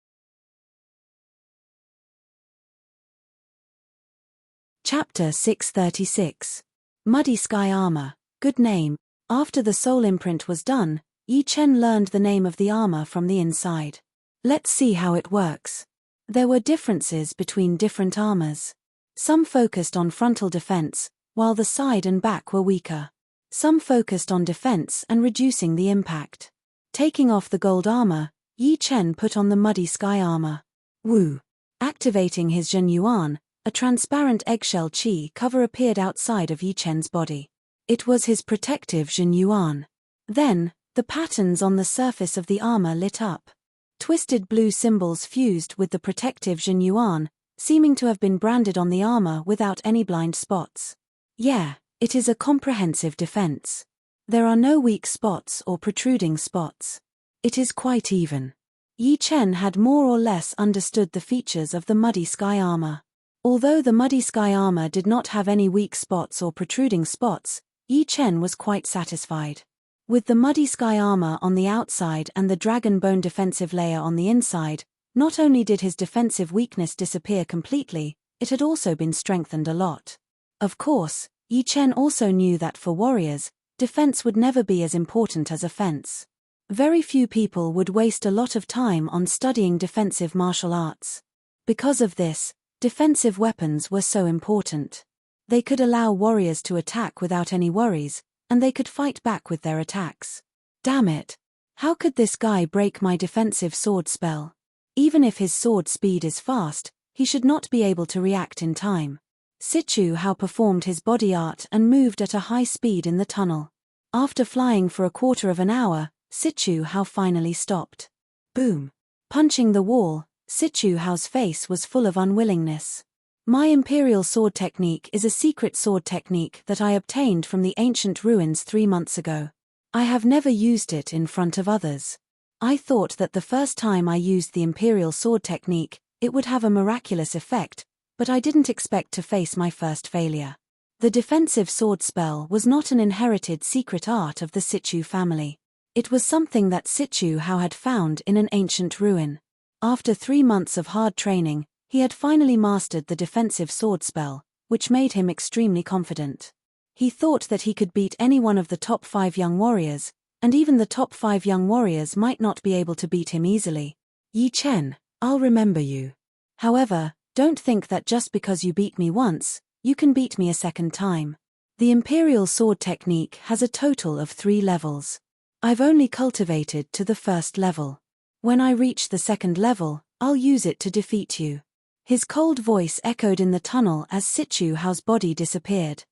Chapter 636. Muddy Sky Armor. Good name. After the soul imprint was done, Yi Chen learned the name of the armor from the inside. Let's see how it works. There were differences between different armors. Some focused on frontal defense, while the side and back were weaker. Some focused on defense and reducing the impact. Taking off the gold armor, Yi Chen put on the Muddy Sky armor. Woo! Activating his Zhen Yuan, a transparent eggshell qi cover appeared outside of Yi Chen's body. It was his protective Zhen Yuan. Then, the patterns on the surface of the armor lit up. Twisted blue symbols fused with the protective Zhen Yuan, seeming to have been branded on the armor without any blind spots. Yeah, it is a comprehensive defense. There are no weak spots or protruding spots. It is quite even. Yi Chen had more or less understood the features of the Muddy Sky armor. Although the Muddy Sky armor did not have any weak spots or protruding spots, Yi Chen was quite satisfied. With the Muddy Sky armor on the outside and the dragon bone defensive layer on the inside, not only did his defensive weakness disappear completely, it had also been strengthened a lot. Of course, Yi Chen also knew that for warriors, defense would never be as important as offense. Very few people would waste a lot of time on studying defensive martial arts. Because of this, defensive weapons were so important. They could allow warriors to attack without any worries, and they could fight back with their attacks. Damn it! How could this guy break my defensive sword spell? Even if his sword speed is fast, he should not be able to react in time. Sichu Hao performed his body art and moved at a high speed in the tunnel. After flying for a quarter of an hour, Sichu Hao finally stopped. Boom! Punching the wall, Sichu Hao's face was full of unwillingness. My imperial sword technique is a secret sword technique that I obtained from the ancient ruins 3 months ago. I have never used it in front of others. I thought that the first time I used the imperial sword technique, it would have a miraculous effect, but I didn't expect to face my first failure. The defensive sword spell was not an inherited secret art of the Sichu family. It was something that Sichu Hao had found in an ancient ruin. After 3 months of hard training, he had finally mastered the defensive sword spell, which made him extremely confident. He thought that he could beat any one of the top 5 young warriors, and even the top 5 young warriors might not be able to beat him easily. Yi Chen, I'll remember you. However, don't think that just because you beat me once, you can beat me a second time. The imperial sword technique has a total of 3 levels. I've only cultivated to the first level. When I reach the second level, I'll use it to defeat you. His cold voice echoed in the tunnel as Sichu Hao's body disappeared.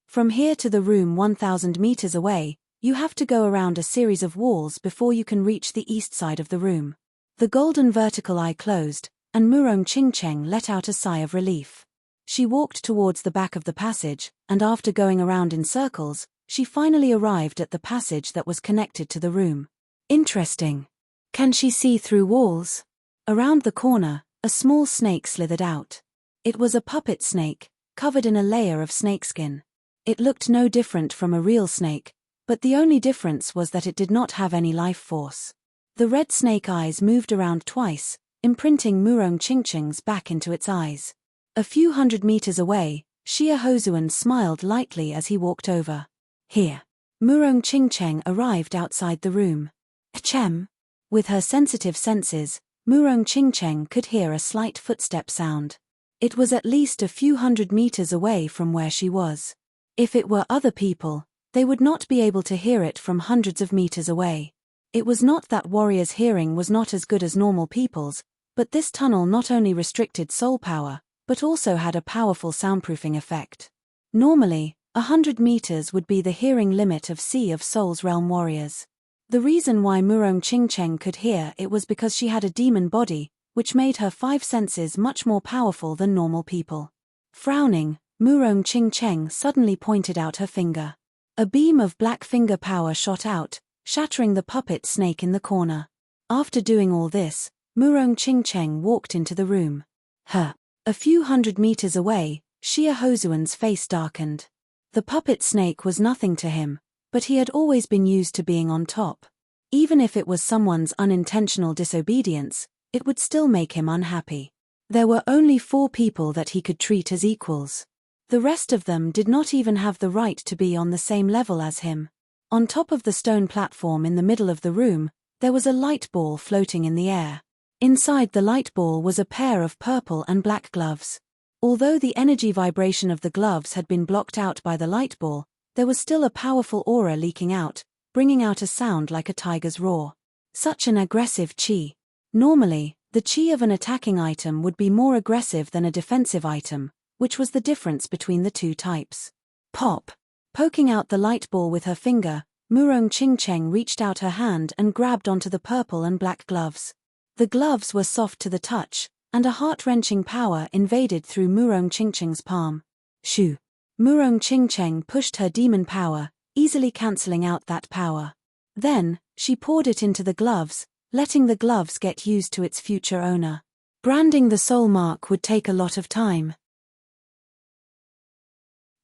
From here to the room 1,000 meters away, you have to go around a series of walls before you can reach the east side of the room. The golden vertical eye closed, and Murong Qingcheng let out a sigh of relief. She walked towards the back of the passage, and after going around in circles, she finally arrived at the passage that was connected to the room. Interesting. Can she see through walls? Around the corner, a small snake slithered out. It was a puppet snake, covered in a layer of snakeskin. It looked no different from a real snake, but the only difference was that it did not have any life force. The red snake eyes moved around twice, imprinting Murong Qingcheng's back into its eyes. A few hundred meters away, Xia Hozuan smiled lightly as he walked over. Here. Murong Qingcheng arrived outside the room. Achem. With her sensitive senses, Murong Qingcheng could hear a slight footstep sound. It was at least a few hundred meters away from where she was. If it were other people, they would not be able to hear it from hundreds of meters away. It was not that warriors' hearing was not as good as normal people's, but this tunnel not only restricted soul power, but also had a powerful soundproofing effect. Normally, 100 meters would be the hearing limit of Sea of Souls realm warriors. The reason why Murong Qingcheng could hear it was because she had a demon body, which made her 5 senses much more powerful than normal people. Frowning, Murong Qingcheng suddenly pointed out her finger. A beam of black finger power shot out, shattering the puppet snake in the corner. After doing all this, Murong Qingcheng walked into the room. A few hundred meters away, Xia Hozuan's face darkened. The puppet snake was nothing to him, but he had always been used to being on top. Even if it was someone's unintentional disobedience, it would still make him unhappy. There were only 4 people that he could treat as equals. The rest of them did not even have the right to be on the same level as him. On top of the stone platform in the middle of the room, there was a light ball floating in the air. Inside the light ball was a pair of purple and black gloves. Although the energy vibration of the gloves had been blocked out by the light ball, there was still a powerful aura leaking out, bringing out a sound like a tiger's roar. Such an aggressive chi. Normally, the chi of an attacking item would be more aggressive than a defensive item, which was the difference between the 2 types. Pop! Poking out the light ball with her finger, Murong Qingcheng reached out her hand and grabbed onto the purple and black gloves. The gloves were soft to the touch, and a heart-wrenching power invaded through Murong Qingcheng's palm. Shoo! Murong Qingcheng pushed her demon power, easily cancelling out that power. Then, she poured it into the gloves, letting the gloves get used to its future owner. Branding the soul mark would take a lot of time.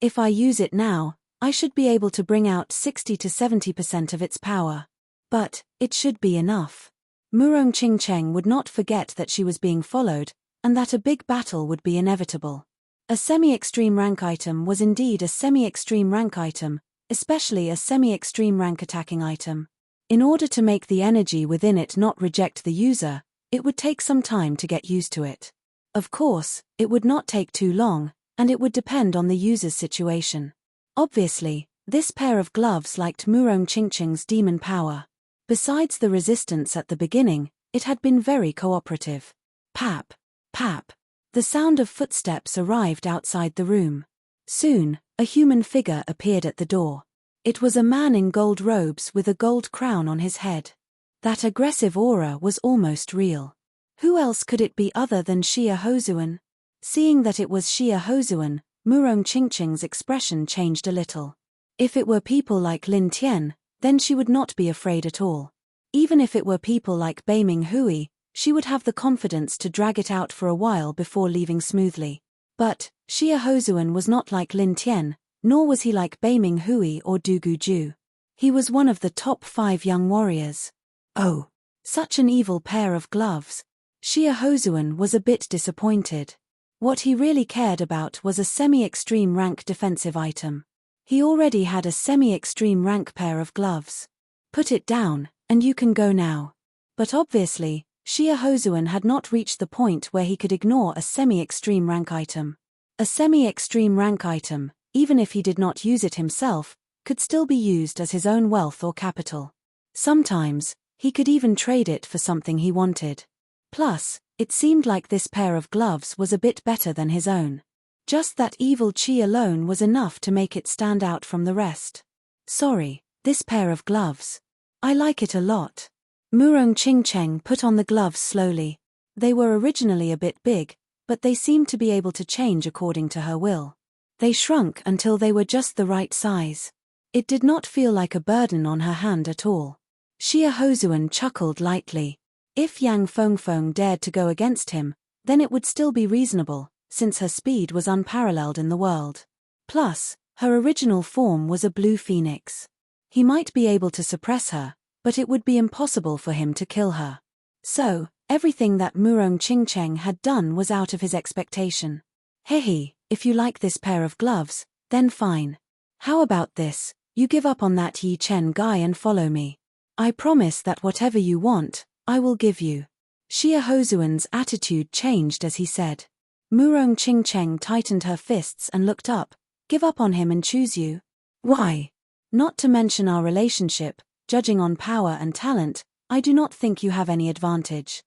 If I use it now, I should be able to bring out 60 to 70% of its power. But, it should be enough. Murong Qingcheng would not forget that she was being followed, and that a big battle would be inevitable. A semi-extreme rank item was indeed a semi-extreme rank item, especially a semi-extreme rank attacking item. In order to make the energy within it not reject the user, it would take some time to get used to it. Of course, it would not take too long, and it would depend on the user's situation. Obviously, this pair of gloves liked Murong Qingqing's demon power. Besides the resistance at the beginning, it had been very cooperative. Pap, pap. The sound of footsteps arrived outside the room. Soon, a human figure appeared at the door. It was a man in gold robes with a gold crown on his head. That aggressive aura was almost real. Who else could it be other than Xia Hozuan? Seeing that it was Xia Hozuan, Murong Qingqing's expression changed a little. If it were people like Lin Tian, then she would not be afraid at all. Even if it were people like Beiming Hui, she would have the confidence to drag it out for a while before leaving smoothly. But Xia Hozuan was not like Lin Tian, nor was he like Beiming Hui or Dugu Ju. He was one of the top 5 young warriors. Oh, such an evil pair of gloves. Xia Hozuan was a bit disappointed. What he really cared about was a semi-extreme rank defensive item. He already had a semi-extreme rank pair of gloves. Put it down, and you can go now. But obviously, Xia Hozuan had not reached the point where he could ignore a semi-extreme rank item. A semi-extreme rank item, even if he did not use it himself, could still be used as his own wealth or capital. Sometimes, he could even trade it for something he wanted. Plus, it seemed like this pair of gloves was a bit better than his own. Just that evil chi alone was enough to make it stand out from the rest. Sorry, this pair of gloves. I like it a lot. Murong Qingqing put on the gloves slowly. They were originally a bit big, but they seemed to be able to change according to her will. They shrunk until they were just the right size. It did not feel like a burden on her hand at all. Xia Hozuan chuckled lightly. If Yang Fengfeng dared to go against him, then it would still be reasonable, since her speed was unparalleled in the world. Plus, her original form was a blue phoenix. He might be able to suppress her, but it would be impossible for him to kill her. So, everything that Murong Qingqing had done was out of his expectation. Hehe, if you like this pair of gloves, then fine. How about this, you give up on that Yi Chen guy and follow me. I promise that whatever you want, I will give you. Xia Hozuan's attitude changed as he said. Murong Qingqing tightened her fists and looked up. Give up on him and choose you? Why? Not to mention our relationship, judging on power and talent, I do not think you have any advantage.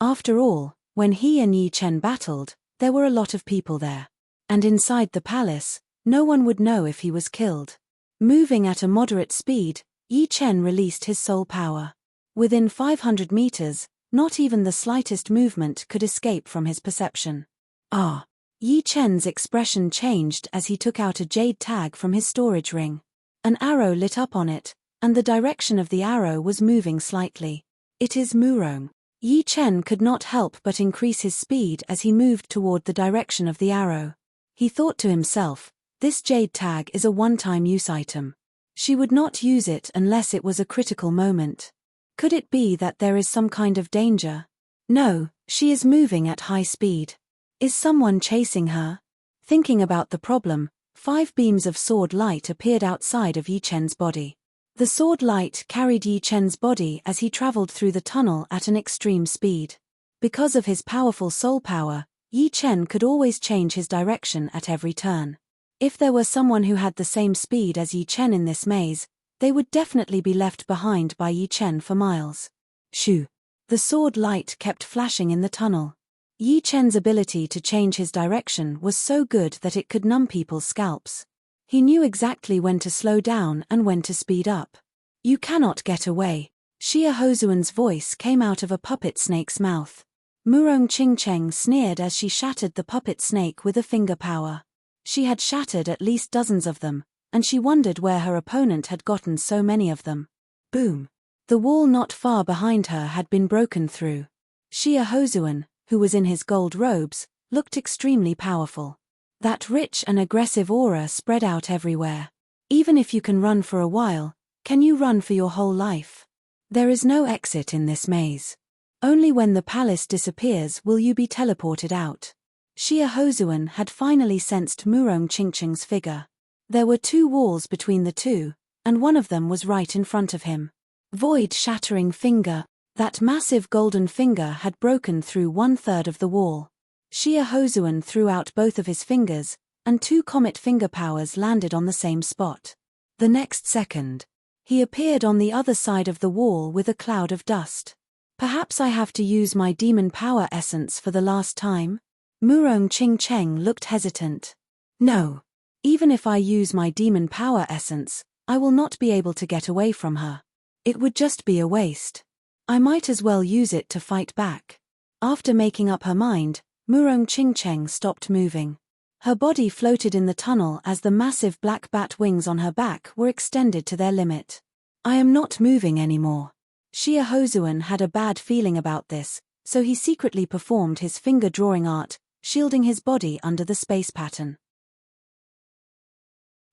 After all, when he and Yi Chen battled, there were a lot of people there. And inside the palace, no one would know if he was killed. Moving at a moderate speed, Yi Chen released his soul power. Within 500 meters, not even the slightest movement could escape from his perception. Ah! Yi Chen's expression changed as he took out a jade tag from his storage ring. An arrow lit up on it, and the direction of the arrow was moving slightly. It is Murong. Yi Chen could not help but increase his speed as he moved toward the direction of the arrow. He thought to himself, this jade tag is a one-time use item. She would not use it unless it was a critical moment. Could it be that there is some kind of danger? No, she is moving at high speed. Is someone chasing her? Thinking about the problem, 5 beams of sword light appeared outside of Yi Chen's body. The sword light carried Yi Chen's body as he traveled through the tunnel at an extreme speed. Because of his powerful soul power, Yi Chen could always change his direction at every turn. If there were someone who had the same speed as Yi Chen in this maze, they would definitely be left behind by Yi Chen for miles. Shoo! The sword light kept flashing in the tunnel. Yi Chen's ability to change his direction was so good that it could numb people's scalps. He knew exactly when to slow down and when to speed up. You cannot get away. Xia Hozuan's voice came out of a puppet snake's mouth. Murong Qingqing sneered as she shattered the puppet snake with a finger power. She had shattered at least dozens of them, and she wondered where her opponent had gotten so many of them. Boom! The wall not far behind her had been broken through. Xia Hozuan, who was in his gold robes, looked extremely powerful. That rich and aggressive aura spread out everywhere. Even if you can run for a while, Can you run for your whole life? There is no exit in this maze. Only when the palace disappears will you be teleported out. Xia Hozuan had finally sensed Murong Qingqing's figure. There were 2 walls between the two, and one of them was right in front of him. Void-shattering finger. That massive golden finger had broken through 1/3 of the wall. Xia Hozuan threw out both of his fingers, and 2 comet finger powers landed on the same spot. The next second, he appeared on the other side of the wall with a cloud of dust. Perhaps I have to use my demon power essence for the last time? Murong Qingqing looked hesitant. No. Even if I use my demon power essence, I will not be able to get away from her. It would just be a waste. I might as well use it to fight back. After making up her mind, Murong Qingqing stopped moving. Her body floated in the tunnel as the massive black bat wings on her back were extended to their limit. I am not moving anymore. Xia Hozuan had a bad feeling about this, so he secretly performed his finger drawing art, shielding his body under the space pattern.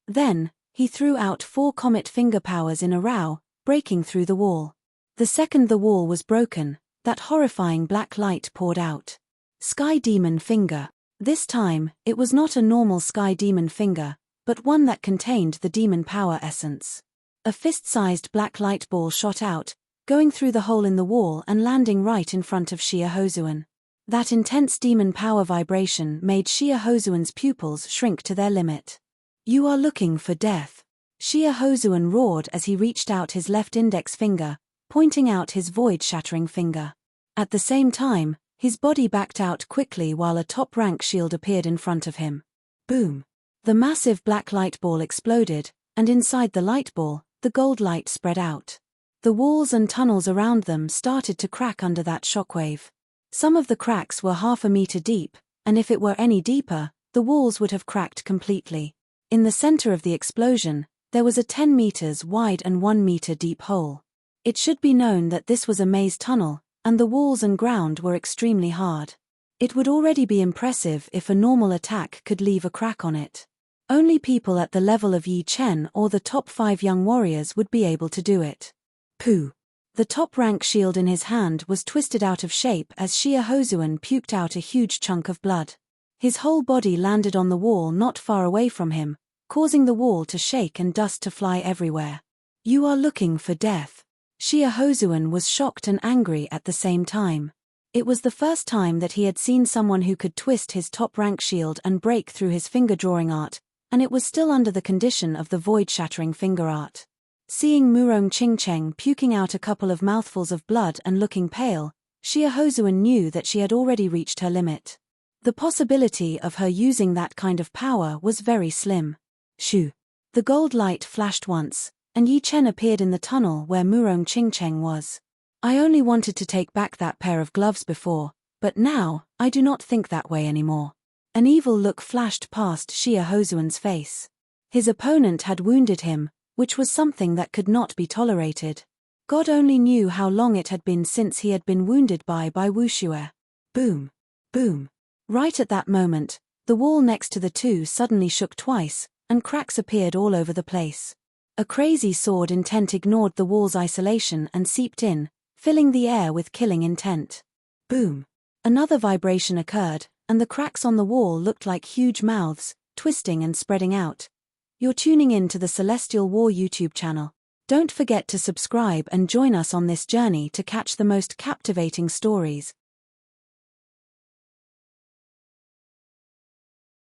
Then, he threw out 4 comet finger powers in a row, breaking through the wall. The second the wall was broken, that horrifying black light poured out. Sky Demon Finger. This time, it was not a normal Sky Demon Finger, but one that contained the demon power essence. A fist-sized black light ball shot out, going through the hole in the wall and landing right in front of Xia Hozuan. That intense demon power vibration made Xia Hozuan's pupils shrink to their limit. You are looking for death. Xia Hozuan roared as he reached out his left index finger, pointing out his void-shattering finger. At the same time, his body backed out quickly while a top-rank shield appeared in front of him. Boom! The massive black light ball exploded, and inside the light ball, the gold light spread out. The walls and tunnels around them started to crack under that shockwave. Some of the cracks were 1/2 meter deep, and if it were any deeper, the walls would have cracked completely. In the center of the explosion, there was a 10 meters wide and 1 meter deep hole. It should be known that this was a maze tunnel, and the walls and ground were extremely hard. It would already be impressive if a normal attack could leave a crack on it. Only people at the level of Yi Chen or the top 5 young warriors would be able to do it. Pooh! The top-rank shield in his hand was twisted out of shape as Xia Hozuan puked out a huge chunk of blood. His whole body landed on the wall not far away from him, causing the wall to shake and dust to fly everywhere. You are looking for death. Xia Hozuan was shocked and angry at the same time. It was the first time that he had seen someone who could twist his top-rank shield and break through his finger-drawing art, and it was still under the condition of the void-shattering finger art. Seeing Murong Qingqing puking out a couple of mouthfuls of blood and looking pale, Xia Hozuan knew that she had already reached her limit. The possibility of her using that kind of power was very slim. Shoo! The gold light flashed once, and Yi Chen appeared in the tunnel where Murong Qingqing was. I only wanted to take back that pair of gloves before, but now, I do not think that way anymore. An evil look flashed past Xia Hozuan's face. His opponent had wounded him, which was something that could not be tolerated. God only knew how long it had been since he had been wounded by Wuxue. Boom! Boom! Right at that moment, the wall next to the two suddenly shook twice, and cracks appeared all over the place. A crazy sword intent ignored the wall's isolation and seeped in, filling the air with killing intent. Boom! Another vibration occurred, and the cracks on the wall looked like huge mouths, twisting and spreading out. You're tuning in to the Celestial War YouTube channel. Don't forget to subscribe and join us on this journey to catch the most captivating stories.